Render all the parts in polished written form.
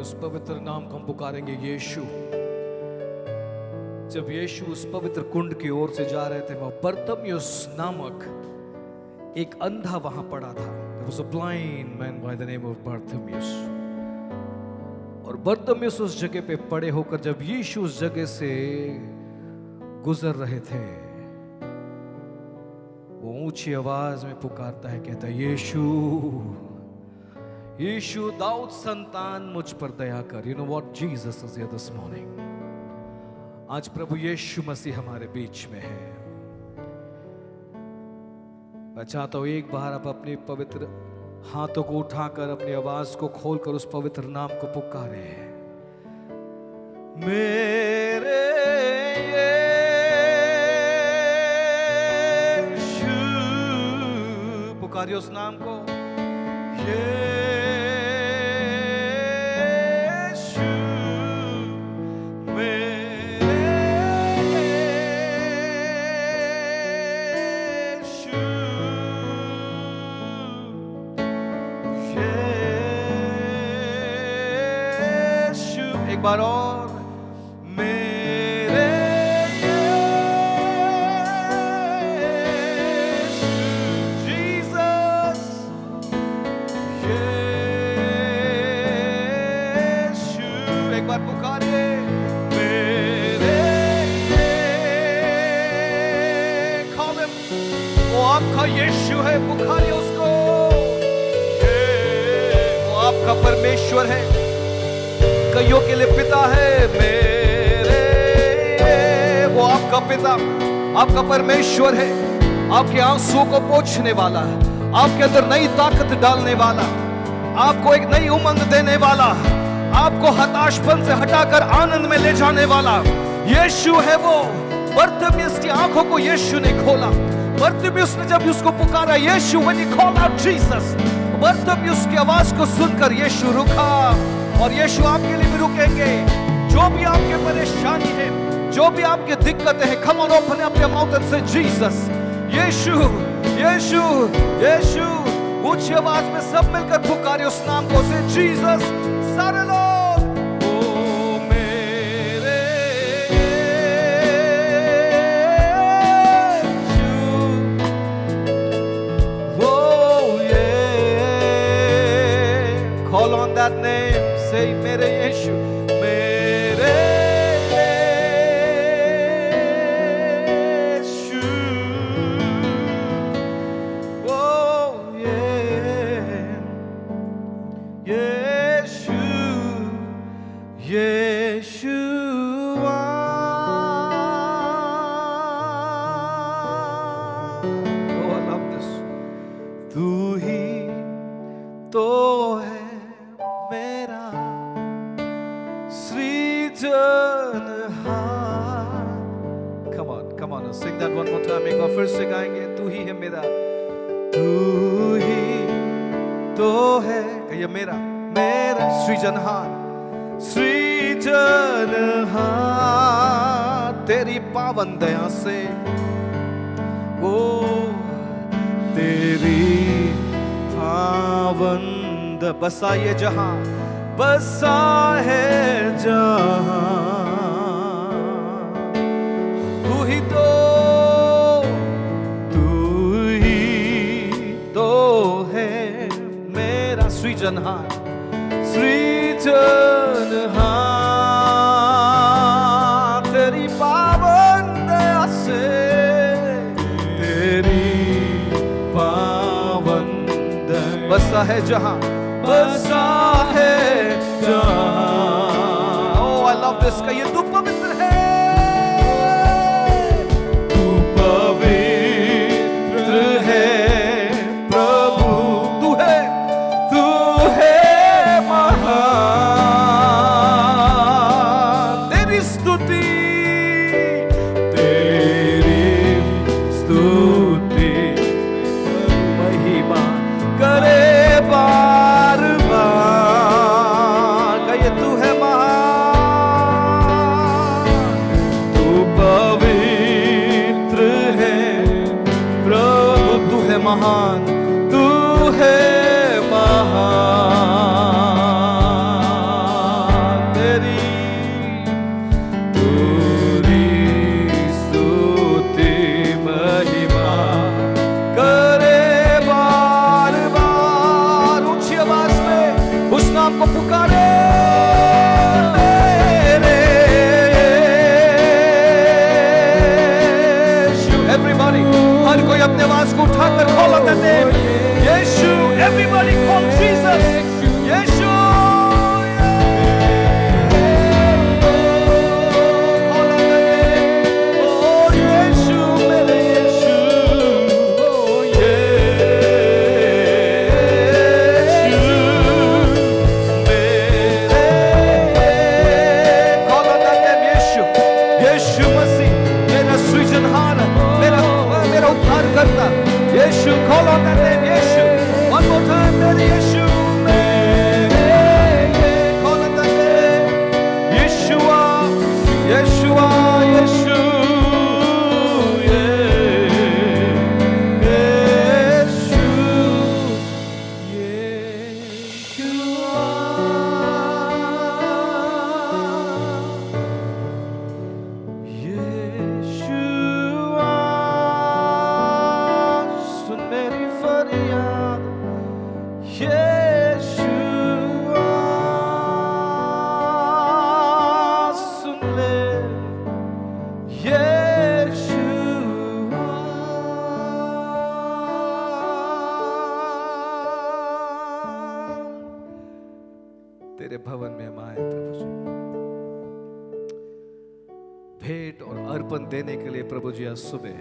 उस पवित्र नाम को हम पुकारेंगे यीशु। जब यीशु उस पवित्र कुंड की ओर से जा रहे थे, वह बरतमियुस नामक एक अंधा वहां पड़ा था। There was a blind man by the name of Bartimaeus। और बरतमियुस उस जगह पे पड़े होकर जब यीशु उस जगह से गुजर रहे थे, वो ऊंची आवाज में पुकारता है, कहता है यीशु यीशु दाऊद संतान मुझ पर दया कर। You know what? Jesus is here this morning। आज प्रभु यीशु मसीह हमारे बीच में है। मैं चाहता हूं एक बार आप अपने पवित्र हाथों को उठाकर अपनी आवाज को खोलकर उस पवित्र नाम को पुकारे। मेरे यीशु, पुकारिए उस नाम को। एक बार और, मेरे जीसस यीशु, एक बार पुकारिए मेरे, call him। वो आपका यीशु है, पुकारिए उसको। वो आपका परमेश्वर है, कईयों के लिए पिता है। मेरे, वो आपका पिता, आपका परमेश्वर है, आपके आंसुओं को पोंछने वाला, आपके अंदर नई ताकत डालने वाला, आपको एक नई उमंग देने वाला, आपको हताशपन से हटाकर आनंद में ले जाने वाला यीशु है वो। बरतिमियुस की आंखों को यीशु ने खोला। बरतिमियुस ने जब उसको पुकारा यीशु, when he called out Jesus, बरतिमियुस की आवाज को सुनकर यीशु रुका। और यीशु आपके लिए भी रुकेंगे। जो भी आपके परेशानी है, जो भी आपकी दिक्कतें हैं, come on open up your mouth and say Jesus, यीशु यीशु यीशु। ऊंची आवाज में सब मिलकर पुकारिए उस नाम को, से जीसस। सारे लोग, ओ मेरे यीशु, ओ ये, call on that name। Say मेरे यीशु, मेरे यीशु, ओ यीशु यीशुआ। Oh, I love this। तू ही तो है मेरा सृजनहार। Come on, sing that one more time। एक बार फिर से गाएंगे। तू ही है मेरा, तू ही तो है, कहिए मेरा, मेरा सृजनहार, सृजनहार। तेरी पावन दया से, ओ तेरी पावन बसा ये जहां, बसा है जहां। तू ही तो है मेरा सृजनहार, सृजनहार। तेरी पावन दया से, तेरी पावन दया बसा है जहां, बसा है जहां। Oh, I love this। कहिए तू पवित्र है, तू पवित्र है प्रभु, तू है महान। तेरी स्तुति महिमा करे बार बार। कहिए तू है महान। Everybody call Jesus. Yeshua. Yeshua, call on that name, Yeshua. One more time, Daddy, Yeshua. Call on that name, Yeshua, Yeshua, Yeshua, तेरे भवन में हम आए प्रभु जी, भेंट और अर्पण देने के लिए प्रभु जी। आज सुबह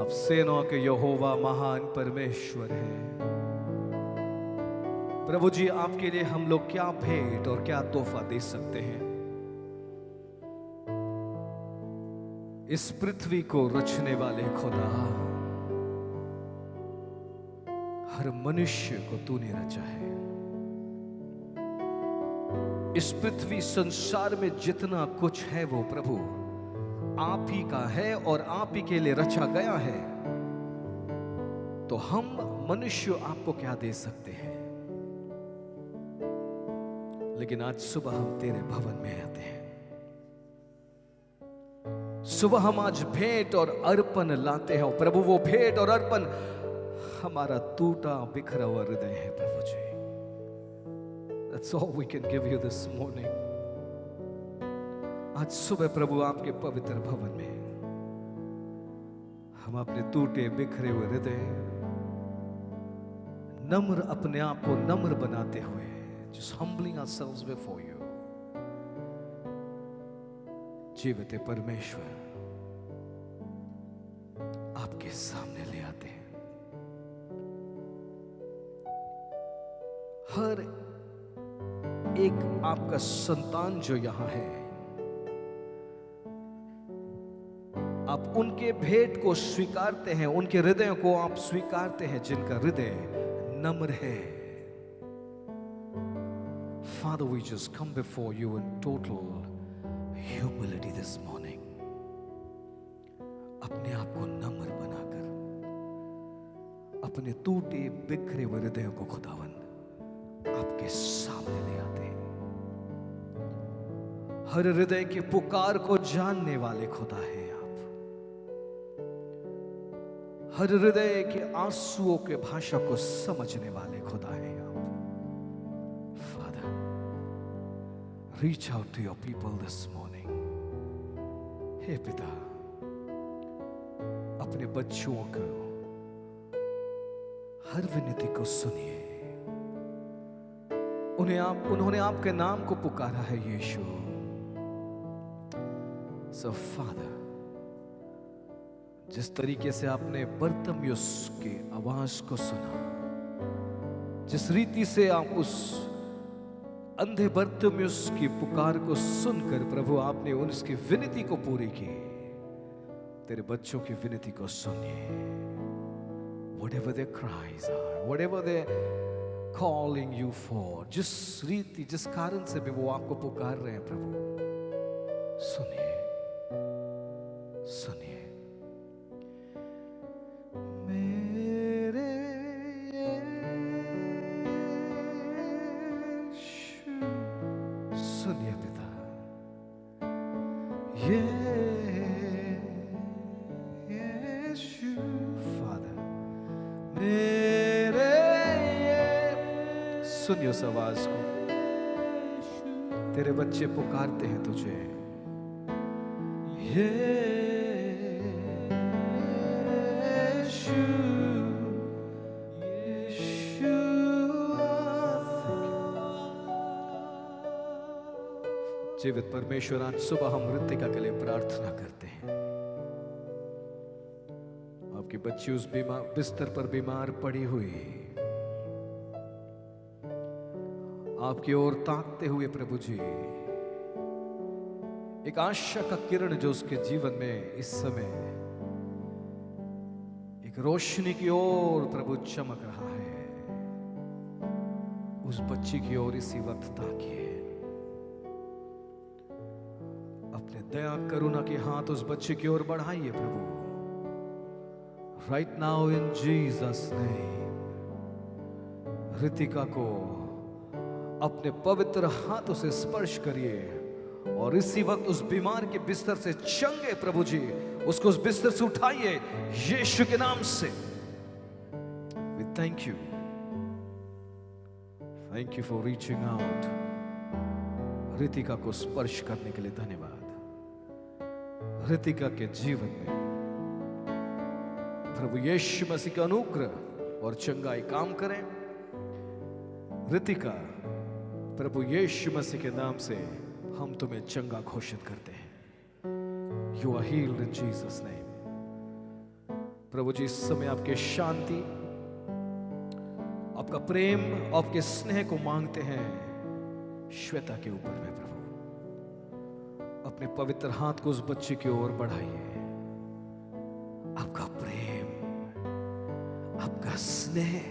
आप सेनाओं के यहोवा महान परमेश्वर हैं प्रभु जी। आपके लिए हम लोग क्या भेंट और क्या तोहफा दे सकते हैं? इस पृथ्वी को रचने वाले खुदा, हर मनुष्य को तूने रचा है। इस पृथ्वी संसार में जितना कुछ है वो प्रभु आप ही का है और आप ही के लिए रचा गया है। तो हम मनुष्य आपको क्या दे सकते हैं? लेकिन आज सुबह हम तेरे भवन में आते हैं। सुबह हम आज भेंट और अर्पण लाते हैं प्रभु। वो भेंट और अर्पण हमारा टूटा बिखरा हुआ हृदय है प्रभु जी। That's all we can give you this morning. आज सुबह प्रभु आपके पवित्र भवन में हम अपने टूटे बिखरे हुए हृदय नम्र, अपने आप को नम्र बनाते हुए, just humbling ourselves before you, जीवित परमेश्वर आपके सामने ले आते हैं। हर एक आपका संतान जो यहां है, आप उनके भेंट को स्वीकारते हैं, उनके हृदयों को आप स्वीकारते हैं जिनका हृदय नम्र है। Father, we just come before you in total humility this morning. अपने आप को नम्र बनाकर अपने टूटे बिखरे हुए हृदयों को खुदावन आपके सामने ले आते हैं। हर हृदय की पुकार को जानने वाले खुदा हैं आप। हर हृदय के आंसुओं के भाषा को समझने वाले खुदा हैं आप। Father, reach out to your people this morning. हे पिता, अपने बच्चों को हर विनती को सुनिए। उन्होंने आपके नाम को पुकारा है यीशु। So Father, जिस तरीके से आपने बरतमियुस की आवाज को सुना, जिस रीति से आप उस अंधे बरतमियुस की पुकार को सुनकर प्रभु आपने उसकी विनती को पूरी की, तेरे बच्चों की विनती को सुनिए। Whatever their cries are, whatever they're calling you for, जिस रीति जिस कारण से भी वो आपको पुकार रहे हैं प्रभु, सुनिए, सुनिए। सुनिए पिता, यीशु फादर मेरे, सुनिए उस आवाज को। तेरे बच्चे पुकारते हैं तुझे। यीशु जीवित परमेश्वर, आज सुबह हम ऋतिका के लिए प्रार्थना करते हैं। आपकी बच्ची उस बिस्तर पर बीमार पड़ी हुई, आपकी ओर ताकते हुए प्रभु जी, एक आशा का किरण जो उसके जीवन में इस समय एक रोशनी की ओर प्रभु चमक रहा है, उस बच्ची की ओर इसी वक्त ताकिए। अपने दया करुणा के हाथ उस बच्चे की ओर बढ़ाइए प्रभु। Right now in Jesus name, Ritika को अपने पवित्र हाथों से स्पर्श करिए और इसी वक्त उस बीमार के बिस्तर से चंगे प्रभु जी, उसको उस बिस्तर से उठाइए यीशु के नाम से। We thank you. Thank you for reaching out. Ritika को स्पर्श करने के लिए धन्यवाद। ऋतिका के जीवन में प्रभु यीशु मसीह का अनुग्रह और चंगाई काम करें। ऋतिका, प्रभु यीशु मसीह के नाम से हम तुम्हें चंगा घोषित करते हैं। You are healed in Jesus name. प्रभु जी, इस समय आपके शांति, आपका प्रेम, आपके स्नेह को मांगते हैं श्वेता के ऊपर में। प्रभु अपने पवित्र हाथ को उस बच्चे की ओर बढ़ाइए। आपका प्रेम, आपका स्नेह,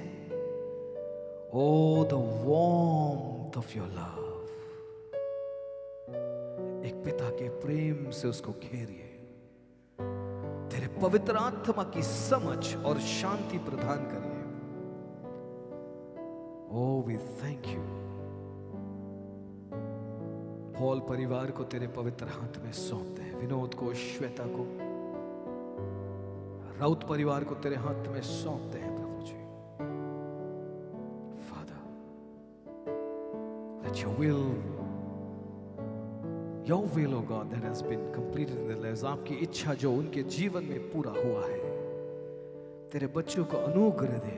oh the warmth of your love, एक पिता के प्रेम से उसको घेरिए। तेरे पवित्र आत्मा की समझ और शांति प्रदान करिए। Oh, we thank you. Paul परिवार को तेरे पवित्र हाथ में सौंपते हैं। विनोद को, श्वेता को, राउत परिवार को तेरे हाथ में सौंपते हैं प्रभु जी। Father, let your will, oh God, that has been completed in their lives, आपकी इच्छा जो उनके जीवन में पूरा हुआ है, तेरे बच्चों को अनुग्रह दे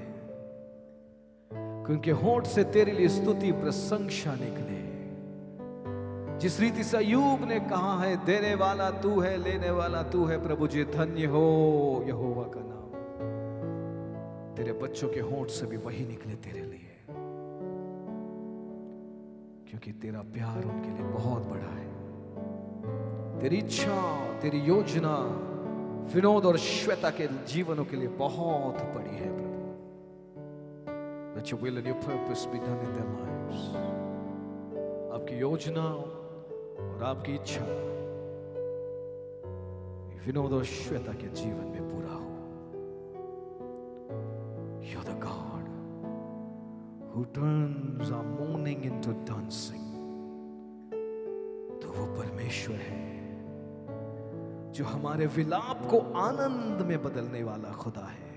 कि उनके होंठ से तेरे लिए स्तुति प्रशंसा निकले। जिस रीति से अय्यूब ने कहा है, देने वाला तू है, लेने वाला तू है, प्रभु जी धन्य हो यहोवा का नाम। तेरे बच्चों के होंठ से भी वही निकले तेरे लिए, क्योंकि तेरा प्यार उनके लिए बहुत बड़ा है। तेरी इच्छा, तेरी योजना विनोद और श्वेता के जीवनों के लिए बहुत बड़ी है प्रभु। Let your will and your purpose be done in their lives. आपकी योजना और आपकी इच्छा विनोद और श्वेता के जीवन में पूरा हो। You're the God who turns our mourning into dancing. तो वो परमेश्वर है जो हमारे विलाप को आनंद में बदलने वाला खुदा है।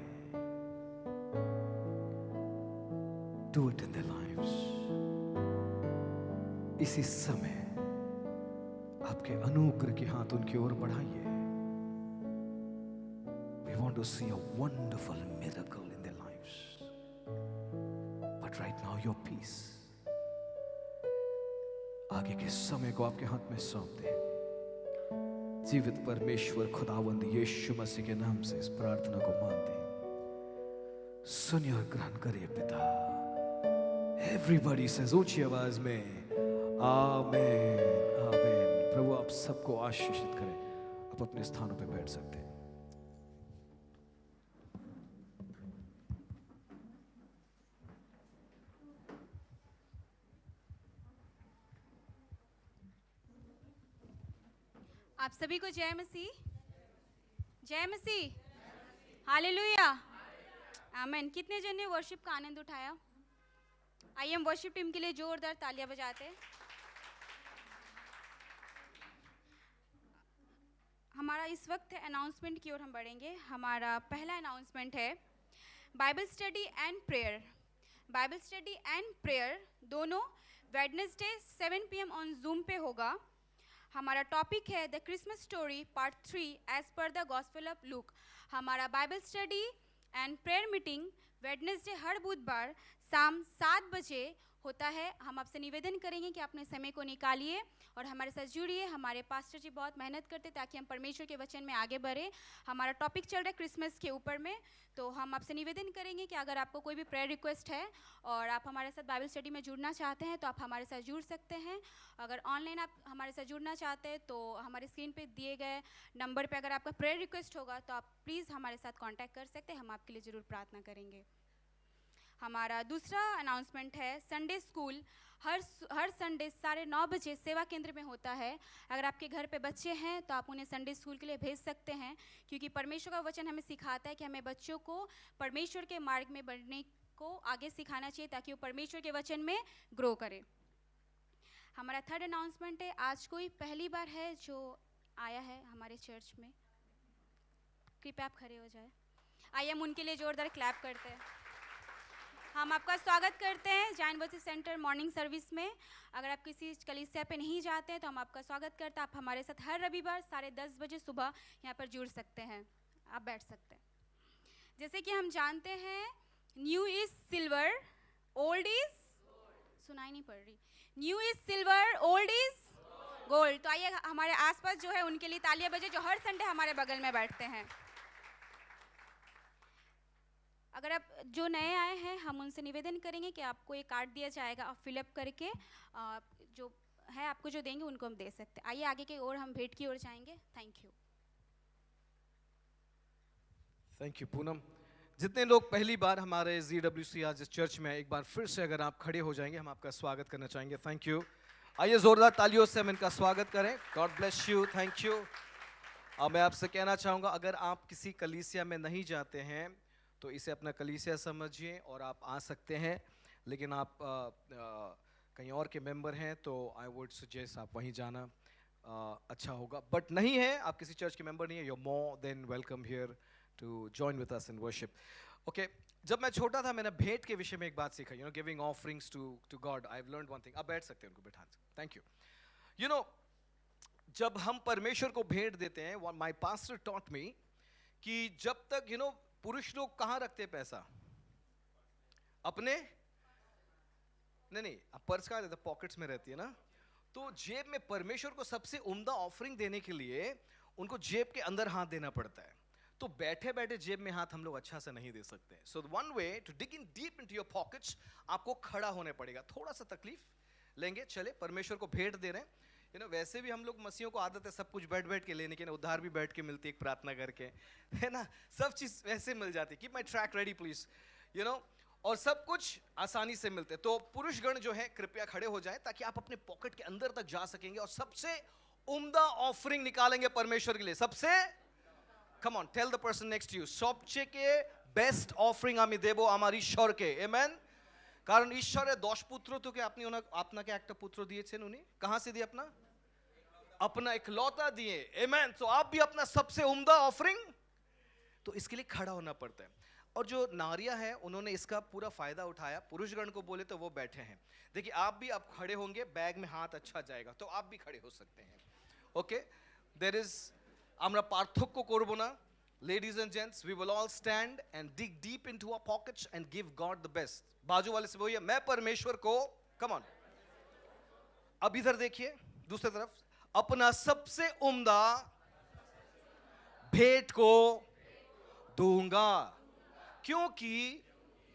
Do it in their lives. इसी समय आपके अनुग्रह के हाथ उनकी ओर बढ़ाइए। We want to see a wonderful miracle in their lives. But right now your peace. आगे के समय को आपके हाथ में सौंपते हैं। जीवित परमेश्वर खुदावंद यीशु मसीह के नाम से इस प्रार्थना को मानते हैं। सुनिए और ग्रहण करिए पिता। Everybody says ऊंची आवाज में आमीन, आमीन। प्रभु आप सबको आशीषित करें। आप अपने स्थानों पे बैठ सकते हैं। आप सभी को जय मसीह, जय मसीह, हालेलुया, आमीन। कितने जन ने वर्शिप का आनंद उठाया? आइए हम वर्शिप टीम के लिए जोरदार तालियां बजाते हैं। हमारा इस वक्त अनाउंसमेंट की ओर हम बढ़ेंगे। हमारा पहला अनाउंसमेंट है Bible study and prayer. Bible study and prayer दोनों वेडनेसडे 7 PM ऑन जूम पे होगा। हमारा टॉपिक है the Christmas story part 3 as per the gospel of Luke. हमारा Bible study and prayer meeting Wednesday हर बुधवार शाम 7 बजे होता है, हम आपसे निवेदन करेंगे कि अपने समय को निकालिए और हमारे साथ जुड़िए। हमारे पास्टर जी बहुत मेहनत करते ताकि हम परमेश्वर के वचन में आगे बढ़े। हमारा टॉपिक चल रहा है क्रिसमस के ऊपर में, तो हम आपसे निवेदन करेंगे कि अगर आपको कोई भी प्रेयर रिक्वेस्ट है और आप हमारे साथ बाइबल स्टडी में जुड़ना चाहते हैं तो आप हमारे साथ जुड़ सकते हैं। अगर ऑनलाइन आप हमारे साथ जुड़ना चाहते हैं तो हमारे स्क्रीन पे दिए गए नंबर पे अगर आपका प्रेयर रिक्वेस्ट होगा तो आप प्लीज़ हमारे साथ कांटेक्ट कर सकते हैं, हम आपके लिए ज़रूर प्रार्थना करेंगे। हमारा दूसरा अनाउंसमेंट है, संडे स्कूल हर संडे 9:30 बजे सेवा केंद्र में होता है। अगर आपके घर पे बच्चे हैं तो आप उन्हें संडे स्कूल के लिए भेज सकते हैं, क्योंकि परमेश्वर का वचन हमें सिखाता है कि हमें बच्चों को परमेश्वर के मार्ग में बढ़ने को आगे सिखाना चाहिए ताकि वो परमेश्वर के वचन में ग्रो करे। हमारा थर्ड अनाउंसमेंट है, आज कोई पहली बार है जो आया है हमारे चर्च में, कृपया आप खड़े हो जाए। आइए हम उनके लिए जोरदार क्लैप करते हैं। हम आपका स्वागत करते हैं Jain varsity centre morning service में। अगर आप किसी कलीसिया पे नहीं जाते हैं तो हम आपका स्वागत करते हैं। आप हमारे साथ हर रविवार 10:30 बजे सुबह यहाँ पर जुड़ सकते हैं, आप बैठ सकते हैं। जैसे कि हम जानते हैं, new is silver, old is, सुनाई नहीं पड़ रही, new is silver, old is gold. तो आइए हमारे आसपास जो है उनके लिए तालियां बजे जो हर संडे हमारे बगल में बैठते हैं। अगर आप जो नए आए हैं, हम उनसे निवेदन करेंगे कि आपको एक कार्ड दिया जाएगा, आप फिलअप करके जो है आपको जो देंगे उनको हम दे सकते हैं। आइए आगे की ओर हम भेंट की ओर जाएंगे। Thank you. Thank you Poonam. जितने लोग पहली बार हमारे ZWC आज इस चर्च में, एक बार फिर से अगर आप खड़े हो जाएंगे, हम आपका स्वागत करना चाहेंगे। Thank you. आइए जोरदार तालियों से हम इनका स्वागत करें। God bless you, thank you. अब मैं आपसे कहना चाहूँगा, अगर आप किसी कलीसिया में नहीं जाते हैं तो इसे अपना कलीसिया समझिए और आप आ सकते हैं, लेकिन आप कहीं और के मेंबर हैं तो आई वुड सजेस्ट आप वहीं जाना अच्छा होगा। बट नहीं है, आप किसी चर्च के मेंबर नहीं है, you are more than welcome here to join with us in worship. Okay, जब मैं छोटा था मैंने भेंट के विषय में एक बात सीखा, giving offerings to God. I have learned one thing. आप बैठ सकते हैं, उनको बैठा। Thank you. जब हम परमेश्वर को भेंट देते हैं, माय पास्टर टॉट मी कि जब तक पुरुष लोग कहाँ रखते पैसा? अपने नहीं, पर्स कहाँ रहता? पॉकेट्स में रहती है ना। तो जेब में परमेश्वर को सबसे उम्दा ऑफरिंग देने के लिए उनको जेब के अंदर हाथ देना पड़ता है। तो बैठे बैठे जेब में हाथ हम लोग अच्छा से नहीं दे सकते। So one way to dig in deep into your pockets, आपको खड़ा होने पड़ेगा। थोड़ा सा तकलीफ लेंगे, चले परमेश्वर को भेंट दे रहे हैं। वैसे भी हम लोग मसीहों को आदत है सब कुछ बैठ बैठ के लेने की, उद्धार भी बैठ के मिलती है, एक प्रार्थना करके, है ना, सब चीज वैसे मिल जाती है। Keep my track ready please, और सब कुछ आसानी से मिलते। तो पुरुषगण जो है कृपया खड़े हो जाएं ताकि आप अपने पॉकेट के अंदर तक जा सकेंगे और सबसे उम्दा ऑफरिंग निकालेंगे परमेश्वर के लिए। सबसे, come on, tell the person next to you, सबचेয়ে বেস্ট অফরিং আমি দেব আমার ঈশ্বরকে। আমেন। কারণ ঈশ্বরের 10 পুত্র তোকে আপনাকে একটা পুত্র দিয়েছেন, উনি कहां से दिए? अपना इकलौता दिए। आमेन। तो आप भी अपना सबसे उम्दा ऑफरिंग, तो इसके लिए खड़ा होना पड़ता है। और जो नारियां हैं उन्होंने इसका पूरा फायदा उठाया। पुरुषगण को बोले तो वो बैठे हैं। देखिए आप भी अब खड़े होंगे, बैग में हाथ अच्छा जाएगा, तो आप भी खड़े हो सकते हैं। ओके, देयर इज, আমরা পার্থক্য করব না। Ladies and gents, we will all stand and dig deep into our pockets and give God the best. बाजू वाले से बोलिए, मैं परमेश्वर को, come on, अब इधर देखिए दूसरी तरफ, अपना सबसे उम्दा भेंट को दूंगा, क्योंकि,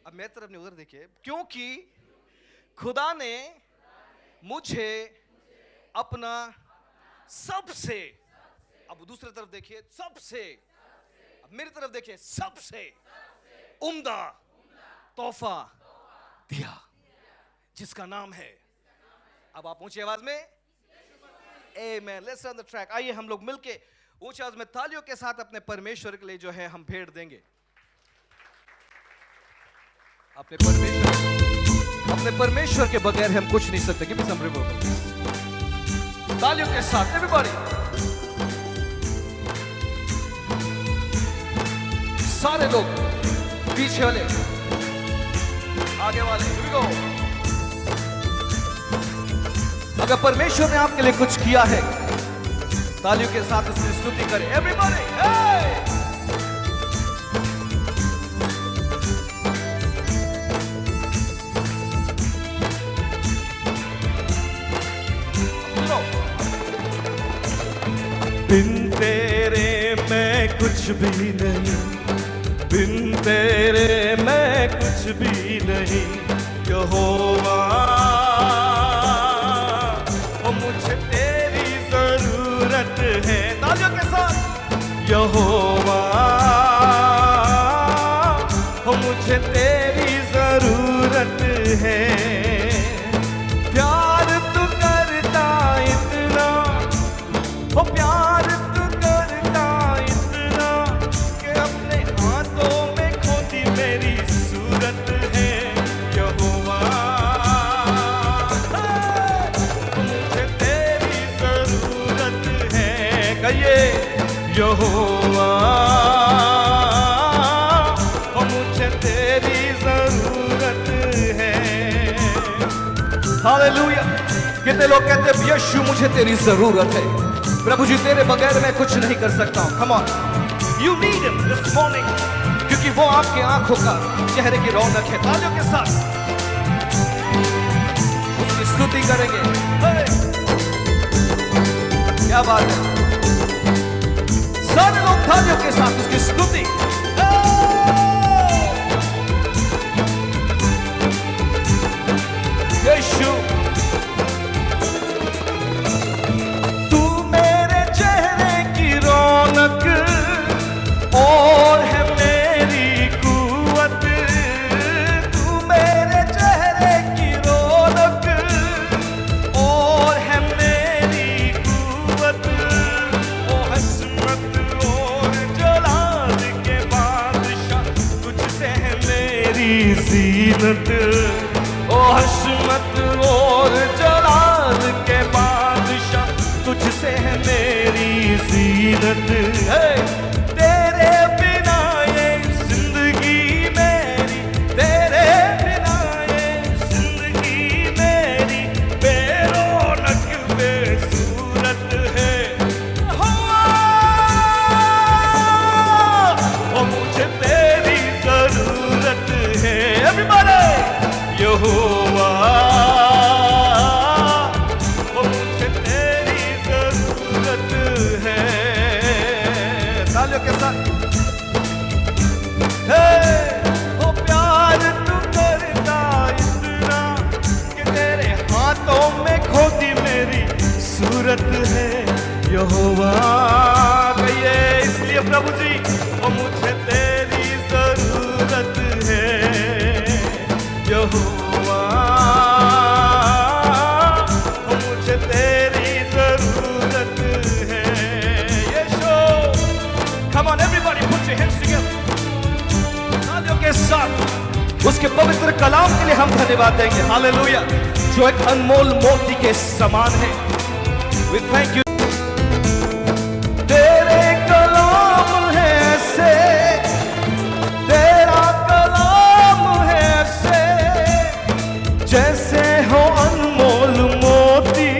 अब मेरी तरफ नहीं उधर देखिए, क्योंकि खुदा ने मुझे अपना सबसे, अब दूसरी तरफ देखिए, सबसे, अब मेरी तरफ देखिए, सबसे उम्दा तोहफा दिया, जिसका नाम है, अब आप ऊंची आवाज में आमेन। Let's run the track. आइए हम लोग मिलके ऊंची आवाज में तालियों के साथ अपने परमेश्वर के लिए जो है हम भेंट देंगे। अपने परमेश्वर के बगैर हम कुछ नहीं सकते। गिव मी सम रिवर्ब। तालियों के साथ एवरीबॉडी, सारे लोग, पीछे वाले, आगे वाले, here we go। अगर परमेश्वर ने आपके लिए कुछ किया है, तालियों के साथ उसकी स्तुति करें। एवरीबॉडी, भी नहीं, बिन तेरे मैं कुछ भी नहीं। यहोवा ओ मुझे तेरी जरूरत है। तालियों के साथ यहोवा ओ मुझे तेरी जरूरत है। प्यार तू करता इतना, ओ प्यार तू करता इतना कि अपने हाथों में खोदी मेरी सूरत है। यहोवा मुझे तेरी जरूरत है। कहिए यहोवा मुझे तेरी जरूरत है। हालेलुया। कितने लोग कहते हैं यीशु मुझे तेरी जरूरत है। प्रभु जी तेरे बगैर मैं कुछ नहीं कर सकता हूं। Come on, you need him this morning, क्योंकि वो आपके आंखों का चेहरे की रौनक है। तालियों के साथ उसकी स्तुति करेंगे। क्या बात है, सारे लोग तालियों के साथ उसकी स्तुति। यीशु तू मेरे चेहरे की रौनक और है मेरी कुव्वत। तू मेरे चेहरे की रौनक और है मेरी कुव्वत। ओ हस्मत और जलाल के बादशाह तुझसे है मेरी जीनत। ओ हस्मत और जलाल के बादशाह तुझसे है मेरी जीनत। तेरे बिना ये जिंदगी मेरी, तेरे बिना ये जिंदगी मेरी बेरौनक बेसूरत है। ओ मुझे तेरी जरूरत है। एवरीबॉडी यहोवा ओ मुझे तेरी जरूरत है। तालियों के साथ ओ प्यार तू करता इतना कि तेरे हाथों में खोदी मेरी सूरत है। यहोवा कहिए इसलिए प्रभु जी ओ मुझे तेरी जरूरत है। यहोवा मुझे तेरी जरूरत है। यीशु come on everybody put your hands together। तालियों के साथ उसके पवित्र कलाम के लिए हम धन्यवाद देंगे। हालेलुया, जो एक अनमोल मोती के समान है। we thank you। तेरे कलाम है ऐसे, तेरा कलाम है ऐसे जैसे हो अनमोल मोती।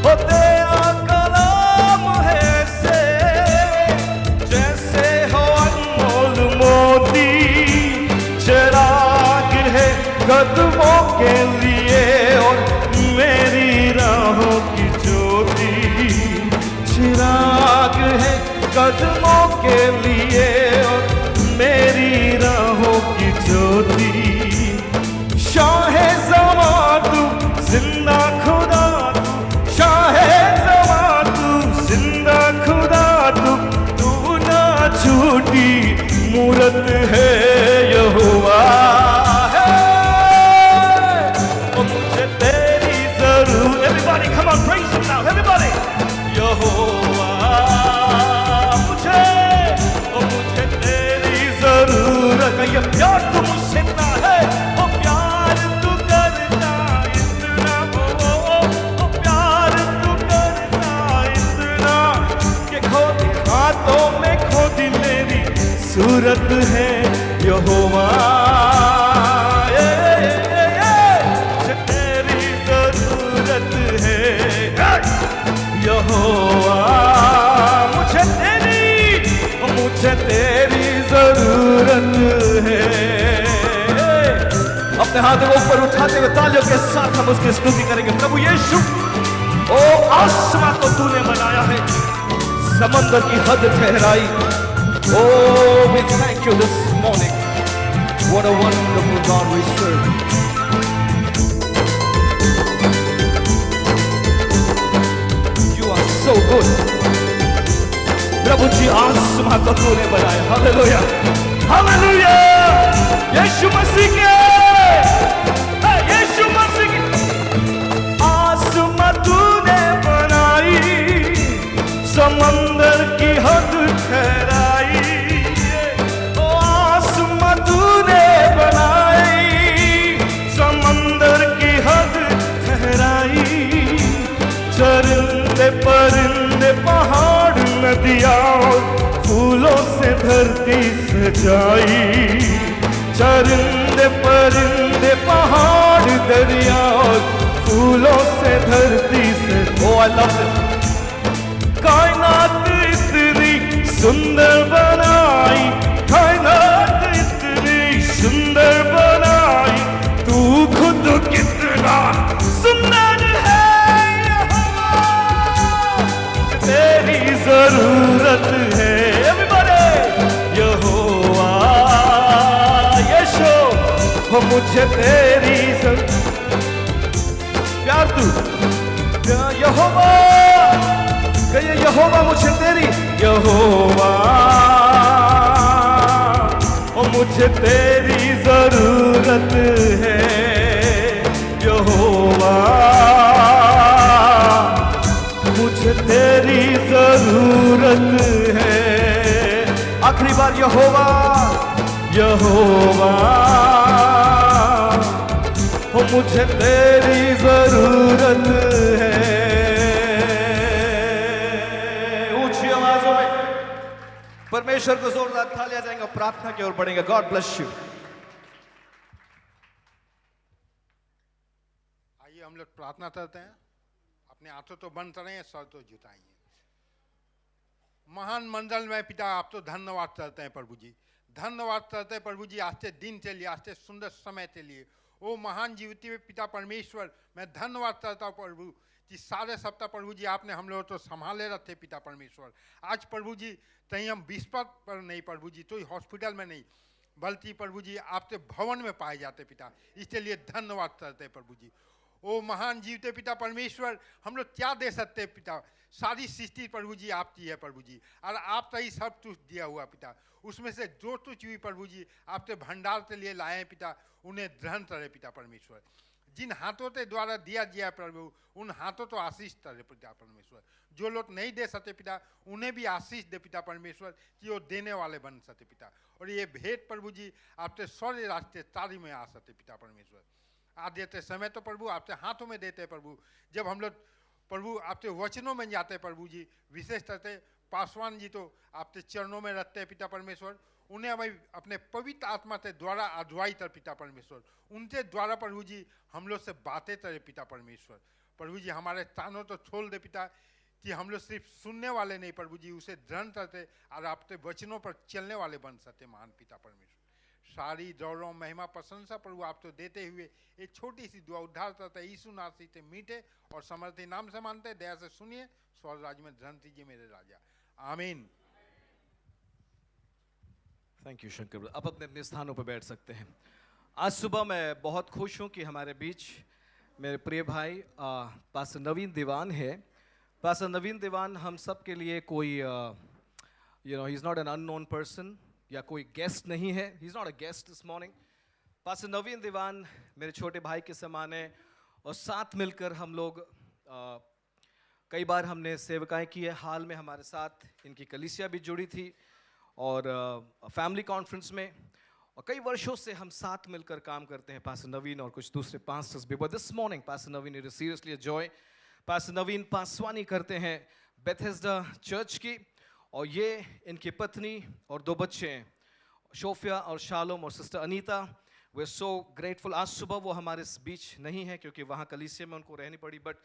ओ तेरा कलाम है ऐसे जैसे हो अनमोल मोती। चिराग है कदमों के लिए और मेरी राहों की ज्योति। चिराग है कदमों के लिए और मेरी राहों की ज्योति। शाहे ज़मा तू जिंदा खुदा तू, शाहे ज़मा तू जिंदा खुदा तू, तू ना झूठी मूरत है। यहोवा है ओ मुझे तेरी जरूरत। Everybody come on praise him now everybody। यहोवा मुझे ओ मुझे तेरी जरूरत। ये प्यार तू मुझसे ना है, ओ प्यार तू करता इतना, ओ प्यार तू करता इतना कि खोदी हाथों में खोदी मेरी सूरत है। यहोवा मुझे तेरी जरूरत है। यहोवा मुझे तेरी जरूरत है। अपने हाथों को ऊपर उठाते हुए तालियों के साथ हम उसकी स्तुति करेंगे। प्रभु यीशु, ओ आसमां को तूने बनाया है, समंदर की हद ठहराई, Oh, we thank you this morning. What a wonderful God we serve. You are so good. प्रभु जी आसमां को तूने बनाया. Hallelujah, hallelujah. यीशु मसीह के, यीशु मसीह के. आसमां तूने बनाई, समंदर की हद ठहराई. ओ आसमां तूने बनाई, समंदर की हद ठहराई. चरिंदे परिंदे पहाड़ नदियाँ फूलों से धरती सजाई. चरिंदे परिंदे पहाड़ दरिया फूलों से धरती से. Oh, I love it. कायनात इतनी सुंदर बनाई, कायनात इतनी सुंदर बनाई. तू खुद कितना सुंदर है. तेरी जरूरत है. Everybody, यहोवा यीशु, हो मुझे तेरी प्यार तू. यहोवा, कहिए यहोवा मुझे तेरी. यहोवा, हो मुझे तेरी जरूरत है. यहोवा, मुझे तेरी जरूरत है. आखिरी बार यहोवा, यहोवा, हो मुझे तेरी जरूरत है. ऊंची आवाजों में परमेश्वर को जोरदार तालियां जाएंगे. प्रार्थना की ओर बढ़ेंगे. God bless you. आइए हम लोग प्रार्थना करते हैं. अपने हाथों तो बंद करें, सर तो झुकाइए. महान मंडल में पिता, आप तो धन्यवाद करते हैं प्रभु जी. धन्यवाद करते हैं प्रभु जी आज के दिन के लिए, आज के सुंदर समय के लिए. ओ महान जीवित पिता परमेश्वर, मैं धन्यवाद करता हूँ प्रभु कि सारे सप्ताह प्रभु जी आपने हम लोग तो संभाले रखे पिता परमेश्वर. आज प्रभु जी कहीं हम बिस्तर पर नहीं प्रभु जी, तो हॉस्पिटल में नहीं, बल्कि प्रभु जी आपके भवन में पाए जाते पिता. इसके लिए धन्यवाद करते हैं प्रभु जी. ओ महान जीवते पिता परमेश्वर, हम लोग क्या दे सकते हैं पिता. सारी सृष्टि प्रभु जी आपकी है प्रभु जी, और आप तो ही सब कुछ दिया हुआ पिता. उसमें से जो कुछ भी प्रभु जी आपके भंडार के लिए लाए हैं पिता, उन्हें ग्रहण करे पिता परमेश्वर. जिन हाथों के द्वारा दिया गया प्रभु, उन हाथों तो आशीष करे पिता परमेश्वर. जो लोग नहीं दे सकते पिता, उन्हें भी आशीष दे पिता परमेश्वर, कि वो देने वाले बन सकते पिता. और ये भेंट प्रभु जी आपके स्वर्ग रास्ते तारी में आ सकते पिता परमेश्वर. आज देते समय तो प्रभु आपके हाथों में देते प्रभु. जब हम लोग प्रभु आपके वचनों में जाते प्रभु जी, विशेष करते पासवान जी तो आपके चरणों में रखते हैं पिता परमेश्वर. उन्हें हमें अपने पवित्र आत्मा के द्वारा अगुवाई कर पिता परमेश्वर. उनके द्वारा प्रभु जी हम लोग से बातें करे पिता परमेश्वर. प्रभु जी हमारे कानों तो छोड़ दे पिता, कि हम लोग सिर्फ सुनने वाले नहीं प्रभु जी, उसे ग्रहण करते और आपके वचनों पर चलने वाले बन सकते महान पिता परमेश्वर. सारी गौरव महिमा प्रशंसा प्रभु आप तो देते हुए एक छोटी सी दुआ उद्धार करते यीशु नासरी से मीठे और समर्थी नाम से मानते, दया से सुनिए, स्वर्ग राज्य में धन दीजिए मेरे राजा. आमीन. Thank you Shankar. अब अपने अपने स्थानों पर बैठ सकते हैं. आज सुबह मैं बहुत खुश हूं कि हमारे बीच मेरे प्रिय भाई पास्टर नवीन दीवान है. पास्टर नवीन दीवान हम सब के लिए कोई he is not an unknown person या कोई गेस्ट नहीं है. He is not a guest this morning. Pastor Naveen Diwan मेरे छोटे भाई के समान है, और साथ मिलकर हम लोग कई बार हमने सेवकाएं की है. हाल में हमारे साथ इनकी कलीसिया भी जुड़ी थी, और फैमिली कॉन्फ्रेंस में, और कई वर्षों से हम साथ मिलकर काम करते हैं, पास्टर नवीन और कुछ दूसरे पास्टर्स भी. But this morning pastor Naveen, it is seriously a joy. Pastor Naveen Paswani करते हैं बेथेस्डा चर्च की, और ये इनकी पत्नी और 2 बच्चे हैं, शोफिया और शालोम और sister Anita. We are so grateful. आज सुबह वो हमारे बीच नहीं है क्योंकि वहाँ कलीसिया में उनको रहनी पड़ी. But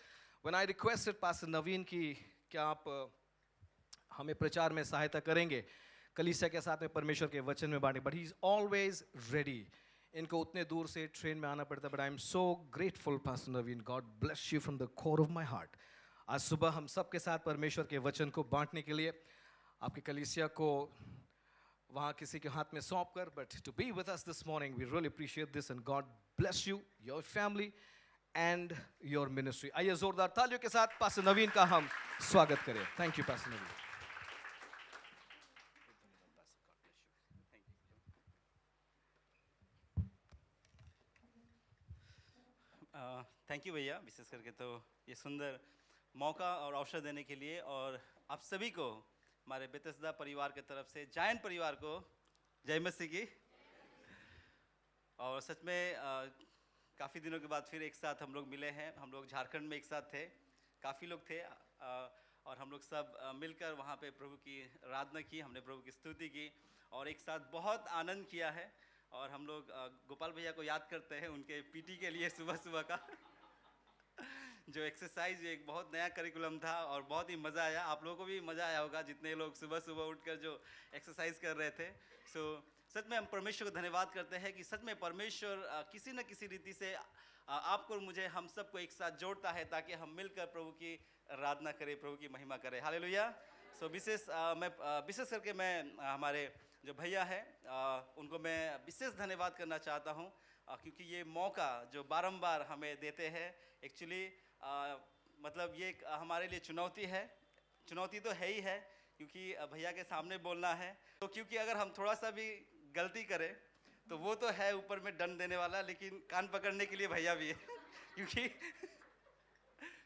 when I requested pastor Naveen की क्या आप हमें प्रचार में सहायता करेंगे, कलीसिया के साथ में परमेश्वर के वचन में बांटे, but he is always ready. इनको उतने दूर से ट्रेन में आना पड़ता, but I am so grateful pastor Naveen. God bless you from the core of my heart. आज सुबह हम सब के साथ परमेश्वर के वचन को बांटने के लिए, आपकी कलीसिया को वहाँ किसी के हाथ में सौंप कर, but to be with us this morning, we really appreciate this and God bless you, your family and your ministry. आइए जोरदार तालियों के साथ पास्टर नवीन का हम स्वागत करें. Thank you, pastor Naveen. Thank you भैया, विशेष करके तो ये सुंदर मौका और अवसर देने के लिए, और आप सभी को हमारे बेतesda परिवार के तरफ से, जायंट परिवार को जय मसीह की. और सच में काफ़ी दिनों के बाद फिर एक साथ हम लोग मिले हैं. हम लोग झारखंड में एक साथ थे, काफ़ी लोग थे, और हम लोग सब मिलकर वहाँ पे प्रभु की आराधना की, हमने प्रभु की स्तुति की और एक साथ बहुत आनंद किया है. और हम लोग गोपाल भैया को याद करते हैं उनके पीटी के लिए सुबह सुबह का जो एक्सरसाइज, एक बहुत नया करिकुलम था और बहुत ही मज़ा आया. आप लोगों को भी मज़ा आया होगा जितने लोग सुबह सुबह उठकर जो एक्सरसाइज कर रहे थे. सो सच में हम परमेश्वर को धन्यवाद करते हैं कि सच में परमेश्वर किसी न किसी रीति से आपको और मुझे, हम सबको एक साथ जोड़ता है ताकि हम मिलकर प्रभु की आराधना करें, प्रभु की महिमा करें. हालेलुया. सो विशेष करके मैं हमारे जो भैया है उनको मैं विशेष धन्यवाद करना चाहता हूँ, क्योंकि ये मौका जो बारंबार हमें देते हैं. एक्चुअली मतलब ये हमारे लिए चुनौती है. चुनौती तो है ही है, क्योंकि भैया के सामने बोलना है. तो क्योंकि अगर हम थोड़ा सा भी गलती करें तो वो तो है ऊपर में दंड देने वाला, लेकिन कान पकड़ने के लिए भैया भी है क्योंकि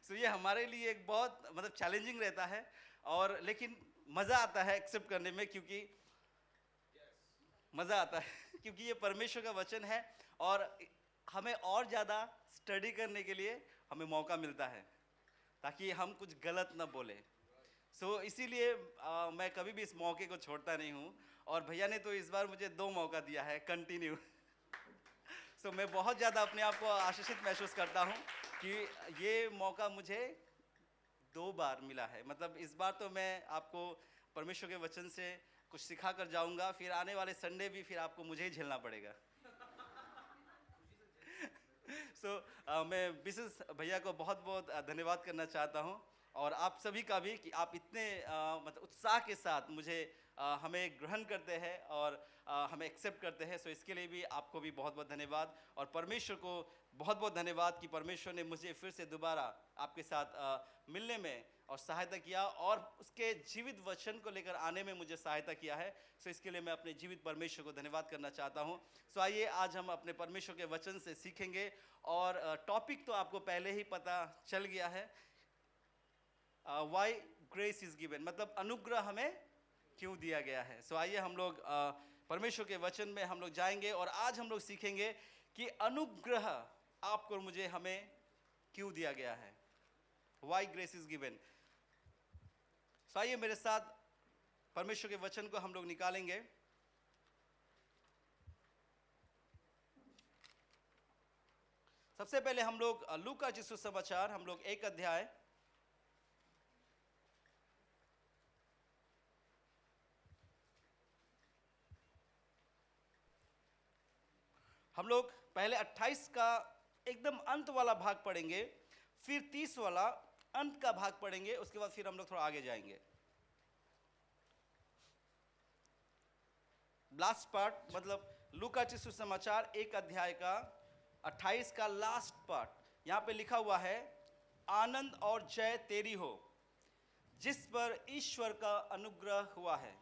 सो ये हमारे लिए एक बहुत मतलब चैलेंजिंग रहता है, और लेकिन मज़ा आता है एक्सेप्ट करने में, क्योंकि मज़ा आता है क्योंकि ये परमेश्वर का वचन है और हमें और ज़्यादा स्टडी करने के लिए हमें मौका मिलता है ताकि हम कुछ गलत ना बोले. सो इसीलिए मैं कभी भी इस मौके को छोड़ता नहीं हूँ, और भैया ने तो इस बार मुझे 2 मौका दिया है कंटिन्यू. सो मैं बहुत ज़्यादा अपने आप को आशीषित महसूस करता हूँ कि ये मौका मुझे 2 बार मिला है. मतलब इस बार तो मैं आपको परमेश्वर के वचन से कुछ सिखा कर जाऊँगा, फिर आने वाले संडे भी फिर आपको मुझे ही झेलना पड़ेगा. सो मैं विशेष भैया को बहुत बहुत धन्यवाद करना चाहता हूँ, और आप सभी का भी कि आप इतने मतलब उत्साह के साथ मुझे हमें ग्रहण करते हैं और हमें एक्सेप्ट करते हैं. सो इसके लिए भी आपको भी बहुत बहुत धन्यवाद, और परमेश्वर को बहुत बहुत धन्यवाद कि परमेश्वर ने मुझे फिर से दोबारा आपके साथ मिलने में और सहायता किया, और उसके जीवित वचन को लेकर आने में मुझे सहायता किया है. सो इसके लिए मैं अपने जीवित परमेश्वर को धन्यवाद करना चाहता हूँ. सो आइए आज हम अपने परमेश्वर के वचन से सीखेंगे, और टॉपिक तो आपको पहले ही पता चल गया है, वाई ग्रेस इज गिवन, मतलब अनुग्रह हमें क्यों दिया गया है. सो आइए हम लोग परमेश्वर के वचन में हम लोग जाएंगे, और आज हम लोग सीखेंगे कि अनुग्रह आपको और मुझे हमें क्यों दिया गया है. Why grace is given. So आइए मेरे साथ परमेश्वर के वचन को हम लोग निकालेंगे. सबसे पहले हम लोग लूका रचित सुसमाचार, हम लोग 1 अध्याय हम लोग पहले 28 का एकदम अंत वाला भाग पढ़ेंगे, फिर 30 वाला अंत का भाग पढ़ेंगे, उसके बाद फिर हम लोग थोड़ा आगे जाएंगे. लास्ट पार्ट, मतलब लूका रचित सुसमाचार 1 अध्याय का 28 का लास्ट पार्ट. यहाँ पे लिखा हुआ है, आनंद और जय तेरी हो जिस पर ईश्वर का अनुग्रह हुआ है.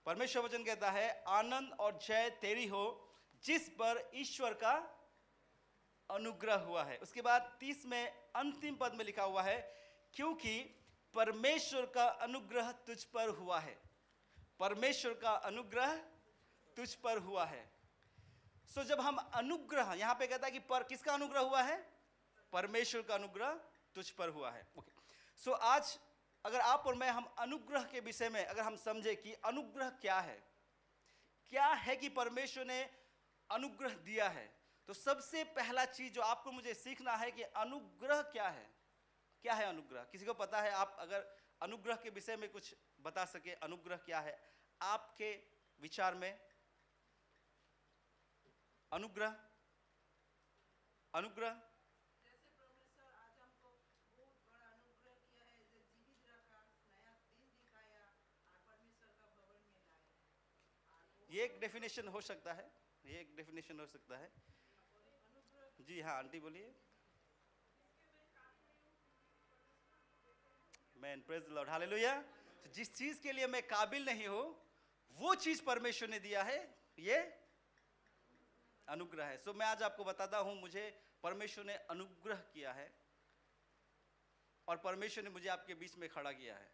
परमेश्वर वचन कहता है आनंद और जय तेरी हो जिस पर ईश्वर का अनुग्रह हुआ है. उसके बाद 30 में अंतिम पद में लिखा हुआ है, क्योंकि परमेश्वर का अनुग्रह तुझ पर हुआ है. परमेश्वर का अनुग्रह तुझ पर हुआ है. सो जब हम अनुग्रह, यहां पे कहता है कि पर किसका अनुग्रह हुआ है? परमेश्वर का अनुग्रह तुझ पर हुआ है. ओके. सो आज अगर आप और मैं, हम अनुग्रह के विषय में अगर हम समझे कि अनुग्रह क्या है कि परमेश्वर ने अनुग्रह दिया है, तो सबसे पहला चीज जो आपको मुझे सीखना है कि अनुग्रह क्या है अनुग्रह. किसी को पता है? आप अगर अनुग्रह के विषय में कुछ बता सके, अनुग्रह क्या है आपके विचार में? अनुग्रह जैसे परमेश्वर आज हमको बहुत बड़ा अनुग्रह किया है, जो जीवित रखा, नया दिन दिखाया और परमेश्वर का भवन में लाया. ये एक डेफिनेशन हो सकता है, ये एक डेफिनेशन हो सकता है। जी हाँ आंटी बोलिए। Man praise the Lord, hallelujah. जिस चीज के लिए मैं काबिल नहीं हूं वो चीज परमेश्वर ने दिया है, ये अनुग्रह है। सो मैं आज आपको बताता हूं मुझे परमेश्वर ने अनुग्रह किया है और परमेश्वर ने मुझे आपके बीच में खड़ा किया है।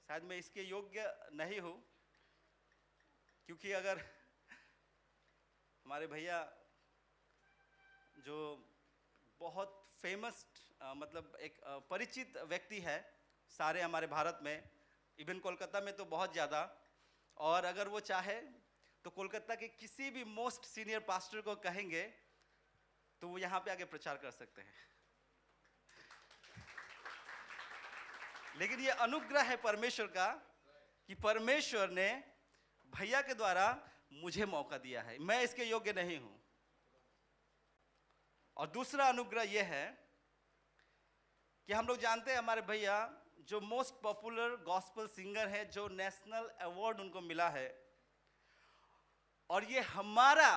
शायद मैं इसके योग्य नहीं हूं, क्योंकि अगर हमारे भैया जो बहुत फेमस मतलब एक परिचित व्यक्ति है सारे हमारे भारत में, इवन कोलकाता में तो बहुत ज़्यादा, और अगर वो चाहे तो कोलकाता के किसी भी मोस्ट सीनियर पास्टर को कहेंगे तो वो यहाँ पे आके प्रचार कर सकते हैं। लेकिन ये अनुग्रह है परमेश्वर का कि परमेश्वर ने भैया के द्वारा मुझे मौका दिया है, मैं इसके योग्य नहीं हूं। और दूसरा अनुग्रह यह है कि हम लोग जानते हैं हमारे भैया जो मोस्ट पॉपुलर गॉस्पेल सिंगर है, जो नेशनल अवार्ड उनको मिला है, और ये हमारा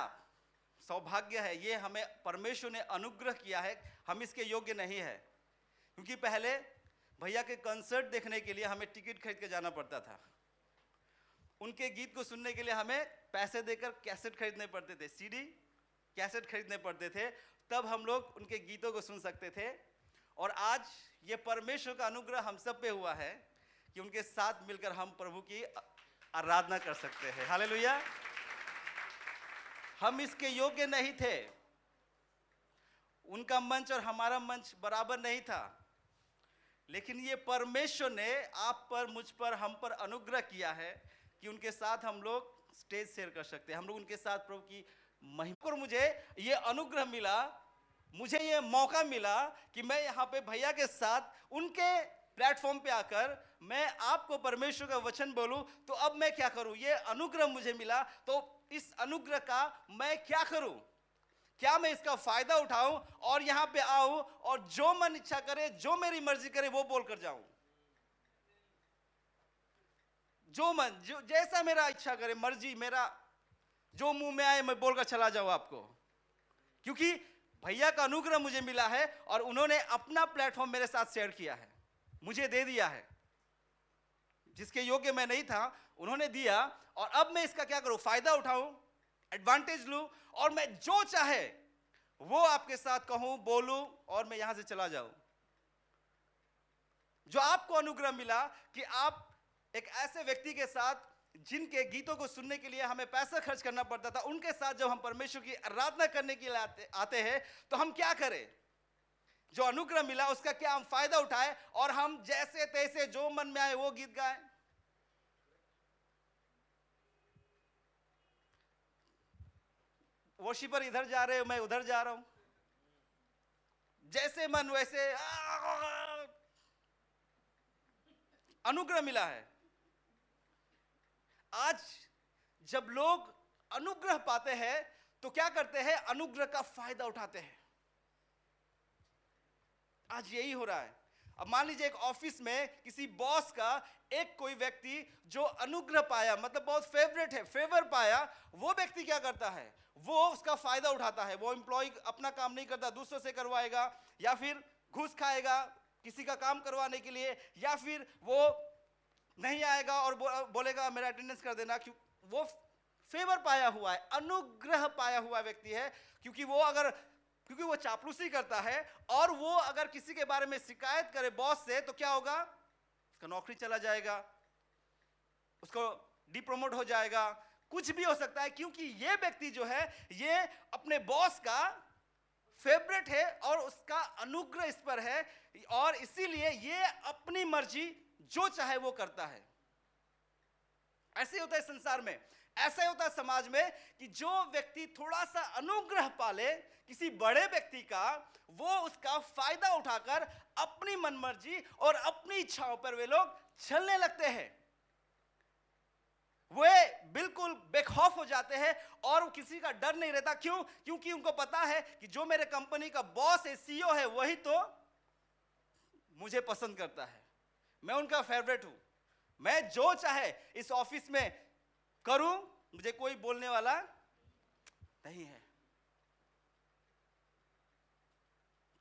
सौभाग्य है, ये हमें परमेश्वर ने अनुग्रह किया है, हम इसके योग्य नहीं है। क्योंकि पहले भैया के कंसर्ट देखने के लिए हमें टिकट खरीद के जाना पड़ता था, उनके गीत को सुनने के लिए हमें पैसे देकर कैसेट खरीदने पड़ते थे, सीडी कैसेट खरीदने पड़ते थे, तब हम लोग उनके गीतों को सुन सकते थे। और आज ये परमेश्वर का अनुग्रह हम सब पे हुआ है कि उनके साथ मिलकर हम प्रभु की आराधना कर सकते हैं, हालेलुया। हम इसके योग्य नहीं थे, उनका मंच और हमारा मंच बराबर नहीं था, लेकिन ये परमेश्वर ने आप पर, मुझ पर, हम पर अनुग्रह किया है कि उनके साथ हम लोग स्टेज शेयर कर सकते हैं, हम लोग उनके साथ प्रभु की महिमा। और मुझे ये अनुग्रह मिला, मुझे ये मौका मिला कि मैं यहाँ पे भैया के साथ उनके प्लेटफॉर्म पे आकर मैं आपको परमेश्वर का वचन बोलूं। तो अब मैं क्या करूं, ये अनुग्रह मुझे मिला, तो इस अनुग्रह का मैं क्या करूं, क्या मैं इसका फायदा उठाऊं और यहाँ पे आऊं और जो मन इच्छा करे, जो मेरी मर्जी करे वो बोल कर जाऊं, जो मन जो जैसा मेरा इच्छा करे, मर्जी मेरा जो मुंह में आए मैं बोलकर चला जाऊं आपको। क्योंकि भैया का अनुग्रह मुझे मिला है और उन्होंने अपना प्लेटफॉर्म मेरे साथ शेयर किया है, मुझे दे दिया है, जिसके योग्य मैं नहीं था उन्होंने दिया। और अब मैं इसका क्या करूं, फायदा उठाऊं, एडवांटेज लूं और मैं जो चाहे वो आपके साथ कहूं, बोलूं और मैं यहां से चला जाऊं। जो आपको अनुग्रह मिला कि आप एक ऐसे व्यक्ति के साथ जिनके गीतों को सुनने के लिए हमें पैसा खर्च करना पड़ता था, उनके साथ जब हम परमेश्वर की आराधना करने के लिए आते हैं तो हम क्या करें, जो अनुग्रह मिला उसका क्या हम फायदा उठाएं और हम जैसे तैसे जो मन में आए वो गीत गाएं। वर्शिपर इधर जा रहे हो, मैं उधर जा रहा हूं, जैसे मन वैसे। अनुग्रह मिला है। आज जब लोग अनुग्रह पाते हैं तो क्या करते हैं, अनुग्रह का फायदा उठाते हैं। आज यही हो रहा है। अब मान लीजिए एक ऑफिस में किसी बॉस का एक कोई व्यक्ति जो अनुग्रह पाया, मतलब बहुत फेवरेट है, फेवर पाया, वो व्यक्ति क्या करता है, वो उसका फायदा उठाता है। वो एम्प्लॉय अपना काम नहीं करता, दूसरों से करवाएगा, या फिर घूस खाएगा किसी का काम करवाने के लिए, या फिर वो नहीं आएगा और बोलेगा मेरा अटेंडेंस कर देना। क्यों, वो फेवर पाया हुआ है, अनुग्रह पाया हुआ व्यक्ति है। क्योंकि वो चापलूसी करता है और वो अगर किसी के बारे में शिकायत करे बॉस से तो क्या होगा, उसका नौकरी चला जाएगा, उसको डिप्रोमोट हो जाएगा, कुछ भी हो सकता है। क्योंकि ये व्यक्ति जो है ये अपने बॉस का फेवरेट है और उसका अनुग्रह इस पर है, और इसीलिए ये अपनी मर्जी जो चाहे वो करता है। ऐसे ही होता है संसार में, ऐसा ही होता है समाज में कि जो व्यक्ति थोड़ा सा अनुग्रह पाले किसी बड़े व्यक्ति का, वो उसका फायदा उठाकर अपनी मनमर्जी और अपनी इच्छाओं पर वे लोग चलने लगते हैं। वे बिल्कुल बेखौफ हो जाते हैं और किसी का डर नहीं रहता। क्यों? क्योंकि उनको पता है कि जो मेरे कंपनी का बॉस है, सीईओ है, वही तो मुझे पसंद करता है, मैं उनका फेवरेट हूं, मैं जो चाहे इस ऑफिस में करूं मुझे कोई बोलने वाला नहीं है।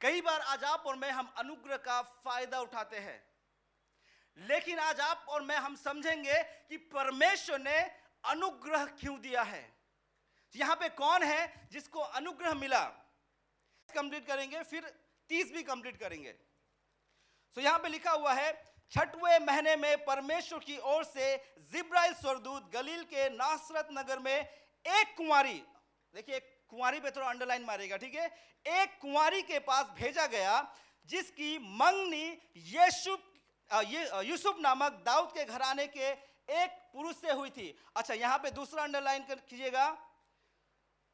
कई बार आज आप और मैं हम अनुग्रह का फायदा उठाते हैं, लेकिन आज आप और मैं हम समझेंगे कि परमेश्वर ने अनुग्रह क्यों दिया है। यहां पे कौन है जिसको अनुग्रह मिला, कंप्लीट करेंगे, फिर 30 भी कंप्लीट करेंगे। सो यहां पे लिखा हुआ है, 6वें महीने में परमेश्वर की ओर से जिब्राइल स्वर्गदूत गलील के नासरत नगर में एक कुंवारी, देखिए कुंवारी पे थोड़ा अंडरलाइन मारेगा, ठीक है, एक कुंवारी के पास भेजा गया जिसकी मंगनी यूसुफ नामक दाऊद के घराने के एक पुरुष से हुई थी। अच्छा, यहां पे दूसरा अंडरलाइन कीजिएगा,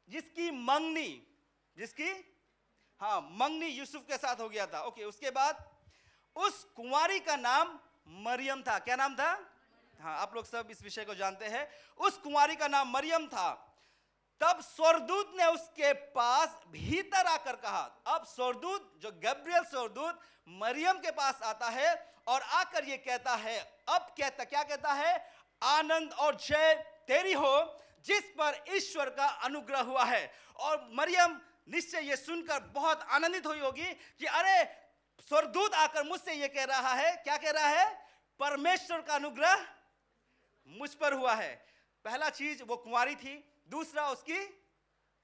जिसकी मंगनी, जिसकी मंगनी यूसुफ के साथ हो गया था। ओके, उसके बाद उस कुंवारी का नाम मरियम था। क्या नाम था? हाँ, आप लोग सब इस विषय को जानते हैं। उस कुंवारी का नाम मरियम था। तब स्वर्गदूत ने उसके पास भीतर आकर कहा, अब स्वर्गदूत जो गब्रियल स्वर्गदूत मरियम के पास आता है और आकर ये कहता है, अब क्या कहता है, आनंद और जय तेरी हो जिस पर ईश्वर का अनुग्रह हुआ है। और मरियम निश्चय ये सुनकर बहुत आनंदित हुई होगी कि अरे स्वर्गदूत आकर मुझसे ये कह रहा है, क्या कह रहा है, परमेश्वर का अनुग्रह मुझ पर हुआ है। पहला चीज वो कुंवारी थी, दूसरा उसकी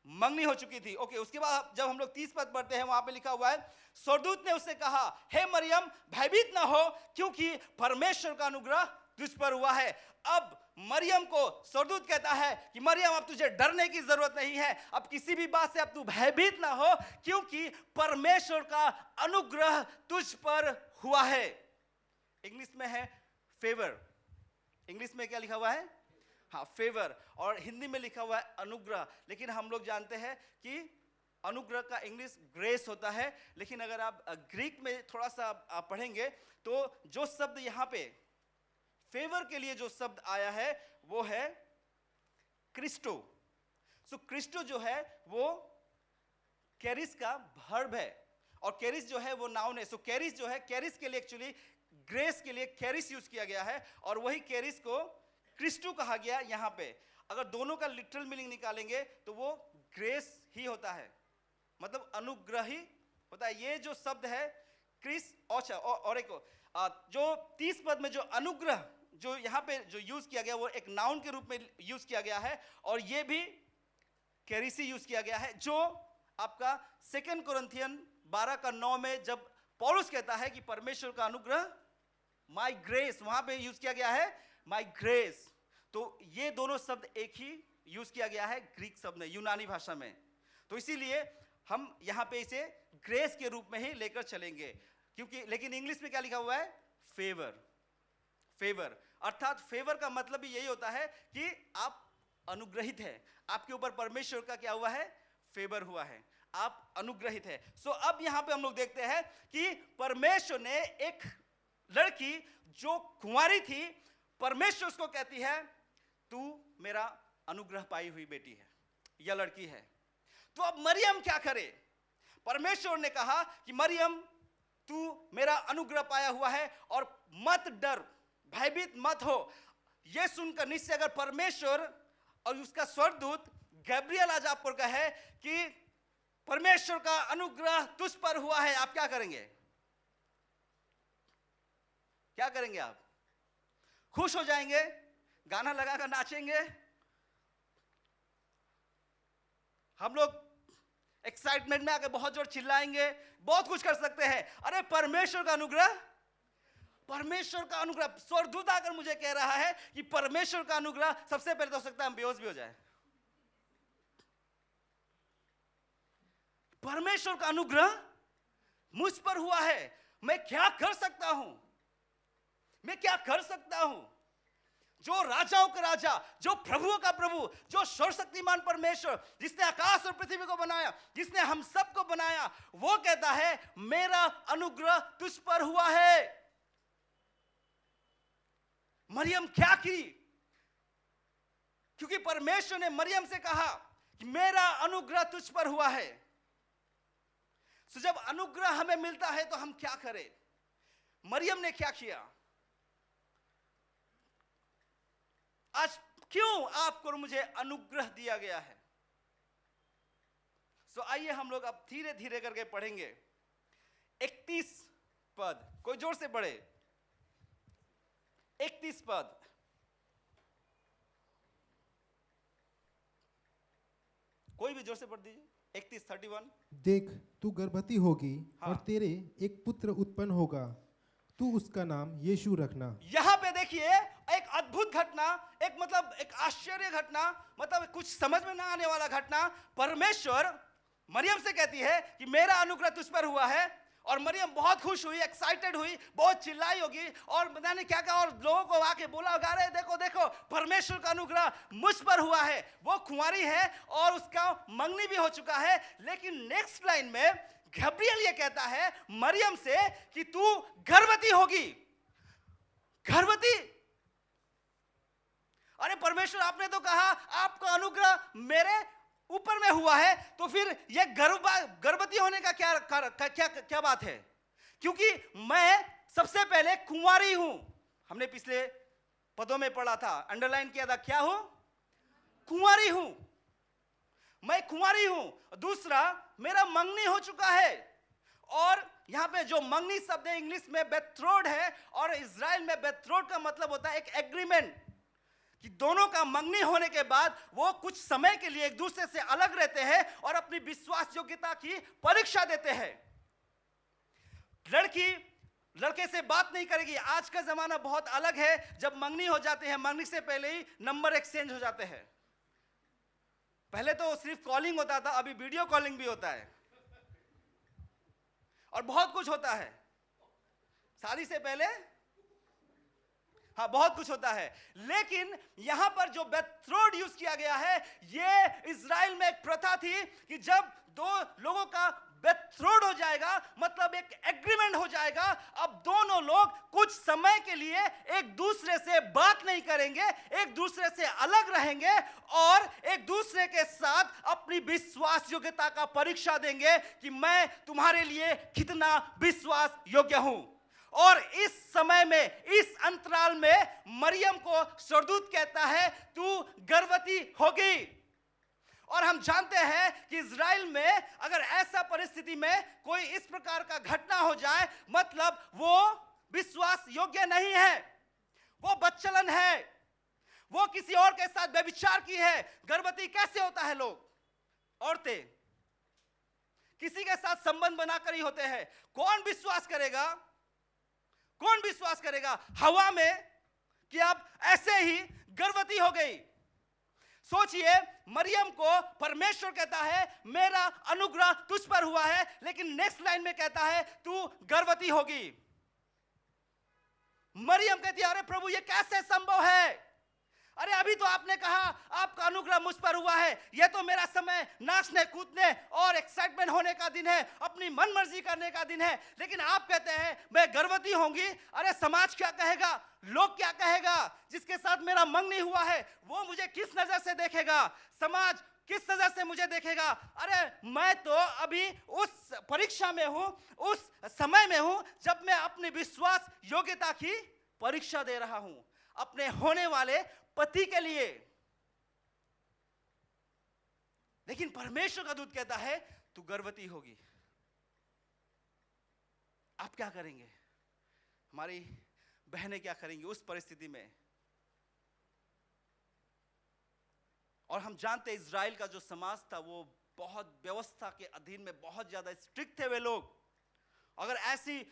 मंगनी हो चुकी थी। ओके, उसके बाद जब हम लोग 30 पद पढ़ते हैं, वहां पे लिखा हुआ है, स्वर्गदूत ने उससे कहा, हे मरियम भयभीत ना हो, क्योंकि परमेश्वर का अनुग्रह तुझ पर हुआ है। अब मरियम को स्वर्गदूत कहता है कि मरियम, अब तुझे डरने की जरूरत नहीं है, अब किसी भी बात से अब तू भयभीत ना हो, क्योंकि परमेश्वर का अनुग्रह तुझ पर हुआ है। इंग्लिश में है फेवर, इंग्लिश में क्या लिखा हुआ है, हाँ फेवर, और हिंदी में लिखा हुआ है अनुग्रह। लेकिन हम लोग जानते हैं कि अनुग्रह का इंग्लिश ग्रेस होता है, लेकिन अगर आप ग्रीक में थोड़ा सा आप पढ़ेंगे तो जो शब्द यहाँ पे फेवर के लिए जो शब्द आया है वो है क्रिस्टो। सो क्रिस्टो जो है वो कैरिस का वर्ब है, और कैरिस जो है वो नाउन है। सो कैरिस जो है, कैरिस के लिए एक्चुअली ग्रेस के लिए कैरिस यूज किया गया है, और वही कैरिस को क्रिस्टो कहा गया यहाँ पे। अगर दोनों का लिटरल मीनिंग निकालेंगे तो वो ग्रेस ही होता है, मतलब अनुग्रह ही होता है। ये जो शब्द है क्रिस और एक जो 30 पद में जो अनुग्रह जो यहाँ पे जो यूज किया गया वो एक नाउन के रूप में यूज किया गया है, और ये भी कैरिसी यूज किया गया है, जो आपका 2 कोरिन्थियन 12:9 में जब पौलुस कहता है कि परमेश्वर का अनुग्रह माय ग्रेस, वहां पे यूज किया गया है माय ग्रेस। तो ये दोनों शब्द एक ही यूज किया गया है ग्रीक शब्द में, यूनानी भाषा में। तो इसीलिए हम यहां पे इसे ग्रेस के रूप में ही लेकर चलेंगे, क्योंकि लेकिन इंग्लिश में क्या लिखा हुआ है, फेवर। फेवर अर्थात फेवर का मतलब भी यही होता है कि आप अनुग्रहित हैं, आपके ऊपर परमेश्वर का क्या हुआ है, फेवर हुआ है, आप अनुग्रहित है। सो अब यहां पे हम लोग देखते हैं कि परमेश्वर ने एक लड़की जो कुंवारी थी, परमेश्वर उसको कहती है, तू मेरा अनुग्रह पाई हुई बेटी है, यह लड़की है। तो अब मरियम क्या करे? परमेश्वर ने कहा कि मरियम तू मेरा अनुग्रह पाया हुआ है और मत डर, भयभीत मत हो। यह सुनकर निश्चय अगर परमेश्वर और उसका स्वर्गदूत गब्रियल आज आपको कहे कि परमेश्वर का अनुग्रह तुझ पर हुआ है, आप क्या करेंगे? क्या करेंगे आप? खुश हो जाएंगे, गाना लगाकर नाचेंगे, हम लोग एक्साइटमेंट में आकर बहुत जोर चिल्लाएंगे, बहुत कुछ कर सकते हैं। अरे परमेश्वर का अनुग्रह, परमेश्वर का अनुग्रह, स्वर्गदूत आकर मुझे कह रहा है कि परमेश्वर का अनुग्रह, सबसे पहले तो हो सकता है हम बेहोश भी हो जाए। परमेश्वर का अनुग्रह मुझ पर हुआ है, मैं क्या कर सकता हूं? मैं क्या कर सकता हूं? जो राजाओं का राजा, जो प्रभुओं का प्रभु, जो सर्वशक्तिमान परमेश्वर, जिसने आकाश और पृथ्वी को बनाया, जिसने हम सबको बनाया, वो कहता है मेरा अनुग्रह तुझ पर हुआ है। मरियम क्या की? क्योंकि परमेश्वर ने मरियम से कहा कि मेरा अनुग्रह तुझ पर हुआ है। तो जब अनुग्रह हमें मिलता है तो हम क्या करें? मरियम ने क्या किया? आज क्यों आपको और मुझे अनुग्रह दिया गया है। सो आइए हम लोग अब धीरे धीरे करके पढ़ेंगे 31 पद, कोई जोर से पढ़े 31 पद। कोई भी जोर से पढ़ दीजिए 31 देख तू गर्भवती होगी हाँ। और तेरे एक पुत्र उत्पन्न होगा, तू उसका नाम यीशु रखना। यहां पे देखिए एक अद्भुत घटना, एक मतलब एक आश्चर्य घटना, मतलब कुछ समझ में ना आने वाला घटना। परमेश्वर मरियम से कहती है कि मेरा अनुग्रह तुझ पर हुआ है, और मरियम बहुत खुश हुई, एक्साइटेड हुई, बहुत चिल्लाई होगी, और पता नहीं क्या क्या, और लोगों को आके बोला होगा अरे देखो देखो परमेश्वर का अनुग्रह मुझ पर हुआ है। वो कुंवारी है और उसका मंगनी भी हो चुका है। लेकिन नेक्स्ट लाइन में गब्रियल ये कहता है मरियम से कि तू गर्भवती होगी। गर्भवती, अरे परमेश्वर आपने तो कहा आपका अनुग्रह मेरे ऊपर में हुआ है, तो फिर ये गर्भवती होने का क्या बात है? क्योंकि मैं सबसे पहले कुंवारी हूं। हमने पिछले पदों में पढ़ा था, अंडरलाइन किया था, क्या हूं? कुंवारी हूं, मैं कुंवारी हूं। दूसरा, मेरा मंगनी हो चुका है। और यहां पे जो मंगनी शब्द है इंग्लिश में बेथ्रोड है, और इजराइल में बेथ्रोड का मतलब होता है एक एग्रीमेंट, कि दोनों का मंगनी होने के बाद वो कुछ समय के लिए एक दूसरे से अलग रहते हैं और अपनी विश्वास योग्यता की परीक्षा देते हैं। लड़की लड़के से बात नहीं करेगी। आज का जमाना बहुत अलग है, जब मंगनी हो जाते हैं मंगनी से पहले ही नंबर एक्सचेंज हो जाते हैं। पहले तो सिर्फ कॉलिंग होता था, अभी वीडियो कॉलिंग भी होता है और बहुत कुछ होता है। शादी से पहले हाँ बहुत कुछ होता है। लेकिन यहां पर जो बेथ्रोड यूज किया गया है, ये इजराइल में एक प्रथा थी कि जब दो लोगों का बेथ्रोड हो जाएगा, मतलब एक एग्रीमेंट हो जाएगा, अब दोनों लोग कुछ समय के लिए एक दूसरे से बात नहीं करेंगे, एक दूसरे से अलग रहेंगे और एक दूसरे के साथ अपनी विश्वास योग्यता का परीक्षा देंगे कि मैं तुम्हारे लिए कितना विश्वास योग्य हूं। और इस समय में, इस अंतराल में मरियम को स्वर्गदूत कहता है तू गर्भवती होगी। और हम जानते हैं कि इजराइल में अगर ऐसा परिस्थिति में कोई इस प्रकार का घटना हो जाए, मतलब वो विश्वास योग्य नहीं है, वो बच्चलन है, वो किसी और के साथ व्यभिचार की है। गर्भवती कैसे होता है? लोग, औरतें किसी के साथ संबंध बनाकर ही होते हैं। कौन विश्वास करेगा? कौन विश्वास करेगा हवा में कि आप ऐसे ही गर्भवती हो गई? सोचिए, मरियम को परमेश्वर कहता है मेरा अनुग्रह तुझ पर हुआ है, लेकिन नेक्स्ट लाइन में कहता है तू गर्भवती होगी। मरियम कहती है अरे प्रभु ये कैसे संभव है? अरे अभी तो आपने कहा आपका अनुग्रह मुझ पर हुआ है, यह तो मेरा समय नाचने कूदने और एक्साइटमेंट होने का दिन है, अपनी मन मर्जी करने का दिन है, लेकिन आप कहते हैं मैं गर्भवती होंगी। अरे समाज क्या कहेगा, लोग क्या कहेगा, जिसके साथ मेरा मंगनी हुआ है वो मुझे किस नजर से देखेगा, समाज किस नजर से मुझे देखेगा? अरे मैं तो अभी उस परीक्षा में हूं, उस समय में हूं जब मैं अपनी विश्वास योग्यता की परीक्षा दे रहा हूं अपने होने वाले पति के लिए। लेकिन परमेश्वर का दूत कहता है तू गर्भवती होगी। आप क्या करेंगे? हमारी बहनें क्या करेंगी उस परिस्थिति में? और हम जानते हैं इजराइल का जो समाज था वो बहुत व्यवस्था के अधीन में बहुत ज्यादा स्ट्रिक्ट थे वे लोग। अगर ऐसी,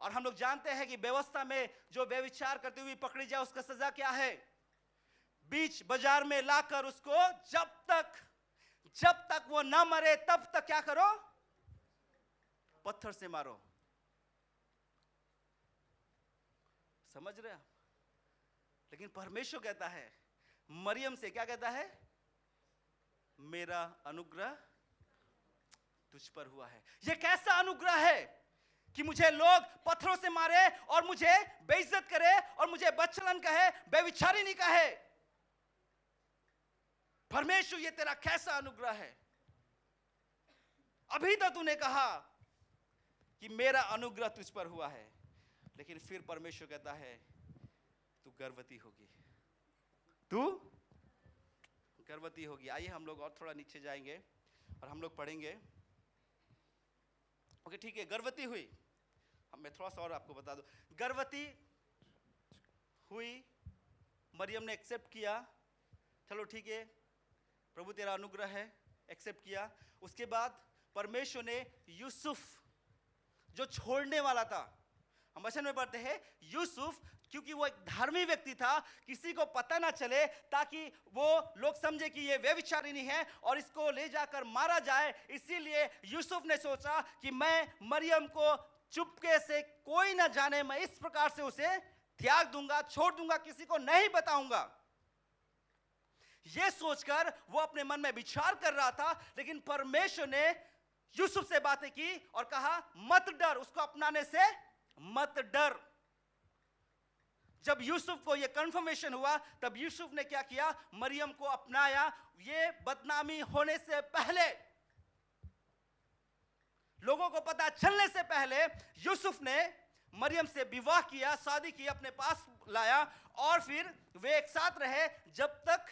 और हम लोग जानते हैं कि व्यवस्था में जो व्यभिचार करते हुए पकड़ी जाए उसका सजा क्या है? बीच बाजार में लाकर उसको जब तक वो ना मरे तब तक क्या करो? पत्थर से मारो। समझ रहे आप? लेकिन परमेश्वर कहता है मरियम से, क्या कहता है? मेरा अनुग्रह तुझ पर हुआ है। यह कैसा अनुग्रह है कि मुझे लोग पत्थरों से मारे और मुझे बेइज्जत करे और मुझे बच्चलन कहे, बेविचारिणी कहे? परमेश्वर ये तेरा कैसा अनुग्रह है? अभी तो तूने कहा कि मेरा अनुग्रह तुझ पर हुआ है, लेकिन फिर परमेश्वर कहता है तू गर्भवती होगी, तू गर्भवती होगी। आइए हम लोग और थोड़ा नीचे जाएंगे और हम लोग पढ़ेंगे। ओके ठीक है, गर्भवती हुई। मैं थोड़ा सा और आपको बता दूं, गर्भवती हुई, मरियम ने एक्सेप्ट किया, चलो ठीक है प्रभु तेरा अनुग्रह है, एक्सेप्ट किया। उसके बाद परमेश्वर ने यूसुफ जो छोड़ने वाला था, हम वचन में पढ़ते हैं यूसुफ, क्योंकि वो एक धार्मिक व्यक्ति था, किसी को पता ना चले, ताकि वो लोग समझे कि ये व्यभिचारिणी है और इसको ले जाकर मारा जाए, इसीलिए यूसुफ ने सोचा कि मैं मरियम को चुपके से, कोई ना जाने, मैं इस प्रकार से उसे त्याग दूंगा, छोड़ दूंगा, किसी को नहीं बताऊंगा। यह सोचकर वो अपने मन में विचार कर रहा था, लेकिन परमेश्वर ने यूसुफ से बातें की और कहा मत डर, उसको अपनाने से मत डर। जब यूसुफ को यह कंफर्मेशन हुआ, तब यूसुफ ने क्या किया, मरियम को अपनाया। ये बदनामी होने से पहले, लोगों को पता चलने से पहले यूसुफ ने मरियम से विवाह किया, शादी की, अपने पास लाया और फिर वे एक साथ रहे जब तक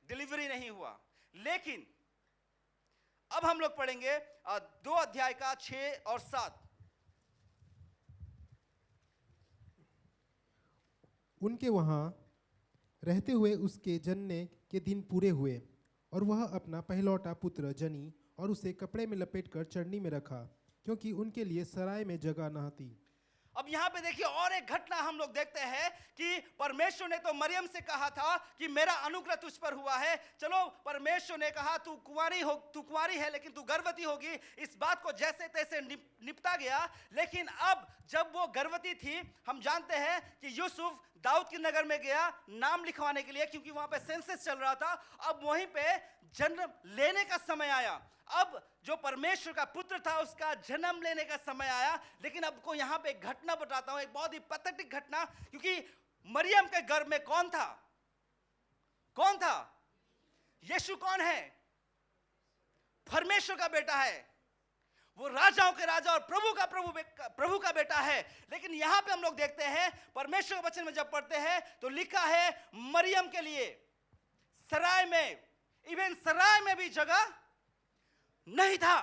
डिलीवरी नहीं हुआ। लेकिन अब हम लोग पढ़ेंगे 2 अध्याय का 6 और 7। उनके वहाँ रहते हुए उसके जनने के दिन पूरे हुए और वह अपना पहलौठा पुत्र जनी और उसे कपड़े में लपेटकर चरनी में रखा, क्योंकि उनके लिए सराय में जगह न थी। अब यहां पे देखिए और एक घटना हम लोग देखते हैं कि परमेश्वर ने तो मरियम से कहा था कि मेरा अनुग्रह तुझ पर हुआ है। चलो, परमेश्वर ने कहा तू कुंवारी है लेकिन तू गर्भवती होगी, इस बात को जैसे तैसे निपटा गया। लेकिन अब जब वो गर्भवती थी, हम जानते हैं कि यूसुफ दाऊद के नगर में गया नाम लिखवाने के लिए, क्योंकि वहां पे सेंसस चल रहा था। अब वहीं पे जन्म लेने का समय आया। अब जो परमेश्वर का पुत्र था उसका जन्म लेने का समय आया। लेकिन अब को यहां पे एक घटना बताता हूं, एक बहुत ही पैथेटिक घटना, क्योंकि मरियम के गर्भ में कौन था? कौन था? यीशु कौन है? परमेश्वर का बेटा है, वो राजाओं के राजा और प्रभु का बेटा है। लेकिन यहां पे हम लोग देखते हैं परमेश्वर के वचन में जब पढ़ते हैं तो लिखा है मरियम के लिए सराय में, इवन सराय में भी जगह नहीं था।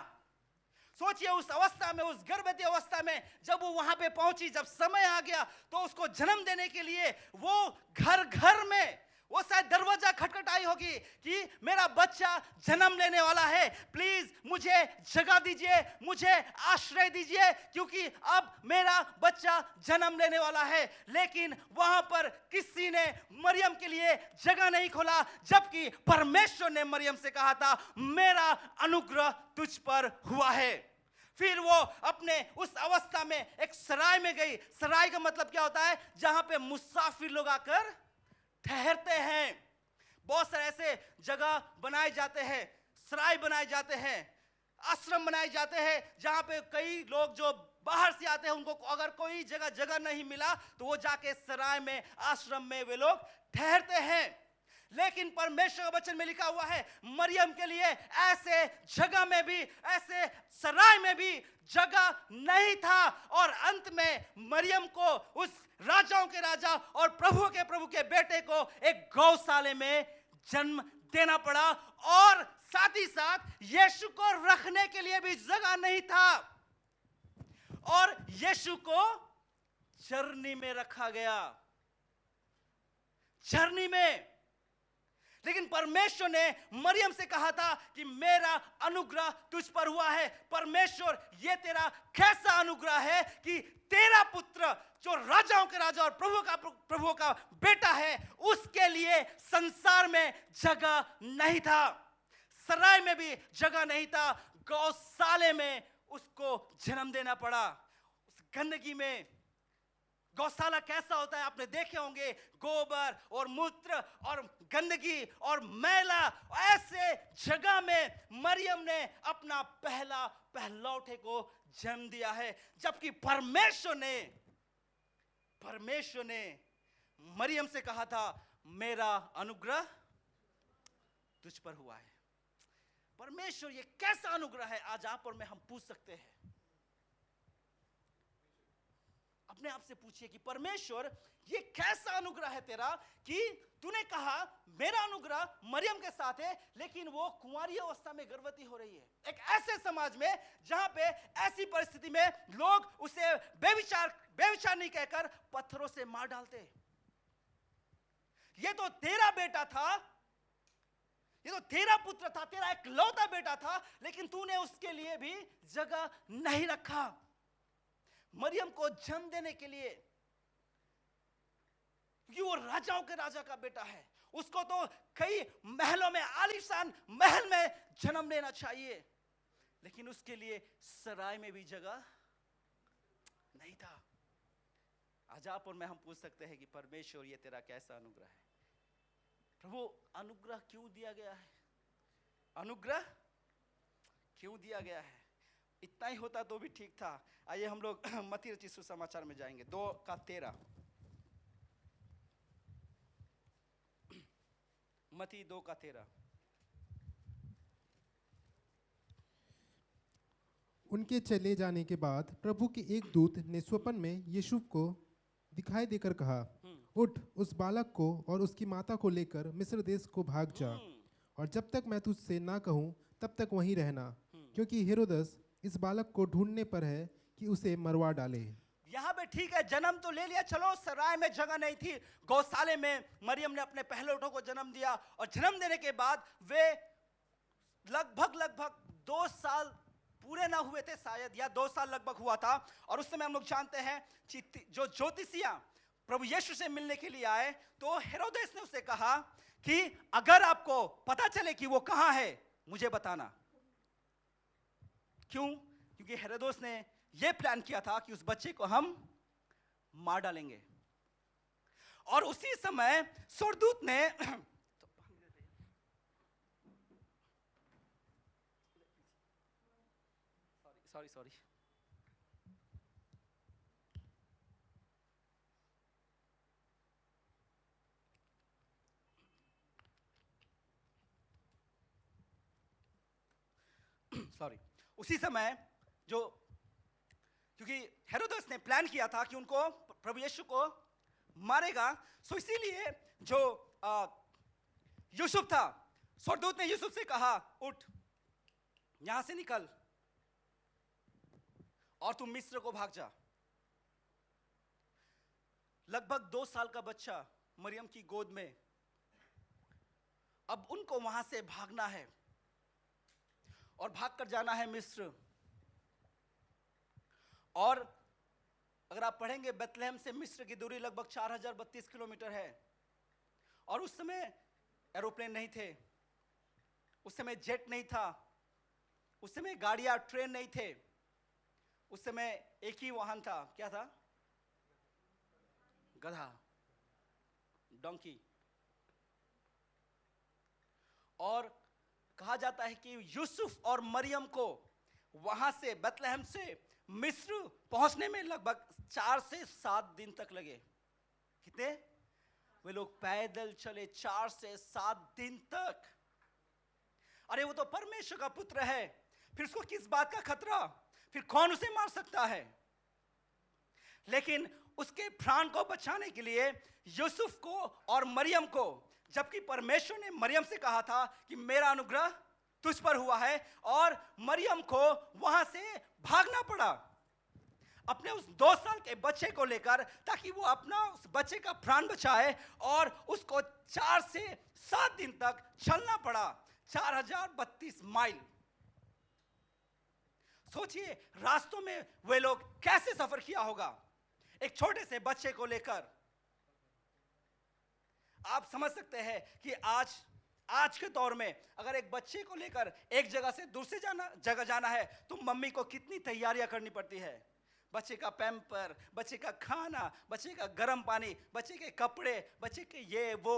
सोचिए उस अवस्था में, उस गर्भवती अवस्था में जब वो वहां पे पहुंची, जब समय आ गया तो उसको जन्म देने के लिए वो घर घर में, वो शायद दरवाजा खटखटाई होगी कि मेरा बच्चा जन्म लेने वाला है, प्लीज मुझे जगह दीजिए, मुझे आश्रय दीजिए, क्योंकि अब मेरा बच्चा जन्म लेने वाला है। लेकिन वहां पर किसी ने मरियम के लिए जगह नहीं खोला, जबकि परमेश्वर ने मरियम से कहा था मेरा अनुग्रह तुझ पर हुआ है। फिर वो अपने उस अवस्था में एक सराय में गई। सराय का मतलब क्या होता है? जहां पे मुसाफिर लोग आकर ठहरते हैं। बहुत सारे ऐसे जगह बनाए जाते हैं, सराय बनाए जाते हैं, आश्रम बनाए जाते हैं, जहां पे कई लोग जो बाहर से आते हैं उनको अगर कोई जगह नहीं मिला तो वो जाके सराय में, आश्रम में वे लोग ठहरते हैं। लेकिन परमेश्वर के वचन में लिखा हुआ है मरियम के लिए ऐसे जगह में भी, ऐसे सराय में भी जगह नहीं था। और अंत में मरियम को, उस राजाओं के राजा और प्रभु के बेटे को एक गौशाले में जन्म देना पड़ा। और साथ ही साथ यीशु को रखने के लिए भी जगह नहीं था और यीशु को चरनी में रखा गया, चरनी में। लेकिन परमेश्वर ने मरियम से कहा था कि मेरा अनुग्रह तुझ पर हुआ है। परमेश्वर, ये तेरा कैसा अनुग्रह है कि तेरा पुत्र जो राजाओं के राजा और प्रभु का बेटा है, उसके लिए संसार में जगह नहीं था, सराय में भी जगह नहीं था, गौशाले में उसको जन्म देना पड़ा। उस गंदगी में, गौशाला कैसा होता है आपने देखे होंगे, गोबर और मूत्र और गंदगी और मैला, ऐसे जगह में मरियम ने अपना पहलौठे को जन्म दिया है। जबकि परमेश्वर ने मरियम से कहा था मेरा अनुग्रह तुझ पर हुआ है। परमेश्वर ये कैसा अनुग्रह है, आज आप और मैं हम पूछ सकते हैं। अपने आप से पूछिए कि परमेश्वर ये कैसा अनुग्रह है तेरा कि तूने कहा मेरा अनुग्रह मरियम के साथ है, लेकिन वो कुंवारी अवस्था में गर्भवती हो रही है। एक ऐसे समाज में जहां पे ऐसी परिस्थिति में लोग उसे बेविचार नहीं कहकर पत्थरों से मार डालते। ये तो तेरा बेटा था, ये तो तेरा पुत्र था, तेरा एक लौता बेटा था, लेकिन तूने उसके लिए भी जगह नहीं रखा। मरियम को जन्म देने के लिए, क्योंकि वो राजाओं के राजा का बेटा है, उसको तो कई महलों में, आलीशान महल में जन्म लेना चाहिए, लेकिन उसके लिए सराय में भी जगह नहीं था। आज आप और मैं हम पूछ सकते हैं कि परमेश्वर ये तेरा कैसा अनुग्रह है। प्रभु अनुग्रह क्यों दिया गया है? अनुग्रह क्यों दिया गया है? इतना ही होता तो भी ठीक था। आइए हम लोग मत्ती रचित सुसमाचार में जाएंगे, 2:13। मत्ती 2:13। उनके चले जाने के बाद प्रभु के एक दूत ने स्वप्न में यीशु को दिखाई देकर कहा, उठ, उस बालक को और उसकी माता को लेकर मिस्र देश को भाग जा, और जब तक मैं तुझसे ना कहूँ तब तक वहीं रहना, क्योंकि हेरोदस इस बालक को ढूंढने पर है कि उसे मरवा डाले। यहाँ पे ठीक है, जन्म तो ले लिया, चलो सराय में जगह नहीं थी, गौशाले में मरियम ने अपने पहलौठों को जन्म दिया, और जन्म देने के बाद वे लगभग 2 साल पूरे ना हुए थे शायद, या 2 साल लगभग हुआ था। और उस समय हम लोग जानते हैं जो ज्योतिषिया प्रभु यीशु से मिलने के लिए आए, तो हेरोदेस ने उसे कहा कि अगर आपको पता चले कि वो कहाँ है मुझे बताना। क्यों? क्योंकि हेरोदेस ने यह प्लान किया था कि उस बच्चे को हम मार डालेंगे। और उसी समय स्वर्गदूत ने सॉरी उसी समय क्योंकि हेरोदेस ने प्लान किया था कि उनको प्रभु यीशु को मारेगा, सो इसीलिए जो यूसुफ था, स्वर्गदूत ने यूसुफ से कहा, उठ, यहां से निकल और तुम मिस्र को भाग जा। लगभग 2 साल का बच्चा मरियम की गोद में, अब उनको वहां से भागना है और भागकर जाना है मिस्र। और अगर आप पढ़ेंगे, बेथलेहम से मिस्र की दूरी लगभग 4032 किलोमीटर है। और उस समय एरोप्लेन नहीं थे, उस समय जेट नहीं था, उस समय गाड़ियां, ट्रेन नहीं थे, उस समय एक ही वाहन था। क्या था? गधा, डोंकी। और कहा जाता है कि यूसुफ और मरियम को वहां से, बेथलेहम से मिस्र पहुंचने में लगभग 4 से 7 दिन तक लगे। कितने? वे लोग पैदल चले 4 से 7 दिन तक। अरे वो तो परमेश्वर का पुत्र है, फिर उसको किस बात का खतरा? फिर कौन उसे मार सकता है? लेकिन उसके प्राण को बचाने के लिए यूसुफ को और मरियम को, जबकि परमेश्वर ने मरियम से कहा था कि मेरा अनुग्रह तुझ पर हुआ है, और मरियम को वहां से भागना पड़ा अपने उस 2 साल के बच्चे को लेकर, ताकि वो अपना उस बच्चे का प्राण बचाए। और उसको 4 से 7 दिन तक चलना पड़ा, 4032 माइल। सोचिए रास्तों में वे लोग कैसे सफर किया होगा एक छोटे से बच्चे को लेकर। आप समझ सकते हैं कि आज के दौर में अगर एक बच्चे को लेकर एक जगह से दूसरी जगह जाना है तो मम्मी को कितनी तैयारियां करनी पड़ती है। बच्चे का पैम्पर, बच्चे का खाना, बच्चे का गर्म पानी, बच्चे के कपड़े, बच्चे के ये वो।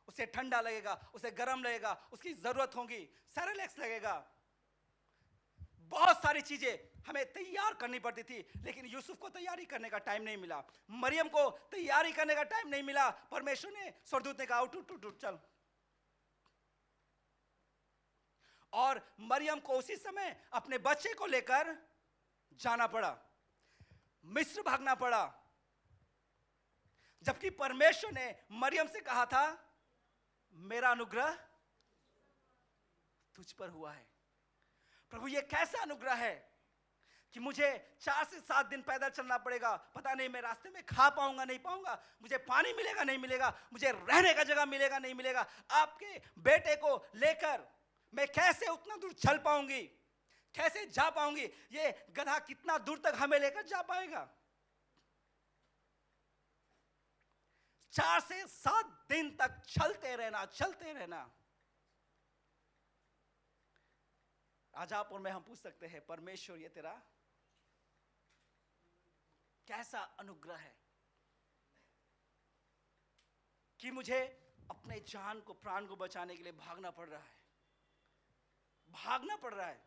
उसे ठंडा लगेगा, उसे गर्म लगेगा, उसकी जरूरत होगी, सेरेलैक्स लगेगा, बहुत सारी चीजें हमें तैयार करनी पड़ती थी। लेकिन यूसुफ को तैयारी करने का टाइम नहीं मिला, मरियम को तैयारी करने का टाइम नहीं मिला। परमेश्वर ने, स्वर्गदूत ने कहा, उठ उठ उठ चल। और मरियम को उसी समय अपने बच्चे को लेकर जाना पड़ा। मिस्र भागना पड़ा, जबकि परमेश्वर ने मरियम से कहा था मेरा अनुग्रह तुझ पर हुआ है। प्रभु ये कैसा अनुग्रह है कि मुझे 4 से 7 दिन पैदल चलना पड़ेगा, पता नहीं मैं रास्ते में खा पाऊंगा नहीं पाऊंगा, मुझे पानी मिलेगा नहीं मिलेगा, मुझे रहने का जगह मिलेगा नहीं मिलेगा, आपके बेटे को लेकर मैं कैसे उतना दूर चल पाऊंगी, कैसे जा पाऊंगी, ये गधा कितना दूर तक हमें लेकर जा पाएगा। 4 से 7 दिन तक चलते रहना। आज आप और मैं हम पूछ सकते हैं, परमेश्वर ये तेरा कैसा अनुग्रह है कि मुझे अपने जान को, प्राण को बचाने के लिए भागना पड़ रहा है,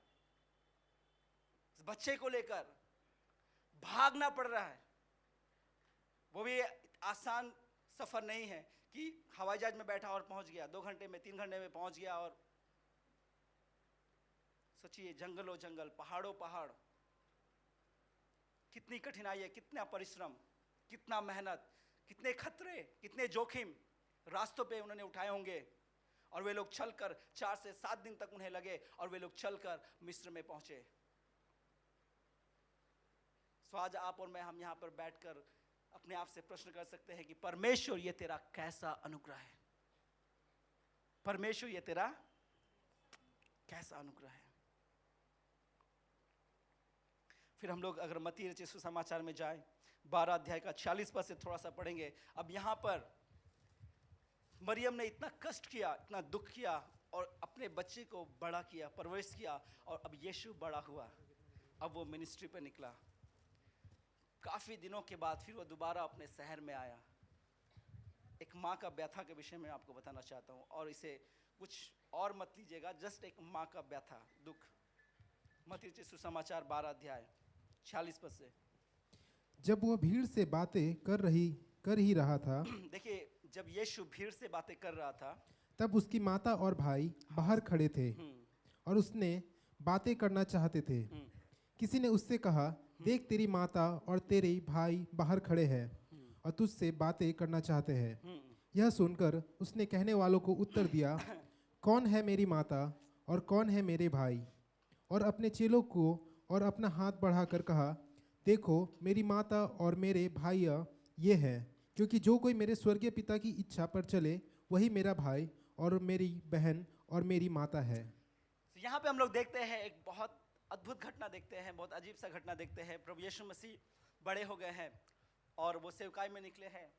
इस बच्चे को लेकर भागना पड़ रहा है। वो भी आसान सफर नहीं है कि हवाई जहाज में बैठा और पहुंच गया, 2 घंटे में 3 घंटे में पहुंच गया। और सोचिए, जंगलों जंगल, पहाड़ों पहाड़, कितनी कठिनाई है, कितना परिश्रम, कितना मेहनत, कितने खतरे, कितने जोखिम रास्तों पे उन्होंने उठाए होंगे। और वे लोग चलकर 4 से 7 दिन तक उन्हें लगे और वे लोग चलकर मिस्र में पहुंचे। सो आज आप और मैं हम यहां पर बैठकर अपने आप से प्रश्न कर सकते हैं कि परमेश्वर ये तेरा कैसा अनुग्रह है, परमेश्वर ये तेरा कैसा अनुग्रह है। फिर हम लोग अगर मत्ती रचित सुसमाचार में जाएं, 12 अध्याय का 46 पद से थोड़ा सा पढ़ेंगे। अब यहां पर मरियम ने इतना कष्ट किया, इतना दुख किया और अपने बच्चे को बड़ा किया, परवरिश किया, और अब यीशु बड़ा हुआ, अब वो मिनिस्ट्री पे निकला। काफी दिनों के बाद फिर वो दोबारा अपने शहर में आया। एक माँ का व्यथा के विषय में आपको बताना चाहता हूँ, और इसे कुछ और मत लीजिएगा, जस्ट एक माँ का व्यथा, दुख। मत्ती रचित सुसमाचार 12 अध्याय 46 पद से। जब वह भीड़ से बातें कर ही रहा था, देखिए, जब यीशु भीड़ से बातें कर रहा था, तब उसकी माता और भाई बाहर खड़े थे और उसने बातें करना चाहते थे। किसी ने उससे कहा, देख तेरी माता और तेरे भाई बाहर खड़े हैं और तुझसे बातें करना चाहते हैं। यह सुनकर उसने कहने वालों को उत्तर दिया, कौन है मेरी माता और कौन है मेरे भाई? और अपने चेलों को और अपना हाथ बढ़ाकर कहा, देखो मेरी माता और मेरे भाई ये हैं, क्योंकि जो कोई मेरे स्वर्गीय पिता की इच्छा पर चले वही मेरा भाई और मेरी बहन और मेरी माता है। यहाँ पे हम लोग देखते हैं एक बहुत अद्भुत घटना देखते हैं, बहुत अजीब सा घटना देखते हैं। प्रभु यीशु मसीह बड़े हो गए हैं और वो सेवकाई में निकले हैं,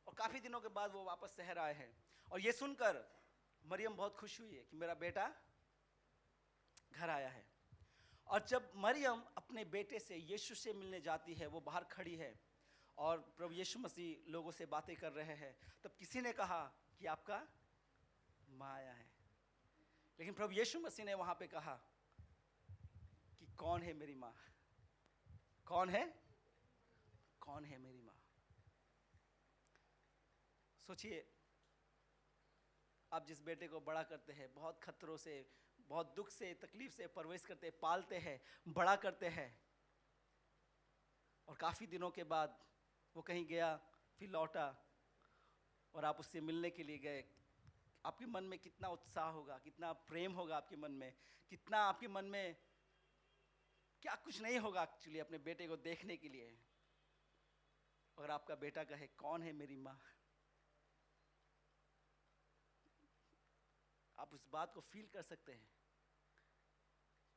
और काफ़ी दिनों के बाद वो वापस शहर आए हैं। और ये सुनकर मरियम बहुत खुश हुई है कि मेरा बेटा घर आया है। और जब मरियम अपने बेटे से, यीशु से मिलने जाती है, वो बाहर खड़ी है और प्रभु यीशु मसीह लोगों से बातें कर रहे हैं, तब किसी ने कहा कि आपका माँ आया है। लेकिन प्रभु यीशु मसीह ने वहाँ पे कहा कि कौन है मेरी माँ? कौन है मेरी माँ? सोचिए, आप जिस बेटे को बड़ा करते हैं, बहुत खतरों से, बहुत दुख से, तकलीफ से परवरिश करते हैं, पालते हैं, बड़ा करते हैं, और काफ़ी दिनों के बाद वो कहीं गया, फिर लौटा और आप उससे मिलने के लिए गए, आपके मन में कितना उत्साह होगा, कितना प्रेम होगा आपके मन में, कितना आपके मन में क्या कुछ नहीं होगा एक्चुअली अपने बेटे को देखने के लिए। अगर आपका बेटा कहे कौन है मेरी माँ, आप उस बात को फील कर सकते हैं।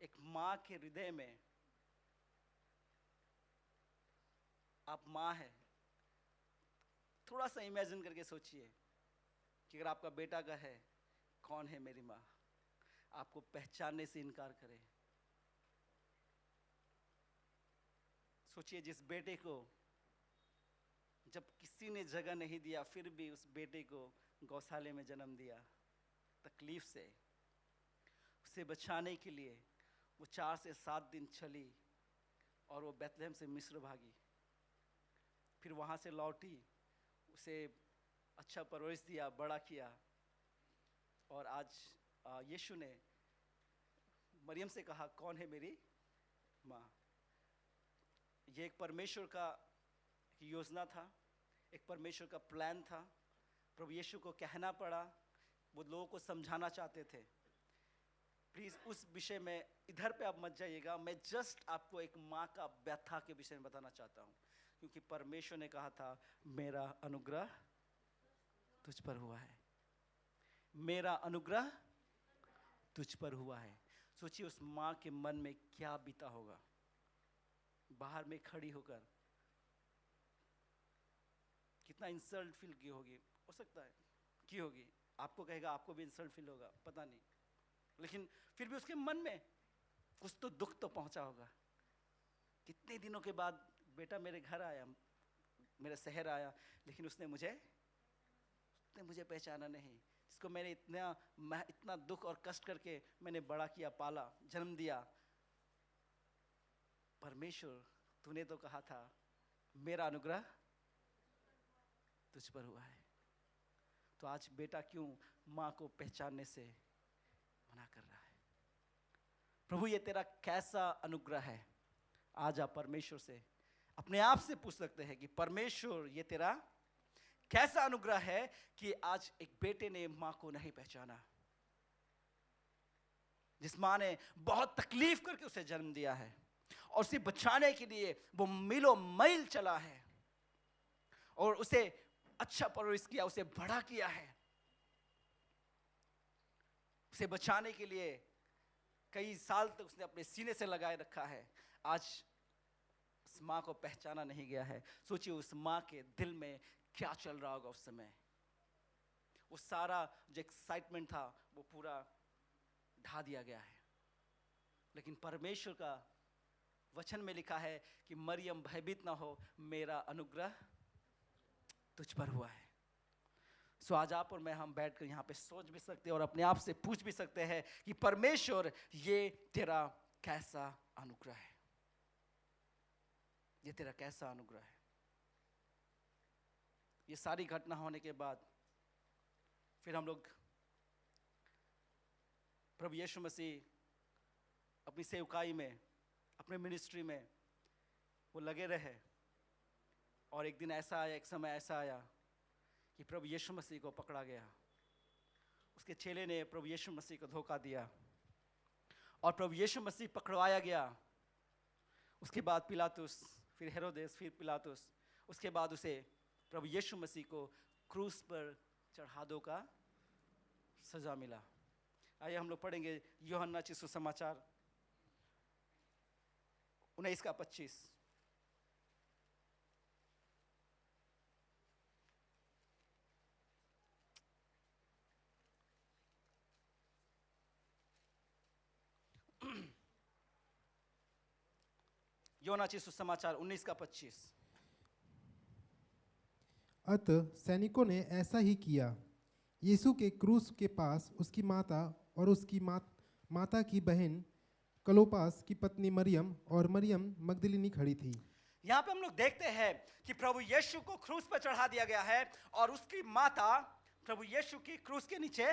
एक माँ के हृदय में आप माँ है। थोड़ा सा इमेजिन करके सोचिए कि अगर आपका बेटा कहे कौन है मेरी माँ, आपको पहचानने से इनकार करे। सोचिए, जिस बेटे को जब किसी ने जगह नहीं दिया, फिर भी उस बेटे को गौशाले में जन्म दिया, तकलीफ से उसे बचाने के लिए वो 4 से 7 दिन चली और वो बैतलहम से मिस्र भागी, फिर वहाँ से लौटी, उसे अच्छा परवरिश दिया, बड़ा किया, और आज यीशु ने मरियम से कहा कौन है मेरी माँ। ये एक परमेश्वर का योजना था, एक परमेश्वर का प्लान था। प्रभु यीशु को कहना पड़ा, वो लोगों को समझाना चाहते थे। प्लीज़ उस विषय में इधर पे आप मत जाइएगा, मैं जस्ट आपको एक माँ का व्यथा के विषय में बताना चाहता हूँ, क्योंकि परमेश्वर ने कहा था मेरा अनुग्रह तुझ पर हुआ है, मेरा अनुग्रह तुझ पर हुआ है। सोचिए उस माँ के मन में क्या बीता होगा, बाहर में खड़ी होकर कितना इंसल्ट फील की होगी, हो सकता है की होगी। आपको कहेगा आपको भी इंसल्ट फील होगा, पता नहीं, लेकिन फिर भी उसके मन में कुछ तो दुख तो पहुंचा होगा। कितने दिनों के बाद बेटा मेरे घर आया, मेरे शहर आया, लेकिन उसने मुझे पहचाना नहीं, जिसको मैंने इतना दुख और कष्ट करके मैंने बड़ा किया, पाला, जन्म दिया। परमेश्वर तूने तो कहा था मेरा अनुग्रह तुझ पर हुआ है। तो आज बेटा क्यों माँ को पहचानने से मना कर रहा है? प्रभु ये तेरा कैसा अनुग्रह है? आज आप परमेश्वर से अपने आप से पूछ सकते हैं कि परमेश्वर ये तेरा कैसा अनुग्रह है कि आज एक बेटे ने माँ को नहीं पहचाना, जिस माँ ने बहुत तकलीफ करके उसे जन्म दिया है और उसे बचाने के लिए वो मीलों मील चला है और उसे अच्छा परवरिश किया, उसे बड़ा किया है, उसे बचाने के लिए कई साल तक उसने अपने सीने से लगाए रखा है। आज उस माँ को पहचाना नहीं गया है। सोचिए उस माँ के दिल में क्या चल रहा होगा उस समय। वो सारा जो एक्साइटमेंट था वो पूरा ढा दिया गया है। लेकिन परमेश्वर का वचन में लिखा है कि मरियम भयभीत ना हो, मेरा अनुग्रह तुझ पर हुआ है। सो आज आप और मैं हम बैठकर यहाँ पे सोच भी सकते हैं और अपने आप से पूछ भी सकते हैं कि परमेश्वर ये तेरा कैसा अनुग्रह है, ये तेरा कैसा अनुग्रह है। ये सारी घटना होने के बाद फिर हम लोग प्रभु यीशु मसीह अपनी सेवकाई में, अपने मिनिस्ट्री में वो लगे रहे। और एक दिन ऐसा आया, एक समय ऐसा आया कि प्रभु यीशु मसीह को पकड़ा गया। उसके चेले ने प्रभु यीशु मसीह को धोखा दिया और प्रभु यीशु मसीह पकड़वाया गया। उसके बाद पिलातुस, फिर हेरोदेस, फिर पिलातुस, उसके बाद उसे प्रभु यीशु मसीह को क्रूस पर चढ़ा दो का सजा मिला। आइए हम लोग पढ़ेंगे यूहन्ना की सुसमाचार 19:25। यूहन्ना की सुसमाचार 19:25। अतः सैनिकों ने ऐसा ही किया। यीशु के क्रूस के पास उसकी माता और उसकी माता की बहन क्लोपास की पत्नी मरियम और मरियम मगदलिनी खड़ी थी। यहाँ पे हम लोग देखते हैं कि प्रभु यीशु को क्रूस पर चढ़ा दिया गया है और उसकी माता प्रभु यीशु की क्रूस के नीचे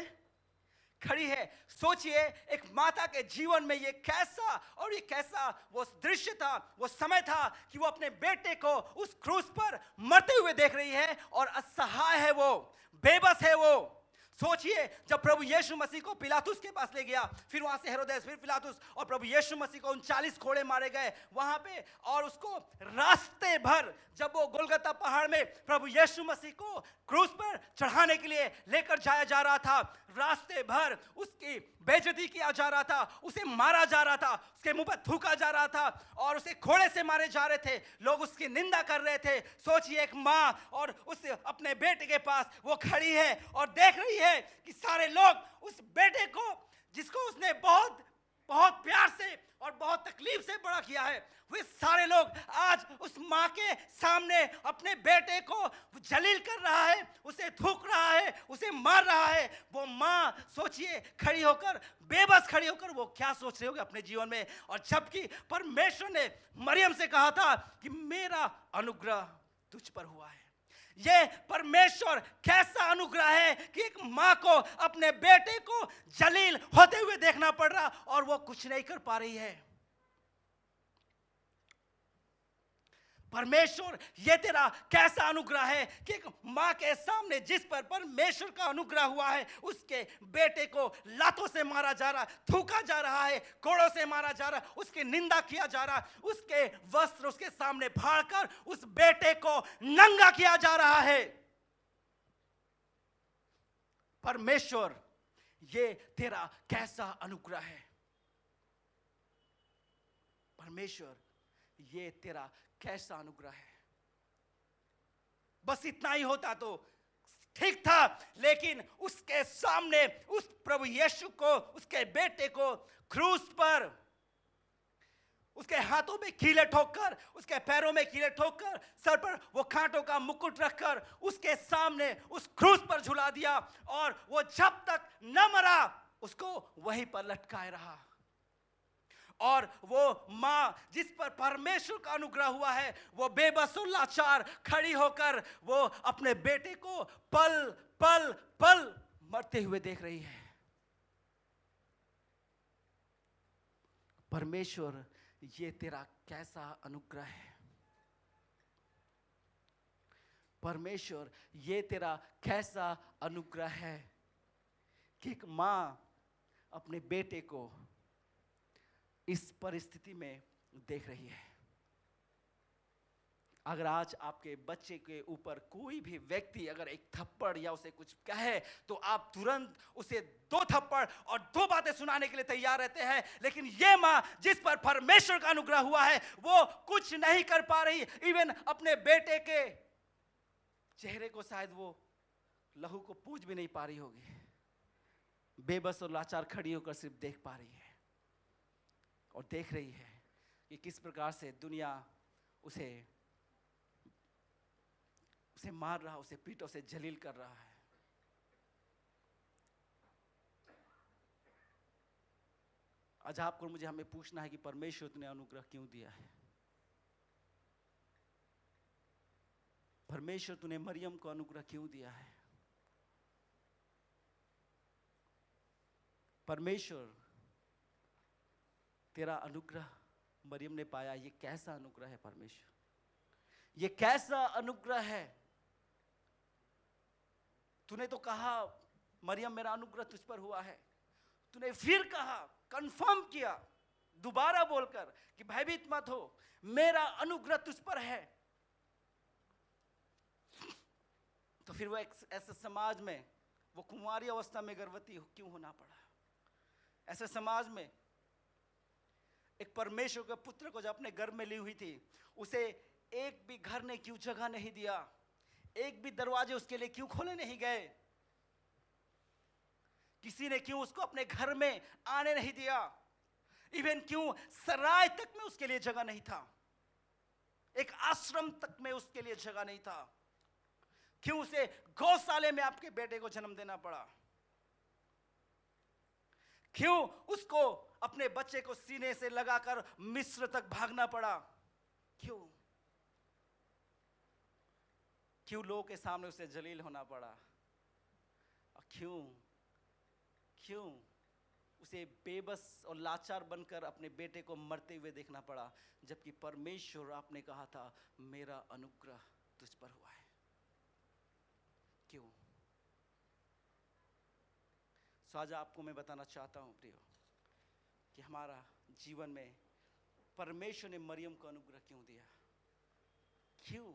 खड़ी है। सोचिए एक माता के जीवन में ये कैसा और ये कैसा वो दृश्य था, वो समय था कि वो अपने बेटे को उस क्रूस पर मरते हुए देख रही है और असहाय है, वो बेबस है। वो सोचिए जब प्रभु यीशु मसीह को पिलातुस के पास ले गया, फिर वहां से हेरोदेस, फिर पिलातुस, और प्रभु यीशु मसीह को 39 कोड़े मारे गए वहां पे। और उसको रास्ते भर जब वो गोलगता पहाड़ में प्रभु यीशु मसीह को क्रूस पर चढ़ाने के लिए लेकर जाया जा रहा था, रास्ते भर उसकी बेइज्जती किया जा रहा था, उसे मारा जा रहा था, उसके मुंह पर थूका जा रहा था और उसे घोड़े से मारे जा रहे थे, लोग उसकी निंदा कर रहे थे। सोचिए एक माँ और उस अपने बेटे के पास वो खड़ी है और देख रही है कि सारे लोग उस बेटे को, जिसको उसने बहुत बहुत प्यार से और बहुत तकलीफ से बड़ा किया है, वे सारे लोग आज उस माँ के सामने अपने बेटे को जलील कर रहा है, उसे थूक रहा है, उसे मार रहा है। वो माँ सोचिए खड़ी होकर, बेबस खड़ी होकर वो क्या सोच रही होगी अपने जीवन में। और जबकि परमेश्वर ने मरियम से कहा था कि मेरा अनुग्रह तुझ पर हुआ है। ये परमेश्वर कैसा अनुग्रह है कि एक माँ को अपने बेटे को जलील होते हुए देखना पड़ रहा और वो कुछ नहीं कर पा रही है। परमेश्वर ये तेरा कैसा अनुग्रह है कि एक माँ के सामने जिस पर परमेश्वर का अनुग्रह हुआ है, उसके बेटे को लातों से मारा जा रहा, थूका जा रहा है, कोड़ों से मारा जा रहा, उसकी निंदा किया जा रहा, उसके वस्त्र उसके सामने फाड़कर उस बेटे को नंगा किया जा रहा है। परमेश्वर ये तेरा कैसा अनुग्रह है। परमेश्वर ये तेरा कैसा अनुग्रह है। बस इतना ही होता तो ठीक था, लेकिन उसके सामने उस प्रभु यीशु को, उसके बेटे को क्रूस पर उसके हाथों में कीले ठोककर, उसके पैरों में कीले ठोककर, सर पर वो कांटों का मुकुट रखकर उसके सामने उस क्रूस पर झुला दिया, और वो जब तक न मरा उसको वहीं पर लटकाए रहा। और वो माँ जिस पर परमेश्वर का अनुग्रह हुआ है, वो बेबस और लाचार खड़ी होकर वो अपने बेटे को पल पल पल मरते हुए देख रही है। परमेश्वर ये तेरा कैसा अनुग्रह है। परमेश्वर ये तेरा कैसा अनुग्रह है कि एक माँ अपने बेटे को इस परिस्थिति में देख रही है। अगर आज आपके बच्चे के ऊपर कोई भी व्यक्ति अगर एक थप्पड़ या उसे कुछ कहे, तो आप तुरंत उसे 2 थप्पड़ और 2 बातें सुनाने के लिए तैयार रहते हैं। लेकिन ये माँ जिस पर परमेश्वर का अनुग्रह हुआ है, वो कुछ नहीं कर पा रही। इवन अपने बेटे के चेहरे को शायद वो लहू को पूछ भी नहीं पा रही होगी। बेबस और लाचार खड़ी होकर सिर्फ देख पा रही है, और देख रही है कि किस प्रकार से दुनिया उसे मार रहा, उसे पीठों से जलील कर रहा है। आज आपको मुझे हमें पूछना है कि परमेश्वर ने अनुग्रह क्यों दिया है। परमेश्वर तूने मरियम को अनुग्रह क्यों दिया है। परमेश्वर तेरा अनुग्रह मरियम ने पाया, ये कैसा अनुग्रह है परमेश्वर, ये कैसा अनुग्रह है। तूने तो कहा मरियम मेरा अनुग्रह तुझ पर हुआ है, तूने फिर कहा, कंफर्म किया दोबारा बोलकर कि भयभीत मत हो, मेरा अनुग्रह तुझ पर है। तो फिर वो ऐसे समाज में, वो कुंवारी अवस्था में गर्भवती क्यों होना पड़ा। ऐसे समाज में एक परमेश्वर के पुत्र को जब अपने गर्भ में ली हुई थी, उसे एक भी घर ने क्यों जगह नहीं दिया, एक भी दरवाजे उसके लिए क्यों खोले नहीं गए, किसी ने क्यों उसको अपने घर में आने नहीं दिया, इवन क्यों सराय तक में उसके लिए जगह नहीं था, एक आश्रम तक में उसके लिए जगह नहीं था, क्यों उसे गौशाले में आपके बेटे को जन्म देना पड़ा, क्यों उसको अपने बच्चे को सीने से लगाकर मिस्र तक भागना पड़ा, क्यों लोगों के सामने उसे जलील होना पड़ा, और क्यों उसे बेबस और लाचार बनकर अपने बेटे को मरते हुए देखना पड़ा, जबकि परमेश्वर आपने कहा था मेरा अनुग्रह तुझ पर हुआ है। क्यों? सो आज आपको मैं बताना चाहता हूं प्रियो कि हमारा जीवन में परमेश्वर ने मरियम को अनुग्रह क्यों दिया। क्यों?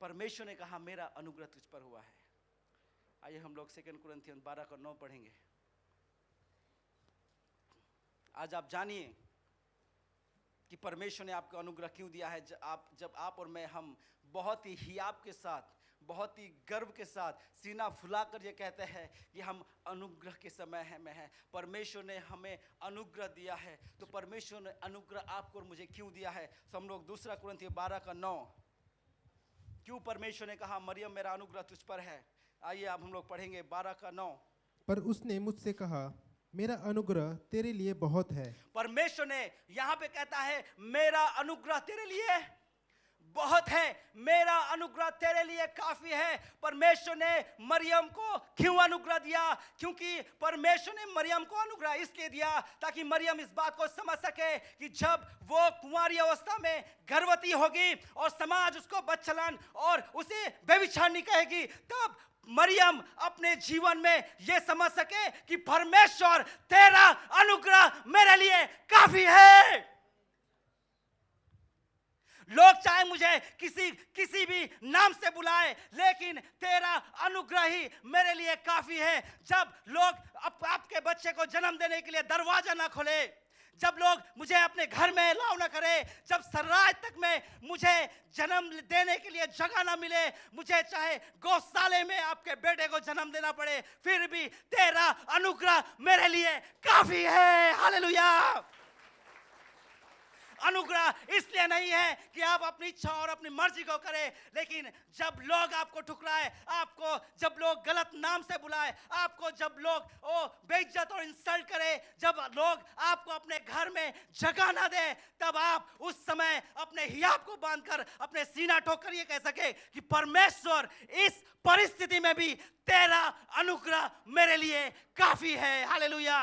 परमेश्वर ने कहा मेरा अनुग्रह तुझ पर हुआ है। आइए हम लोग 2 कुरिन्थियन 12:9 पढ़ेंगे। आज आप जानिए कि परमेश्वर ने आपको अनुग्रह क्यों दिया है। जब आप और मैं हम बहुत ही हियाब के साथ, बहुत ही गर्व के साथ सीना फुलाकर ये कहते हैं कि हम अनुग्रह के समय में हैं, परमेश्वर ने हमें अनुग्रह दिया है, तो परमेश्वर ने अनुग्रह आपको और मुझे क्यों दिया है। तो हम लोग 2 कुरिन्थियन 12:9, क्यों परमेश्वर ने कहा मरियम मेरा अनुग्रह तुझ पर है। आइए अब हम लोग पढ़ेंगे 12:9। पर उसने मुझसे कहा मेरा अनुग्रह तेरे लिए बहुत है। परमेश्वर ने यहाँ पे कहता है मेरा अनुग्रह तेरे लिए बहुत है, मेरा अनुग्रह तेरे लिए काफी है। परमेश्वर ने मरियम को क्यों अनुग्रह दिया? क्योंकि परमेश्वर ने मरियम को अनुग्रह इसलिए दिया ताकि मरियम इस बात को समझ सके कि जब वो कुंवारी अवस्था में गर्भवती होगी और समाज उसको बदचलन और उसे व्यभिचारिणी कहेगी, तब मरियम अपने जीवन में यह समझ सके कि परमेश्वर तेरा अनुग्रह मेरे लिए काफी है। लोग चाहे मुझे किसी भी नाम से बुलाए, लेकिन तेरा अनुग्रह ही मेरे लिए काफी है। जब लोग आपके बच्चे को जन्म देने के लिए दरवाजा ना खोले, जब लोग मुझे अपने घर में अलाउ ना करे, जब सराय तक में मुझे जन्म देने के लिए जगह ना मिले, मुझे चाहे गौशाले में आपके बेटे को जन्म देना पड़े, फिर भी तेरा अनुग्रह मेरे लिए काफी है। हालेलुया। अनुग्रह इसलिए नहीं है कि आप अपनी इच्छा और अपनी मर्जी को करें, लेकिन जब लोग आपको ठुकराए, आपको जब लोग गलत नाम से बुलाए, आपको जब लोग बेइज्जत और इंसल्ट करे, जब लोग आपको अपने घर में जगह ना दे, तब आप उस समय अपने हियाब को बांधकर अपने सीना ठोक कर ये कह सके कि परमेश्वर इस परिस्थिति में भी तेरा अनुग्रह मेरे लिए काफी है। हालेलुया।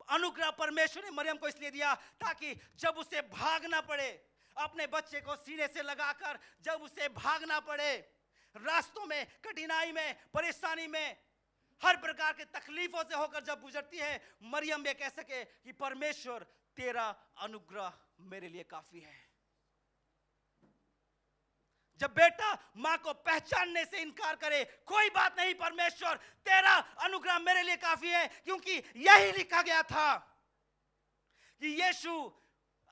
अनुग्रह परमेश्वर ने मरियम को इसलिए दिया ताकि जब उसे भागना पड़े, अपने बच्चे को सीने से लगाकर जब उसे भागना पड़े, रास्तों में, कठिनाई में, परेशानी में, हर प्रकार के तकलीफों से होकर जब गुजरती है, मरियम ये कह सके कि परमेश्वर तेरा अनुग्रह मेरे लिए काफी है। जब बेटा मां को पहचानने से इनकार करे, कोई बात नहीं, परमेश्वर तेरा अनुग्रह मेरे लिए काफी है, क्योंकि यही लिखा गया था कि यीशु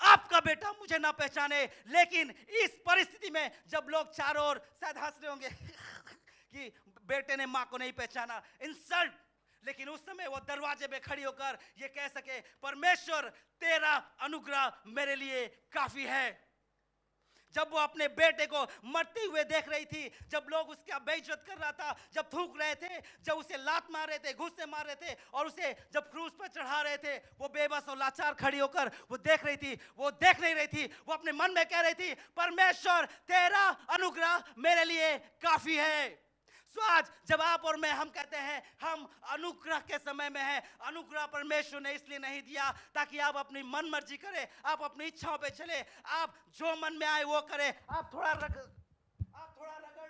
आपका बेटा मुझे ना पहचाने। लेकिन इस परिस्थिति में जब लोग चारों ओर शायद हंस रहे होंगे कि बेटे ने मां को नहीं पहचाना, इंसल्ट, लेकिन उस समय वो दरवाजे पे खड़ी होकर ये कह सके परमेश्वर तेरा अनुग्रह मेरे लिए काफी है। जब वो अपने बेटे को मरते हुए देख रही थी, जब लोग उसका बेइज्जत कर रहा था, जब थूक रहे थे, जब उसे लात मार रहे थे, घूस से मार रहे थे और उसे जब क्रूस पर चढ़ा रहे थे, वो बेबस और लाचार खड़ी होकर वो देख रही थी, वो देख नहीं रही थी, वो अपने मन में कह रही थी परमेश्वर तेरा अनुग्रह मेरे लिए काफी है। सो आज जब आप और मैं हम कहते हैं हम अनुग्रह के समय में हैं, अनुग्रह परमेश्वर ने इसलिए नहीं दिया ताकि आप अपनी मन मर्जी करें, आप अपनी इच्छाओं पे चले, आप जो मन में आए वो करें, आप थोड़ा रगड़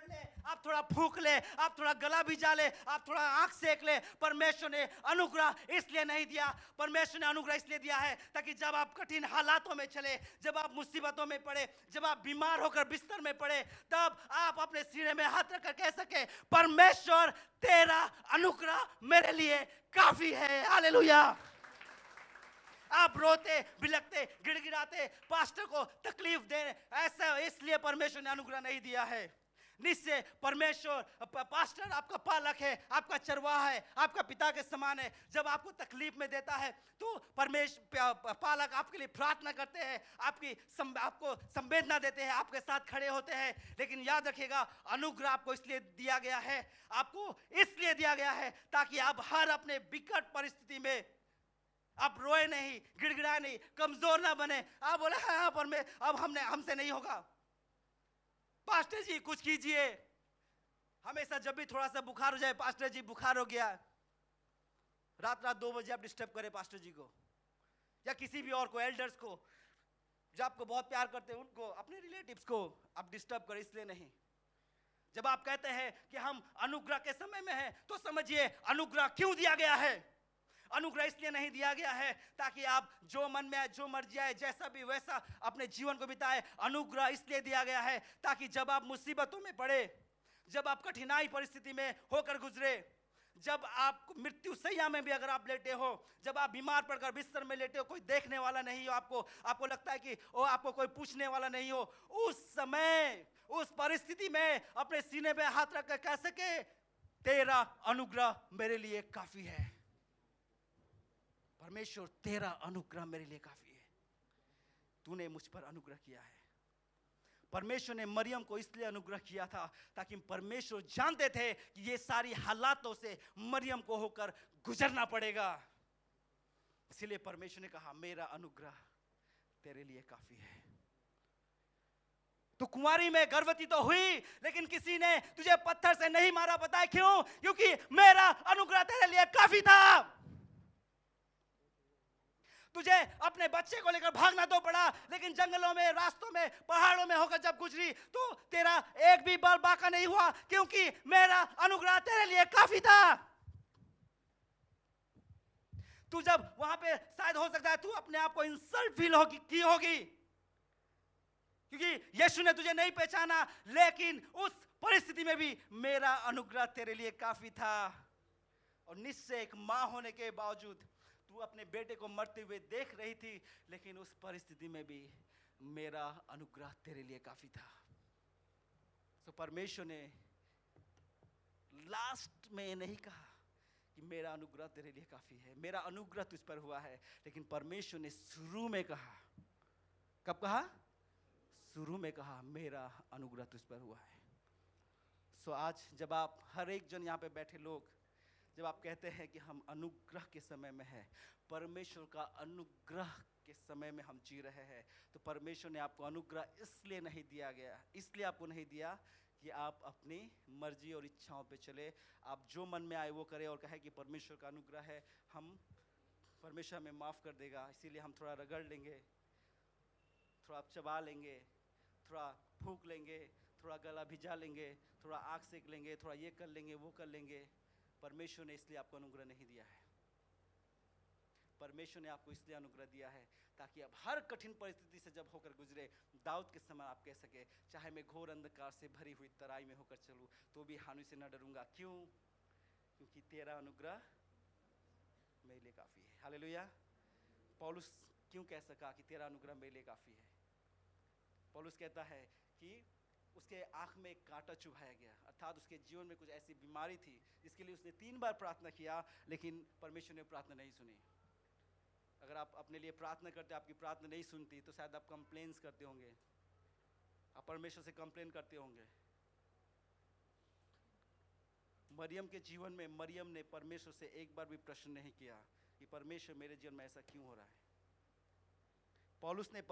ले, आप थोड़ा फूंक ले, आप थोड़ा गला भिजा ले, आप थोड़ा आंख सेक ले। परमेश्वर ने अनुग्रह इसलिए नहीं दिया, परमेश्वर ने अनुग्रह इसलिए दिया है ताकि जब आप कठिन हालातों में चले, जब आप मुसीबतों में पड़े, जब आप बीमार होकर बिस्तर में पड़े, तब आप अपने सीने में हाथ रखकर कह सके परमेश्वर तेरा अनुग्रह मेरे लिए काफी है। हालेलुया। आप रोते, बिलखते, गिड़गिड़ाते, पास्टर को तकलीफ दे, ऐसा इसलिए परमेश्वर ने अनुग्रह नहीं दिया है। निश्चय परमेश्वर पास्टर आपका पालक है, आपका चरवाहा है, आपका पिता के समान है। जब आपको तकलीफ में देता है तो परमेश्वर पालक आपके लिए प्रार्थना करते हैं, आपको संवेदना देते हैं, आपके साथ खड़े होते हैं। लेकिन याद रखिएगा अनुग्रह आपको इसलिए दिया गया है, आपको इसलिए दिया गया है ताकि आप हर अपने विकट परिस्थिति में आप रोए नहीं, गिड़गिड़ाए नहीं, कमजोर ना बने। आप बोले हाँ पर मैं अब हमसे नहीं होगा, पास्टर जी कुछ कीजिए। हमेशा जब भी थोड़ा सा बुखार हो जाए, पास्टर जी बुखार हो गया, रात 2 बजे आप डिस्टर्ब करें पास्टर जी को या किसी भी और को, एल्डर्स को जो आपको बहुत प्यार करते हैं, उनको, अपने रिलेटिव्स को आप डिस्टर्ब करें, इसलिए नहीं। जब आप कहते हैं कि हम अनुग्रह के समय में हैं, तो समझिए अनुग्रह क्यों दिया गया है। अनुग्रह इसलिए नहीं दिया गया है ताकि आप जो मन में आए, जो मर्जी आए, जैसा भी वैसा अपने जीवन को बिताए। अनुग्रह इसलिए दिया गया है ताकि जब आप मुसीबतों में पड़े, जब आप कठिनाई परिस्थिति में होकर गुजरे, जब आप मृत्यु सैया में भी अगर आप लेटे हो, जब आप बीमार पड़कर बिस्तर में लेटे हो, कोई देखने वाला नहीं हो, आपको लगता है कि आपको कोई पूछने वाला नहीं हो, उस समय, उस परिस्थिति में अपने सीने पे हाथ रख कर कह सके तेरा अनुग्रह मेरे लिए काफी है। परमेश्वर तेरा अनुग्रह मेरे लिए काफी है, तूने मुझ पर अनुग्रह किया है। परमेश्वर ने मरियम को इसलिए अनुग्रह किया था ताकि परमेश्वर जानते थे कि ये सारी हालातों से मरियम को होकर गुजरना पड़ेगा। इसलिए परमेश्वर ने कहा मेरा अनुग्रह तेरे लिए काफी है। तू कुंवारी में गर्भवती तो हुई, लेकिन किसी ने तुझे पत्थर से नहीं मारा। पता है क्यों? क्योंकि मेरा अनुग्रह तेरे लिए काफी था। तुझे अपने बच्चे को लेकर भागना तो पड़ा, लेकिन जंगलों में, रास्तों में, पहाड़ों में होकर जब गुजरी तो तेरा एक भी बाल बाका नहीं हुआ, क्योंकि मेरा अनुग्रह तेरे लिए काफी था। तू जब वहां पे, शायद हो सकता है तू अपने आप को इंसल्ट फील की होगी, क्योंकि यीशु ने तुझे नहीं पहचाना, लेकिन उस परिस्थिति में भी मेरा अनुग्रह तेरे लिए काफी था। और निश्चय एक मां होने के बावजूद तू अपने बेटे को मरते हुए देख रही थी, लेकिन उस परिस्थिति में भी मेरा अनुग्रह तेरे लिए काफी था। तो परमेश्वर ने लास्ट में नहीं कहा कि मेरा अनुग्रह तेरे लिए काफी है, मेरा अनुग्रह तुझ पर हुआ है, लेकिन परमेश्वर ने शुरू में कहा। कब कहा? शुरू में कहा, मेरा अनुग्रह तुझ पर हुआ है। सो आज जब आप हर एक जन यहाँ पे बैठे लोग, जब आप कहते हैं कि हम अनुग्रह के समय में हैं, परमेश्वर का अनुग्रह के समय में हम जी रहे हैं, तो परमेश्वर ने आपको अनुग्रह इसलिए नहीं दिया गया, इसलिए आपको नहीं दिया कि आप अपनी मर्जी और इच्छाओं पे चले, आप जो मन में आए वो करें और कहे कि परमेश्वर का अनुग्रह है, हम परमेश्वर हमें माफ़ कर देगा, इसीलिए हम थोड़ा रगड़ लेंगे, थोड़ा चबा लेंगे, थोड़ा फूंक लेंगे, थोड़ा गला भिजा लेंगे, थोड़ा आँख सेक लेंगे, थोड़ा ये कर लेंगे, वो कर लेंगे। परमेश्वर ने इसलिए आपको अनुग्रह नहीं दिया है। परमेश्वर ने आपको इसलिए अनुग्रह दिया है ताकि आप हर कठिन परिस्थिति से जब होकर गुजरे, दाऊद के समय आप कह सके, चाहे मैं घोर अंधकार से भरी हुई तराई में होकर चलूं तो भी हानि से न डरूंगा। क्यों? क्योंकि तेरा अनुग्रह मेरे लिए काफी है। हालेलुया। पौलुस क्यों कह सका कि तेरा अनुग्रह मेरे लिए काफी है? पौलुस कहता है कि उसके आँख में एक कांटा चुभाया गया, अर्थात उसके जीवन में कुछ ऐसी बीमारी थी जिसके लिए उसने 3 बार प्रार्थना किया, लेकिन परमेश्वर ने प्रार्थना नहीं सुनी। अगर आप अपने लिए प्रार्थना करते, आपकी प्रार्थना नहीं सुनती, तो शायद आप कंप्लेन्स करते होंगे, आप परमेश्वर से कंप्लेन करते होंगे। मरियम के जीवन में मरियम ने परमेश्वर से एक बार भी प्रश्न नहीं किया कि परमेश्वर मेरे जीवन में ऐसा क्यों हो रहा है। पौलुस ने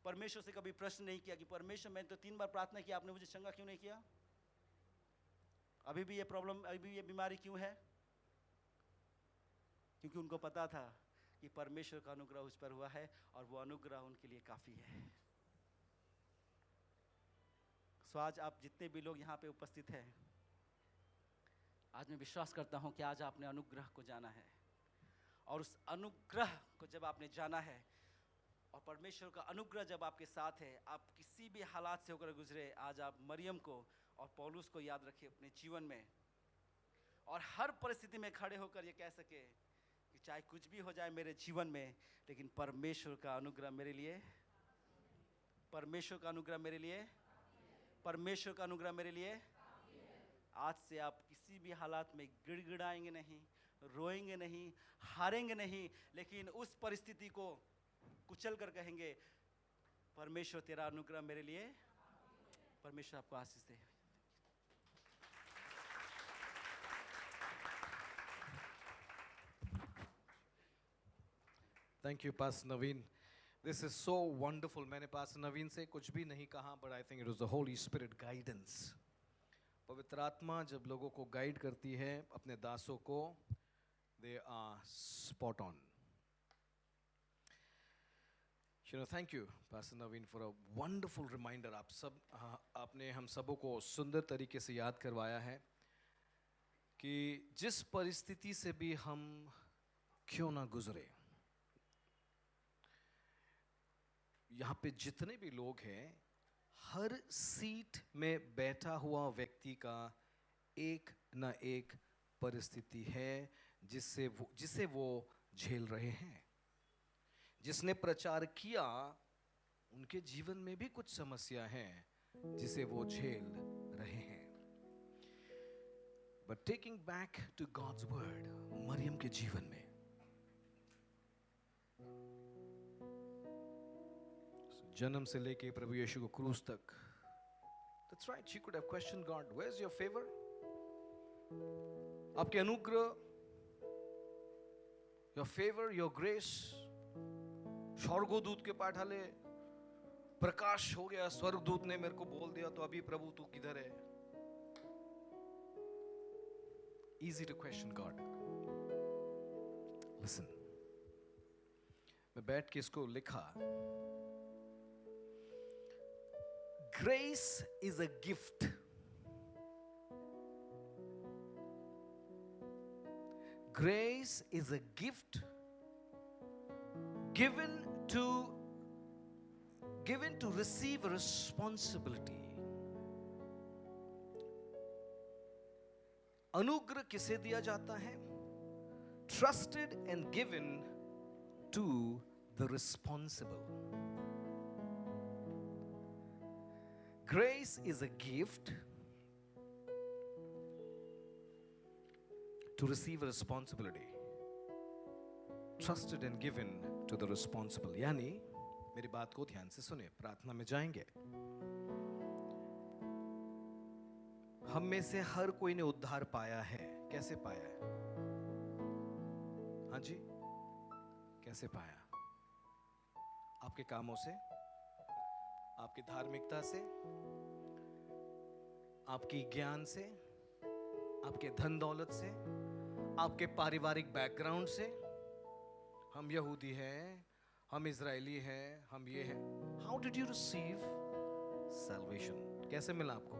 परमेश्वर से कभी प्रश्न नहीं किया कि परमेश्वर मैंने तो 3 बार प्रार्थना किया, आपने मुझे चंगा क्यों नहीं किया, अभी भी ये प्रॉब्लम, अभी भी ये बीमारी क्यों है? क्योंकि उनको पता था कि परमेश्वर का अनुग्रह उस पर हुआ है और वो अनुग्रह उनके लिए काफी है। सो आज आप जितने भी लोग यहाँ पे उपस्थित हैं, आज मैं विश्वास करता हूँ कि आज आपने अनुग्रह को जाना है, और उस अनुग्रह को जब आपने जाना है और परमेश्वर का अनुग्रह जब आपके साथ है, आप किसी भी हालात से होकर गुजरे, आज आप मरियम को और पौलुस को याद रखिए अपने जीवन में, और हर परिस्थिति में खड़े होकर ये कह सके कि चाहे कुछ भी हो जाए मेरे जीवन में, लेकिन परमेश्वर का अनुग्रह मेरे लिए, परमेश्वर का अनुग्रह मेरे लिए, परमेश्वर का अनुग्रह मेरे लिए। आज से आप किसी भी हालात में गिड़गिड़ाएंगे नहीं, रोएंगे नहीं, हारेंगे नहीं, लेकिन उस परिस्थिति को कुचल कर कहेंगे, परमेश्वर तेरा अनुग्रह मेरे लिए। परमेश्वर आपको आशीष दे। Thank you pastor Naveen, this is so wonderful. मैंने पास्टर नवीन से कुछ भी नहीं कहा, but I think it was the Holy Spirit guidance. पवित्र आत्मा जब लोगों को गाइड करती है, अपने दासों को, they are spot on. Thank you pastor Naveen for a wonderful reminder. आपने हम सबों को सुंदर तरीके से याद करवाया है कि जिस परिस्थिति से भी हम क्यों ना गुजरे, यहाँ पे जितने भी लोग हैं, हर सीट में बैठा हुआ व्यक्ति का एक ना एक परिस्थिति है जिसे वो झेल रहे हैं। जिसने प्रचार किया उनके जीवन में भी कुछ समस्या है जिसे वो झेल रहे हैं। But taking back to God's word, Mariam के जीवन में जन्म से लेके प्रभु यीशु को क्रूस तक, that's right, she could have questioned God, where's your favor? आपके अनुग्रह, your favor, your grace, स्वर्गदूत के पाठाले प्रकाश हो गया, स्वर्गदूत ने मेरे को बोल दिया, तो अभी प्रभु तू किधर है? Easy to question God. Listen, मैं बैठ के इसको लिखा. Grace is a gift. Grace is a gift given to receive a responsibility. अनुग्रह किसे दिया जाता है? Trusted and given to the responsible. Grace is a gift to receive a responsibility. Trusted and given to the responsible. यानी मेरी बात को ध्यान से सुने, प्रार्थना में जाएंगे. हम में से हर कोई ने उद्धार पाया है. कैसे पाया है? हाँ जी, कैसे पाया? आपके कामों से, आपकी धार्मिकता से, आपकी ज्ञान से, आपके धन दौलत से, आपके पारिवारिक बैकग्राउंड से. हम यहूदी हैं, हम इजरायली हैं, हम ये हैं. How did you receive salvation? कैसे मिला आपको?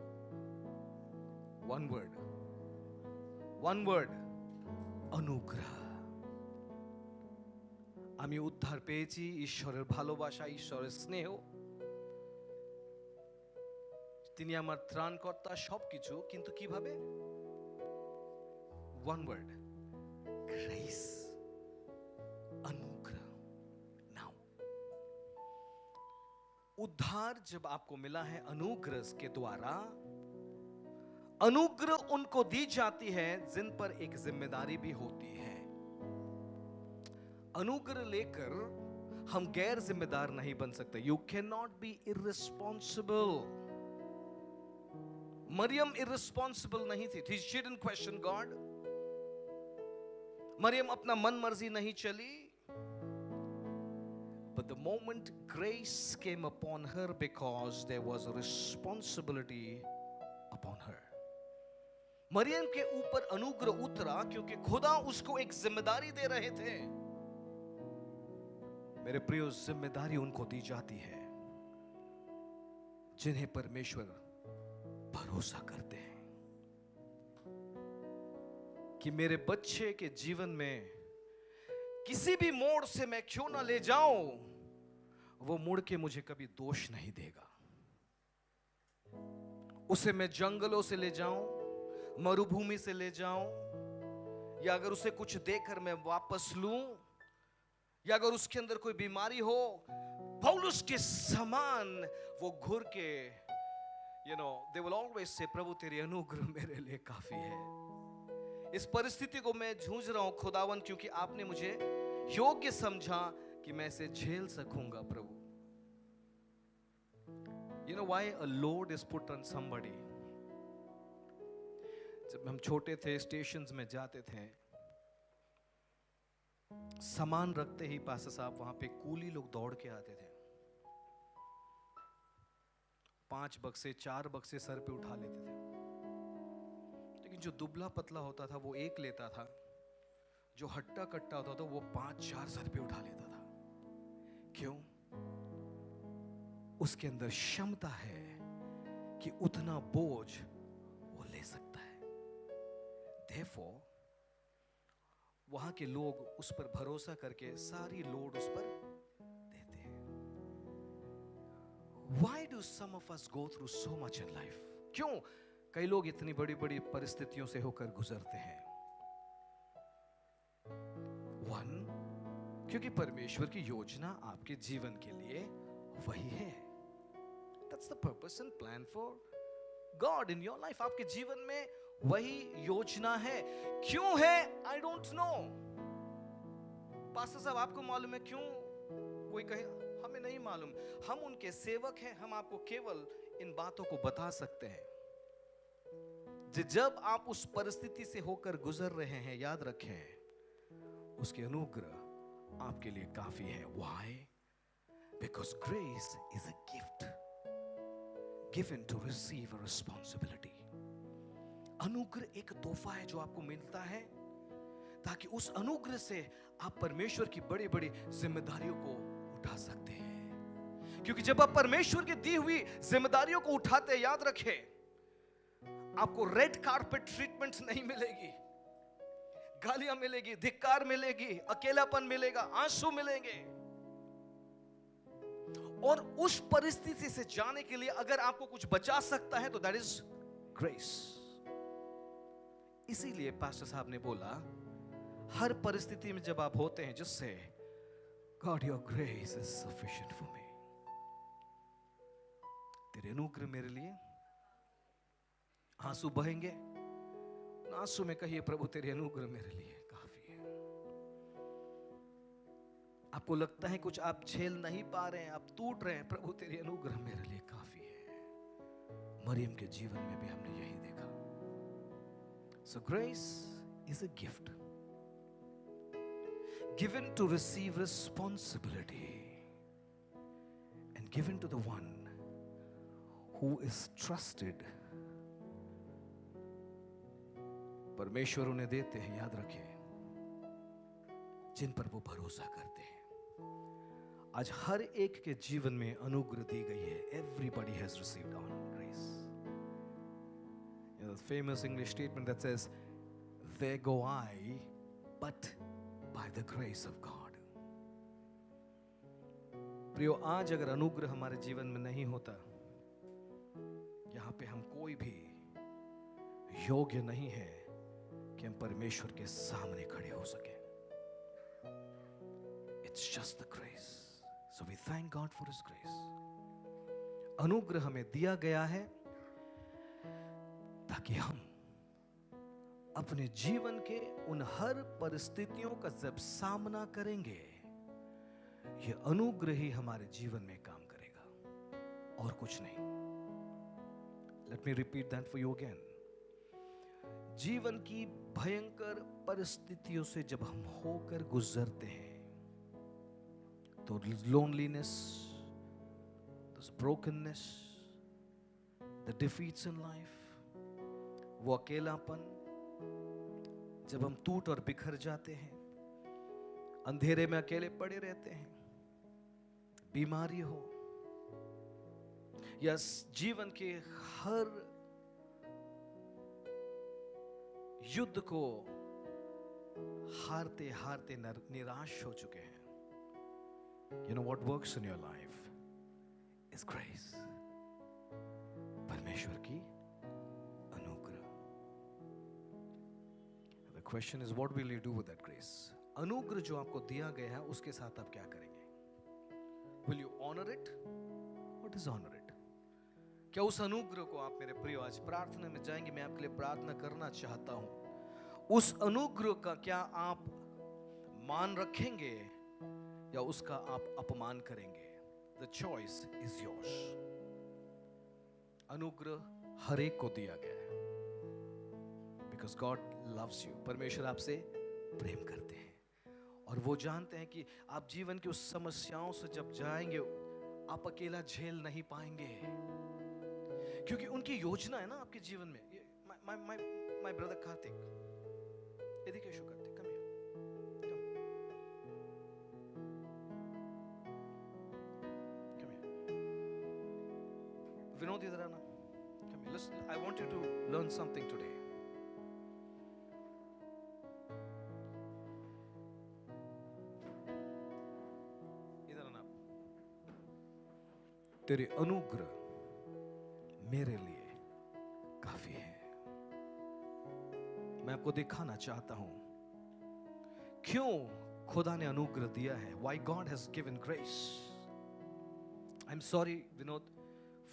वन वर्ड, অনুগ্রহ. আমি উদ্ধার পেয়েছি ঈশ্বরের ভালোবাসা, ঈশ্বরের স্নেহ. তিনি আমার ত্রাণকর্তা, সবকিছু. কিন্তু কিভাবে? ওয়ান ওয়ার্ড, গ্রেস, अनुग्रह. नाउ उद्धार जब आपको मिला है अनुग्रह के द्वारा, अनुग्रह उनको दी जाती है जिन पर एक जिम्मेदारी भी होती है. अनुग्रह लेकर हम गैर जिम्मेदार नहीं बन सकते. You can not be irresponsible. Mariam irresponsible नहीं थी. She didn't question God. Mariam अपना मन मर्जी नहीं चली. But the moment grace came upon her, because there was a responsibility upon her. Maryam के ऊपर अनुग्रह उतरा क्योंकि खुदा उसको एक जिम्मेदारी दे रहे थे. मेरे प्रियो, जिम्मेदारी उनको दी जाती है जिन्हें परमेश्वर भरोसा करते हैं कि मेरे बच्चे के जीवन में किसी भी मोड़ से मैं क्यों ना ले जाऊं, वो मुड़ के मुझे कभी दोष नहीं देगा. उसे मैं जंगलों से ले जाऊं, मरुभूमि से ले जाऊं, या अगर उसे कुछ देकर मैं वापस लूं, या अगर उसके अंदर कोई बीमारी हो, पौलुस के समान वो घुर के, they will always say, प्रभु तेरी अनुग्रह मेरे लिए काफी है. इस परिस्थिति को मैं जूझ रहा हूं खुदावन, क्योंकि आपने मुझे योग्य समझा कि मैं इसे झेल सकूंगा. प्रभु, you know why a load is put on somebody? जब हम छोटे थे, स्टेशंस में जाते थे, सामान रखते ही पास्टर साहब वहां पे कूली लोग दौड़ के आते थे. 5 बक्से 4 बक्से सर पे उठा लेते थे. लेकिन जो दुबला पतला होता था वो एक लेता था, जो हट्टा कट्टा होता था वो 5-4 सर पे उठा लेता था. क्यों? उसके अंदर क्षमता है कि उतना बोझ वो ले सकता है. Therefore, वहां के लोग उस पर भरोसा करके सारी लोड उस पर देते हैं. Why do some of us go through so much in life? क्यों कई लोग इतनी बड़ी बड़ी परिस्थितियों से होकर गुजरते हैं? One, क्योंकि परमेश्वर की योजना आपके जीवन के लिए वही है. That's the purpose and plan for God in your life. आपके जीवन में वही योजना है. क्यों है? I don't know. पास्टर साहब आपको मालूम है क्यों? कोई कहे हमें नहीं मालूम. हम उनके सेवक हैं, हम आपको केवल इन बातों को बता सकते हैं. जब आप उस परिस्थिति से होकर गुजर रहे हैं, याद रखें उसके अनुग्रह आपके लिए काफी है. Why? Because grace is a gift given to receive a responsibility. अनुग्रह एक तोहफा है जो आपको मिलता है ताकि उस अनुग्रह से आप परमेश्वर की बड़ी बड़ी जिम्मेदारियों को उठा सकते हैं। क्योंकि जब आप परमेश्वर की दी हुई जिम्मेदारियों को उठाते, याद रखें, आपको रेड कारपेट ट्रीटमेंट नहीं मिलेगी, गालियां मिलेगी, धिक्कार मिलेगी, अकेलापन मिलेगा, आंसू मिलेंगे। और उस परिस्थिति से जाने के लिए अगर आपको कुछ बचा सकता है तो दैट इज ग्रेस। इसीलिए पास्टर साहब ने बोला, हर परिस्थिति में जब आप होते हैं, जिससे God your grace is sufficient for me, तेरे अनुग्रह मेरे लिए, आंसू बहेंगे, आंसू में कहिए प्रभु तेरे अनुग्रह मेरे लिए काफी है। आपको लगता है कुछ आप झेल नहीं पा रहे हैं, आप टूट रहे हैं, प्रभु तेरे अनुग्रह मेरे लिए काफी है। मरियम के जीवन में भी हमने यही देखा। So grace is a gift given to receive responsibility and given to the one who is trusted. परमेश्वर उन्हें देते हैं, याद रखें, जिन पर वो भरोसा करते हैं। आज हर एक के जीवन में अनुग्रह दी गई है। Everybody has received on grace. You know, the famous English statement that says, "There go I, but by the grace of God." प्रियो, आज अगर अनुग्रह हमारे जीवन में नहीं होता, यहां पे हम कोई भी योग्य नहीं है कि हम परमेश्वर के सामने खड़े हो सके। It's just the grace. So we thank God for His grace. अनुग्रह हमें दिया गया है ताकि हम अपने जीवन के उन हर परिस्थितियों का जब सामना करेंगे, यह अनुग्रह ही हमारे जीवन में काम करेगा और कुछ नहीं। Let me repeat that for you again. जीवन की भयंकर परिस्थितियों से जब हम होकर गुजरते हैं, तो loneliness, this brokenness, the defeats in life, वो अकेलापन, जब हम टूट और बिखर जाते हैं, अंधेरे में अकेले पड़े रहते हैं, बीमारी हो या जीवन के हर युद्ध को हारते हारते निराश हो चुके हैं, you know what works in your life is grace. परमेश्वर की अनुग्रह। The question is, what will you do with that grace? अनुग्रह जो आपको दिया गया है, उसके साथ आप क्या करेंगे? Will you honor it or dishonor it? क्या उस अनुग्रह को आप, मेरे प्रिय, आज प्रार्थना में जाएंगे, मैं आपके लिए प्रार्थना करना चाहता हूं। उस अनुग्रह का क्या आप मान रखेंगे या उसका आप अपमान करेंगे? The choice is yours. अनुग्रह हर एक को दिया गया है because God loves you. परमेश्वर आपसे प्रेम करते हैं और वो जानते हैं कि आप जीवन की उस समस्याओं से जब जाएंगे, आप अकेला झेल नहीं पाएंगे, क्योंकि उनकी योजना है ना आपके जीवन में। My brother Karthik, इधर cashew Kartik, come here, come here, Vinod, इधर आना, come here. Listen, I want you to learn something today. इधर आना। तेरे अनुग्रह मेरे लिए काफी है। मैं आपको दिखाना चाहता हूं क्यों खुदा ने अनुग्रह दिया है। Why God has given grace. I'm sorry, Vinod,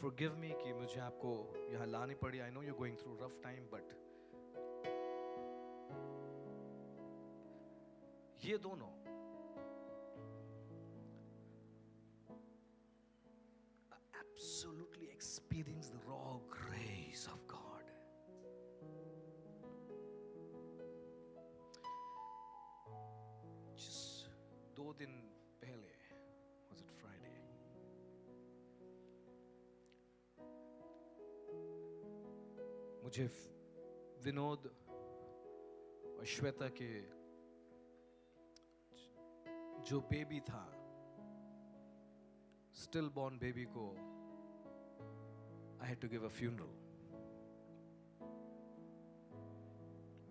forgive me कि मुझे आपको यहाँ लानी पड़ी. I know you're going through rough time, but ये दोनों absolutely experience the raw grace of God. Just 2 दिन पहले, was it Friday? मुझे विनोद और श्वेता के जो बेबी था, स्टिल बॉर्न बेबी को I had to give a funeral.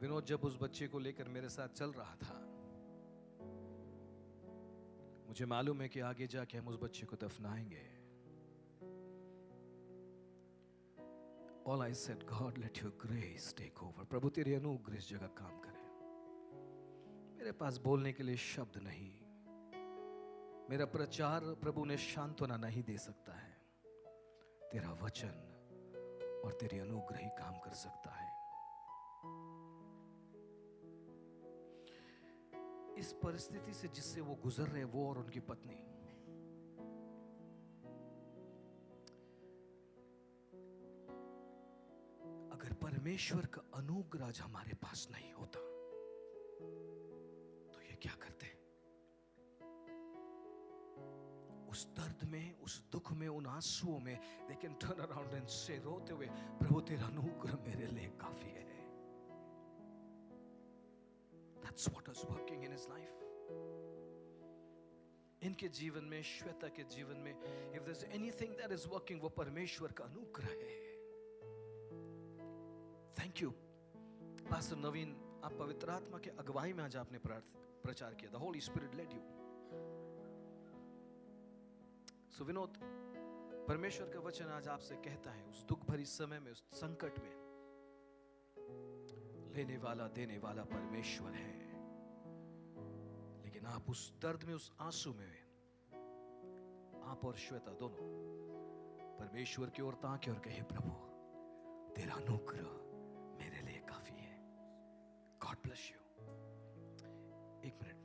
Vinod जब उस बच्चे को लेकर मेरे साथ चल रहा था, मुझे मालूम है कि आगे जाके हम उस बच्चे को दफनाएंगे। All I said, God, let your grace take over. प्रभु तेरी अनुग्रह इस जगह काम करे। मेरे पास बोलने के लिए शब्द नहीं, मेरा प्रचार प्रभु ने सांत्वना नहीं दे सकता है। तेरा वचन और तेरी अनुग्रह ही काम कर सकता है। इस परिस्थिति से जिससे वो गुजर रहे, वो और उनकी पत्नी, अगर परमेश्वर का अनुग्रह आज हमारे पास नहीं होता तो ये क्या करते? उस दर्द में, उस दुख में, उन आंसुओं में they can turn around and say, रोते हुए, प्रभु तेरा अनुग्रह मेरे लिए काफी है। That's what was working in his life. इनके जीवन में, श्वेता के जीवन में, if there's anything that is working, वो परमेश्वर का अनुग्रह है। Thank you, Pastor नवीन, आप पवित्र आत्मा के अगुवाई में आज आपने प्रचार किया। The Holy Spirit led you. So Vinod, परमेश्वर का वचन आज आपसे कहता है, उस दुख भरी समय में, उस संकट में, लेने वाला देने वाला परमेश्वर है। लेकिन आप उस दर्द में, उस आंसू में, आप और श्वेता दोनों परमेश्वर की ओर ताके और कहे, प्रभु तेरा अनुग्रह मेरे लिए काफी है। God bless you. एक मिनट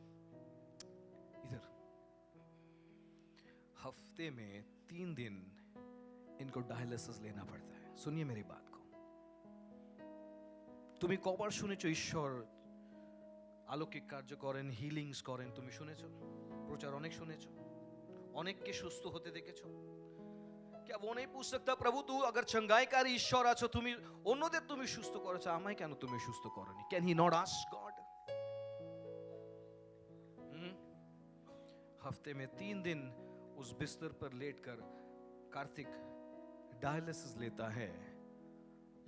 इधर। हफ्ते में 3 दिन इनको डायलिसिस लेना पड़ता है। सुनिए मेरी बात को। তুমি কবার শুনেছো ঈশ্বর অলৌকিক কার্য করেন, হিলিংস করেন? তুমি শুনেছো? প্রচার অনেক শুনেছো, অনেককে সুস্থ হতে দেখেছো। क्या वो नहीं पूछ सकता, प्रभु तू अगर चंगाईकारी ईश्वर আছো, তুমি অন্যদের তুমি সুস্থ করেছো, আমায় কেন তুমি সুস্থ করনি? Can he not ask God? हफ्ते में 3 दिन उस बिस्तर पर लेटकर कार्तिक डायलिसिस लेता है,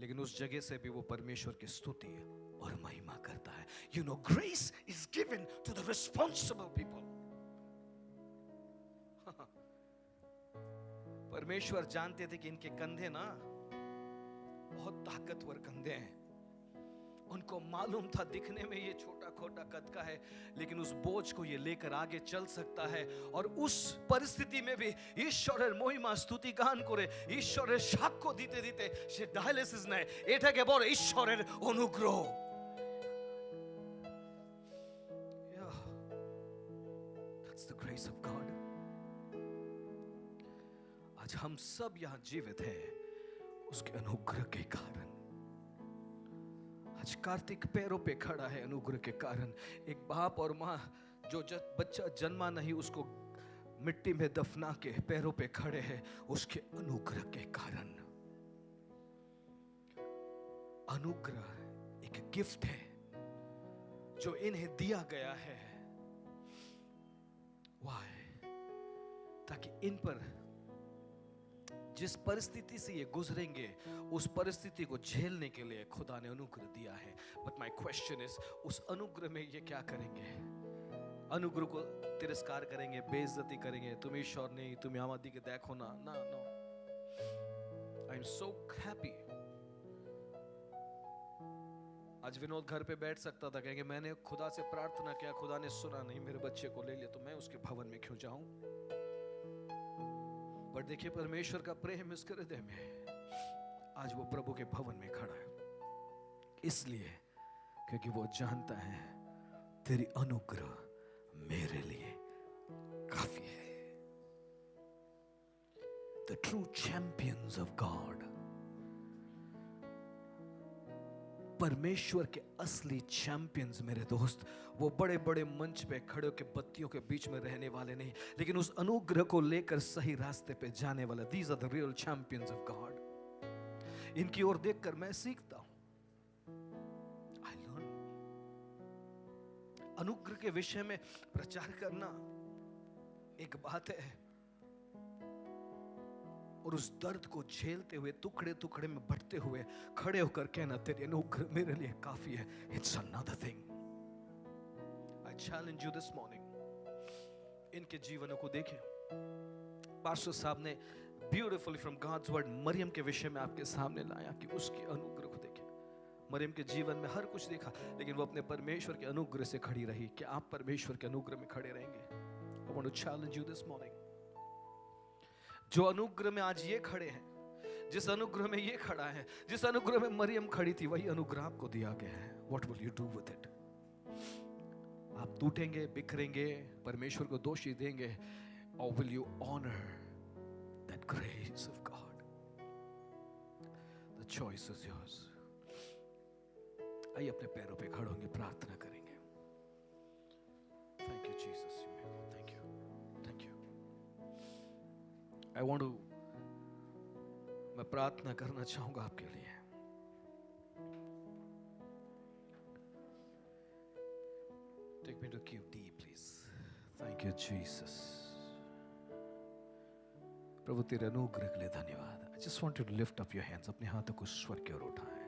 लेकिन उस जगह से भी वो परमेश्वर की स्तुति और महिमा करता है। You know, grace is given to the responsible people. परमेश्वर जानते थे कि इनके कंधे ना बहुत ताकतवर कंधे हैं। उनको मालूम था दिखने में ये छोटा खोटा कद का है, लेकिन उस बोझ को ये लेकर आगे चल सकता है। और उस परिस्थिति में भी ईश्वरेर महिमा स्तुति गान करे, ईश्वरेर साक्ष्य দিতে দিতে সে ডায়ালিসিস নেয়। এটাকে বলে ঈশ্বরের অনুগ্রহ। That's the grace of God. आज हम सब यहाँ जीवित हैं उसके अनुग्रह के कारण। आज कार्तिक पैरों पे खड़ा है अनुग्रह के कारण। एक बाप और माँ जो बच्चा जन्मा नहीं उसको मिट्टी में दफना के पैरों पे खड़े हैं उसके अनुग्रह के कारण। अनुग्रह एक गिफ्ट है जो इन्हें दिया गया है। Why? ताकि इन पर जिस परिस्थिति से ये गुजरेंगे उस परिस्थिति को झेलने के लिए खुदा ने अनुग्रह दिया है। बट माय क्वेश्चन इज, उस अनुग्रह में ये क्या करेंगे? अनुग्रह को तिरस्कार करेंगे, बेइज्जती करेंगे, तुम ईश्वर नहीं, तुम आमादी के देखो ना। No, I am so happy. आज विनोद घर पे बैठ सकता था, कहेंगे मैंने खुदा से प्रार्थना किया, खुदा ने सुना नहीं, मेरे बच्चे को ले लिया, तो मैं उसके भवन में क्यों जाऊं? पर देखिए परमेश्वर का प्रेम इस हृदय में, आज वो प्रभु के भवन में खड़ा है, इसलिए क्योंकि वो जानता है तेरी अनुग्रह मेरे लिए काफी है। The true champions of God, परमेश्वर के असली चैंपियंस मेरे दोस्त, वो बड़े बड़े मंच पे खड़े होकर बत्तियों के बीच में रहने वाले नहीं, लेकिन उस अनुग्रह को लेकर सही रास्ते पे जाने वाला। These are the real champions of God. इनकी ओर देखकर मैं सीखता हूं। अनुग्रह के विषय में प्रचार करना एक बात है, और उस दर्द को झेलते हुए टुकड़े टुकड़े में बंटते हुए खड़े होकर कहना तेरे अनुग्रह मेरे लिए काफी है, it's another thing. I challenge you this morning, इनके जीवनों को देखें। पास्टर साहब ने beautifully from God's word Mariam के विषय में आपके सामने लाया कि उसके अनुग्रह को देखें। मरियम के जीवन में हर कुछ देखा, लेकिन वो अपने परमेश्वर के अनुग्रह से खड़ी रही। क्या आप परमेश्वर के अनुग्रह में खड़े रहेंगे? I want to challenge you this morning. जो अनुग्रह में आज ये खड़े हैं, जिस अनुग्रह में ये खड़ा है, जिस अनुग्रह में मरियम खड़ी थी, वही अनुग्रह आपको दिया गया है। What will you do with it? आप टूटेंगे, बिखरेंगे, परमेश्वर को दोषी देंगे, or will you honor that grace of God? The choice is yours. आइए अपने पैरों पे खड़े होंगे, प्रार्थना करेंगे। Thank you Jesus, thank you, thank you. I want to, मैं प्रार्थना करना चाहूंगा आपके लिए। Take me to QT please. Thank you Jesus. प्रभु तेरे अनुग्रह के लिए धन्यवाद। I just want you to lift up your hands. अपने हाथों को स्वर की ओर उठाएं।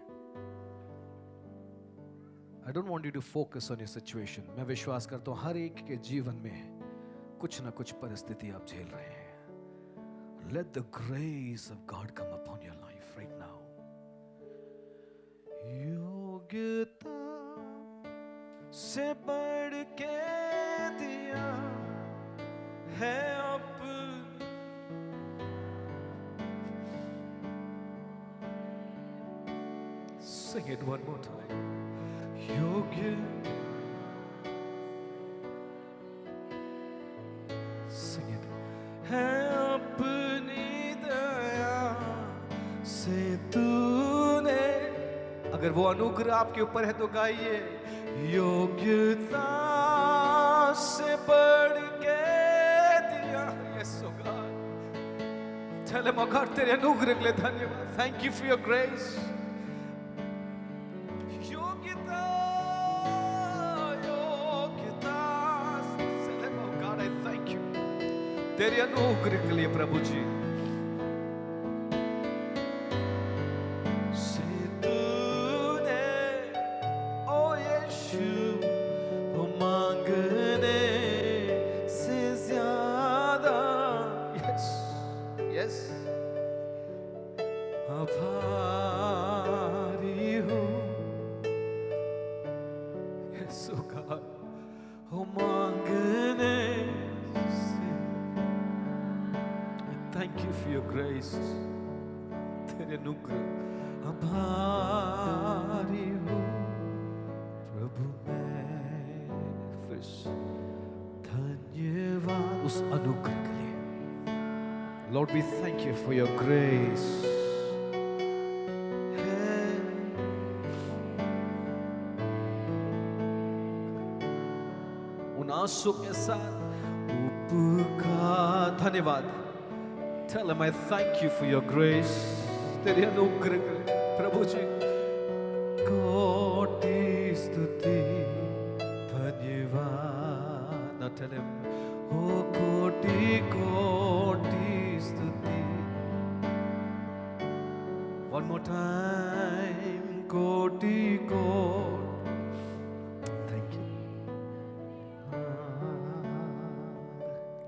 I don't want you to focus on your situation. मैं विश्वास करता हूँ हर एक के जीवन में कुछ ना कुछ परिस्थिति आप झेल रहे हैं। Let the grace of God come upon your life right now. योग्यता से बढ़ के दिया है अब, sing it one more time. योग्य sing it है अपनी दया से तूने। अगर वो अनुग्रह आपके ऊपर है तो गाइए, योग्यता से बढ़ के दिया। Yes, oh God. Tell him, oh God, तेरे अनुग्रह के लिए धन्यवाद। Thank you for your grace. योग्यता, योग्यता। Tell him, oh God, I thank you. तेरे अनुग्रह के लिए प्रभु जी। Thank you for your grace. तेरे अनुग्रह आभारी हूँ प्रभु, मैं फिर धन्यवाद उस अनुग्रह के लिए। Lord, we thank you for your grace. उन आंसू के साथ उपका धन्यवाद। Tell him I thank you for your grace. तेरे अनुग्रह के लिए प्रभु जी कोटि स्तुति धन्यवाद। Now tell him, oh कोटि कोटि स्तुति। One more time, कोटि कोटि। Thank you.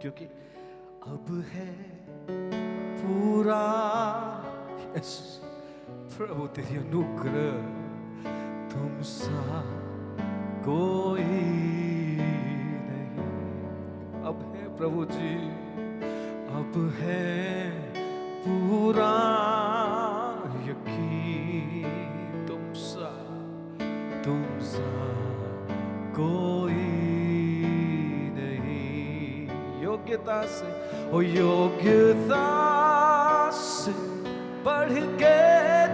क्योंकि अब है पूरा। यस प्रभु तेरी अनुग्रह तुम सा कोई नहीं। अब है प्रभु जी, अब है पूरा यकीन तुम सा कोई नहीं। योग्यता से, ओ योग्यता से बढ़ के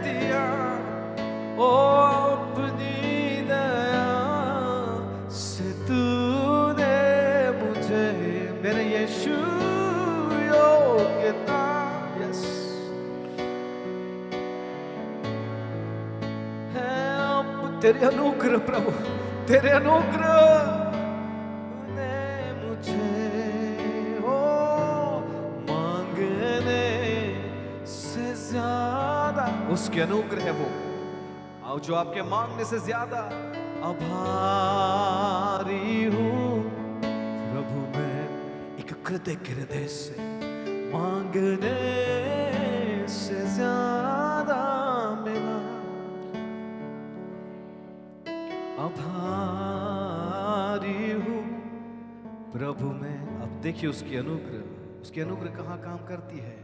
दिया, ओ अपनी दया से तूने मुझे मेरे यीशु योग्यता। यस है अब तेरे अनुग्रह प्रभु, तेरे अनुग्रह उसके अनुग्रह है वो, और जो आपके मांगने से ज्यादा। आभारी हूँ प्रभु मैं एक कृतज्ञ हृदय से, मांगने से ज्यादा मिला। आभारी हूँ प्रभु मैं। अब देखिए उसकी अनुग्रह कहाँ काम करती है।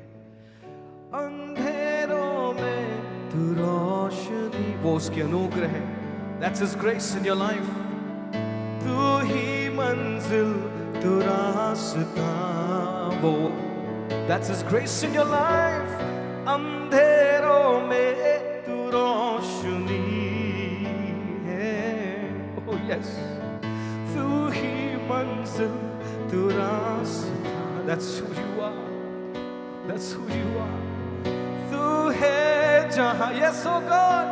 अंधेरों में तू रोशनी, वो उसकी अनुग्रह है। That's His grace in your life. तू ही मंजिल तू रास्ता, वो That's His grace in your life. अंधेरों में तू रोशनी है, oh yes. तू ही मंजिल तू रास्ता, that's who you are, that's who you are. तू है जहाँ, yes oh God,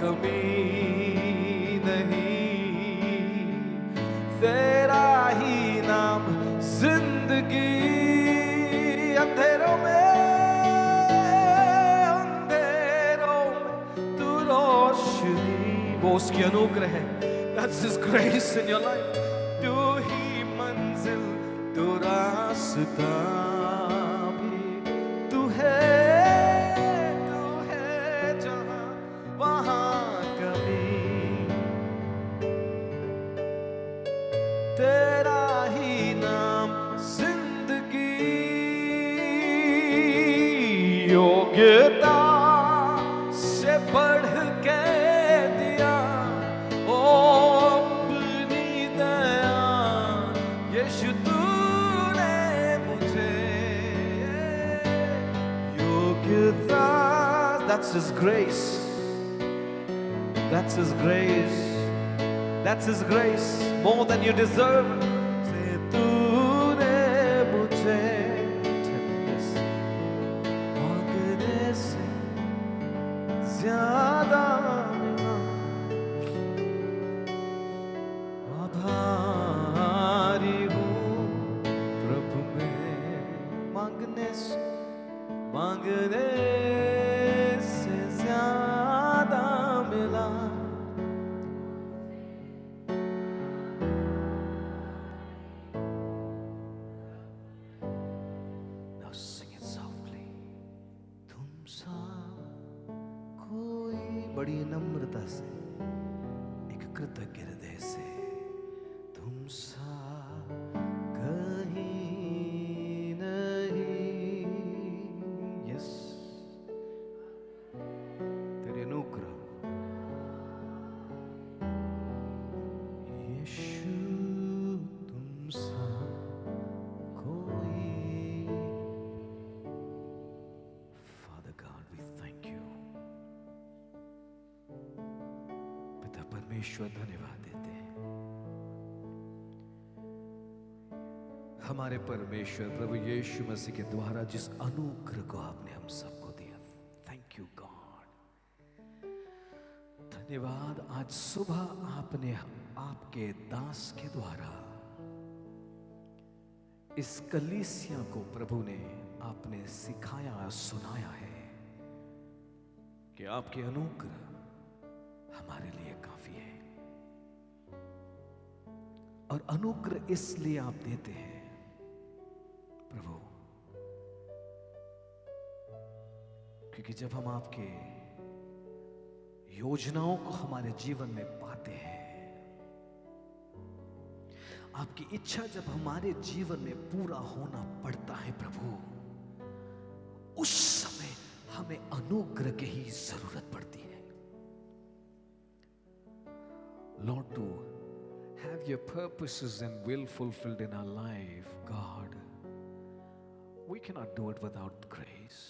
कमी नहीं, तेरा ही नाम जिंदगी। अंधेरों में तू रोशनी, वो उसकी अनुग्रह है। That's His grace in your life. तू ही मंजिल तू रास्ता भी, तू है जहाँ वहाँ कमी, तेरा ही नाम जिंदगी। योग्यता से बढ़ के दिया ओ अपनी दया, यीशु तूने मुझे योग्यता। That's His grace, that's His grace, that's His grace, more than you deserve. से तूने मुझे मांगने से ज्यादा मिला। आभारी हूँ प्रभु मैं, मांगने से ज्यादा मिला। Now sing it softly. तुम सा कोई, बड़ी नम्रता से, एक कृतज्ञ हृदय से, तुम सा कहीं नहीं। यस, तेरे अनुग्रह यीशु, तुम सा कोई। Father God, we thank you. पिता परमेश्वर धन्यवाद देते हैं हमारे परमेश्वर प्रभु यीशु मसीह के द्वारा जिस अनुग्रह को आपने हम सबको दिया। थैंक यू गॉड, धन्यवाद। आज सुबह आपने आपके दास के द्वारा इस कलीसिया को प्रभु ने आपने सिखाया, सुनाया है कि आपके अनुग्रह हमारे लिए काफी है। और अनुग्रह इसलिए आप देते हैं प्रभु, क्योंकि जब हम आपके योजनाओं को हमारे जीवन में पाते हैं, आपकी इच्छा जब हमारे जीवन में पूरा होना पड़ता है प्रभु, उस समय हमें अनुग्रह की ही जरूरत पड़ती है। Lord, to have your purposes and will fulfilled in our life, God, we cannot do it without grace.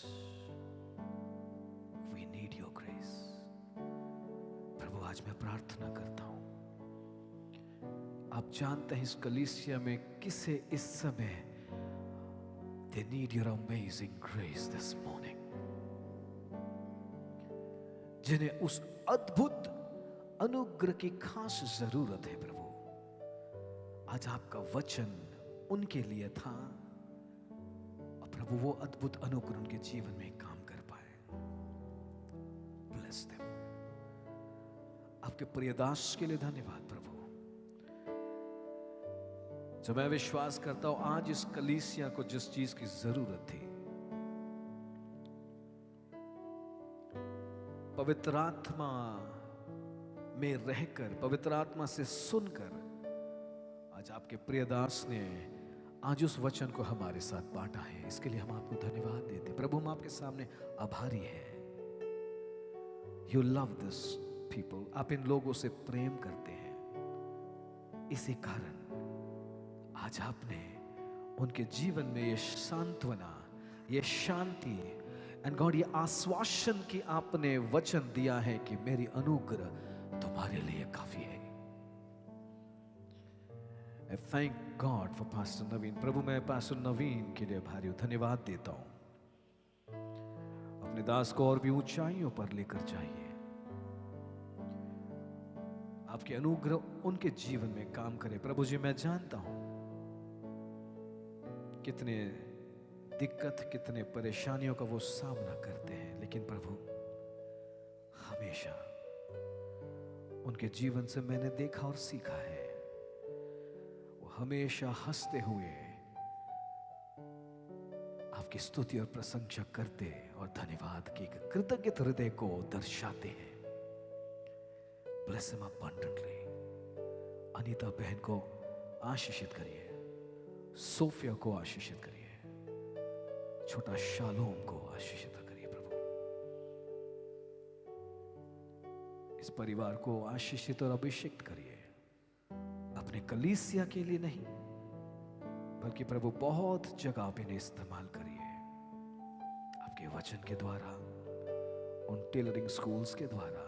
We need your grace. प्रभु, आज मैं प्रार्थना करता हूं, आप जानते हैं इस कलीसिया में किसे इस समय they need your amazing grace this morning, जिन्हें उस अद्भुत अनुग्रह की खास जरूरत है प्रभु। आज आपका वचन उनके लिए था और प्रभु वो अद्भुत अनुग्रह उनके जीवन में काम कर पाए। bless them. आपके प्रिय दास के लिए धन्यवाद प्रभु। जो मैं विश्वास करता हूं आज इस कलीसिया को जिस चीज की जरूरत थी, पवित्र आत्मा में रहकर, पवित्र आत्मा से सुनकर आज आपके प्रिय दास ने आज उस वचन को हमारे साथ बांटा है। इसके लिए हम आपको धन्यवाद देते हैं प्रभु। हम आपके सामने आभारी हैं। You love this people, आप इन लोगों से प्रेम करते हैं। इसी कारण आज आपने उनके जीवन में ये सांत्वना, ये शांति एंड गॉड, ये आश्वासन की आपने वचन दिया है कि मेरी अनुग्रह तुम्हारे लिए काफी है। I thank God for Pastor Naveen. प्रभु मैं पास्टर नवीन के लिए भारी धन्यवाद देता हूं। अपने दास को और भी ऊंचाइयों पर लेकर जाइए। आपके अनुग्रह उनके जीवन में काम करे। प्रभु जी मैं जानता हूं कितने दिक्कत, कितने परेशानियों का वो सामना करते हैं, लेकिन प्रभु हमेशा उनके जीवन से मैंने देखा और सीखा है, वो हमेशा हंसते हुए आपकी स्तुति और प्रशंसा करते और धन्यवाद की कृतज्ञ हृदय को दर्शाते हैं। Bless him abundantly. अनीता बहन को आशीषित करिए, सोफिया को आशीषित करिए, छोटा शालोम को आशीषित करिए प्रभु। इस परिवार को आशीषित और अभिषेक करिए, अपने कलीसिया के लिए नहीं बल्कि प्रभु बहुत जगह पे इन्हें इस्तेमाल करिए। आपके वचन के द्वारा, उन टेलरिंग स्कूल्स के द्वारा,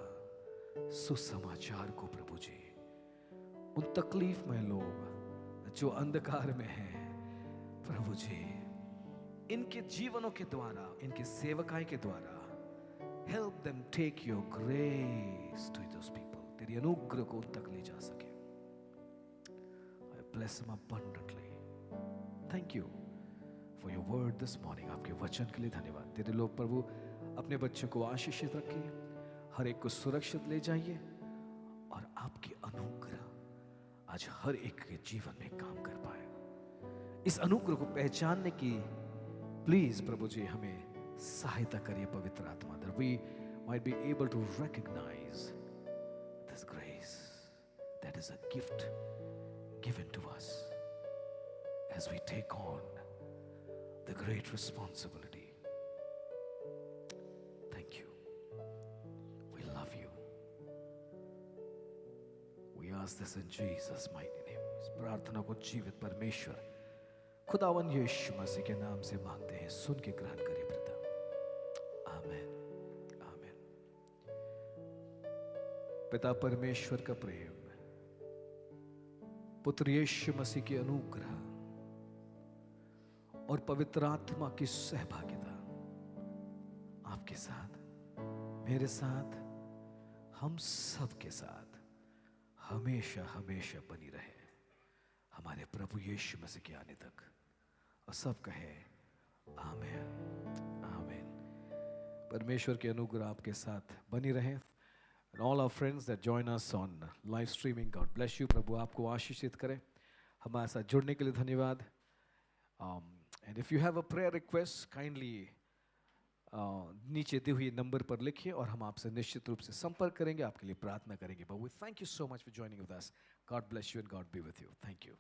सुसमाचार को प्रभु जी, उन तकलीफ में लोग जो अंधकार में हैं प्रभु जी, इनके जीवनों के द्वारा, इनके सेवकाई के द्वारा, help them take your grace to those people. तेरी अनुग्रह को उन तक ले जा सके। I bless them abundantly. Thank you for your word this morning. आपके वचन के लिए धन्यवाद। तेरे लोग प्रभु अपने बच्चों को आशीषित रखिए, हर एक को सुरक्षित ले जाइए और आपकी अनुग्रह आज हर एक के जीवन में काम कर पाए। इस अनुग्रह को पहचानने की प्लीज प्रभु जी हमें सहायता करिए पवित्र आत्मा, that we might be able to recognize this grace that is a gift given to us as we take on the great responsibility. Thank you. We love you. We ask this in Jesus' mighty name. इस प्रार्थना को जीवित परमेश्वर खुदावन यीशु मसीह के नाम से मांगते हैं, सुन के ग्रहण करिए पिता। आमीन, आमीन। पिता परमेश्वर का प्रेम, पुत्र यीशु मसीह की अनुग्रह और पवित्र आत्मा की सहभागिता आपके साथ, मेरे साथ, हम सब के साथ हमेशा हमेशा बनी रहे, हमारे प्रभु यीशु मसीह के आने तक। और सब कहे आमीन, आमीन। परमेश्वर की अनुग्रह आपके साथ बनी रहे। And all our friends that join us on live streaming, God bless you. प्रभु आपको आशीषित करे। हमारे साथ जुड़ने के लिए धन्यवाद। And if you have a prayer request, kindly नीचे दी हुई नंबर पर लिखिए और हम आपसे निश्चित रूप से संपर्क करेंगे, आपके लिए प्रार्थना करेंगे। But we thank you so much for joining with us. God bless you and God be with you. Thank you.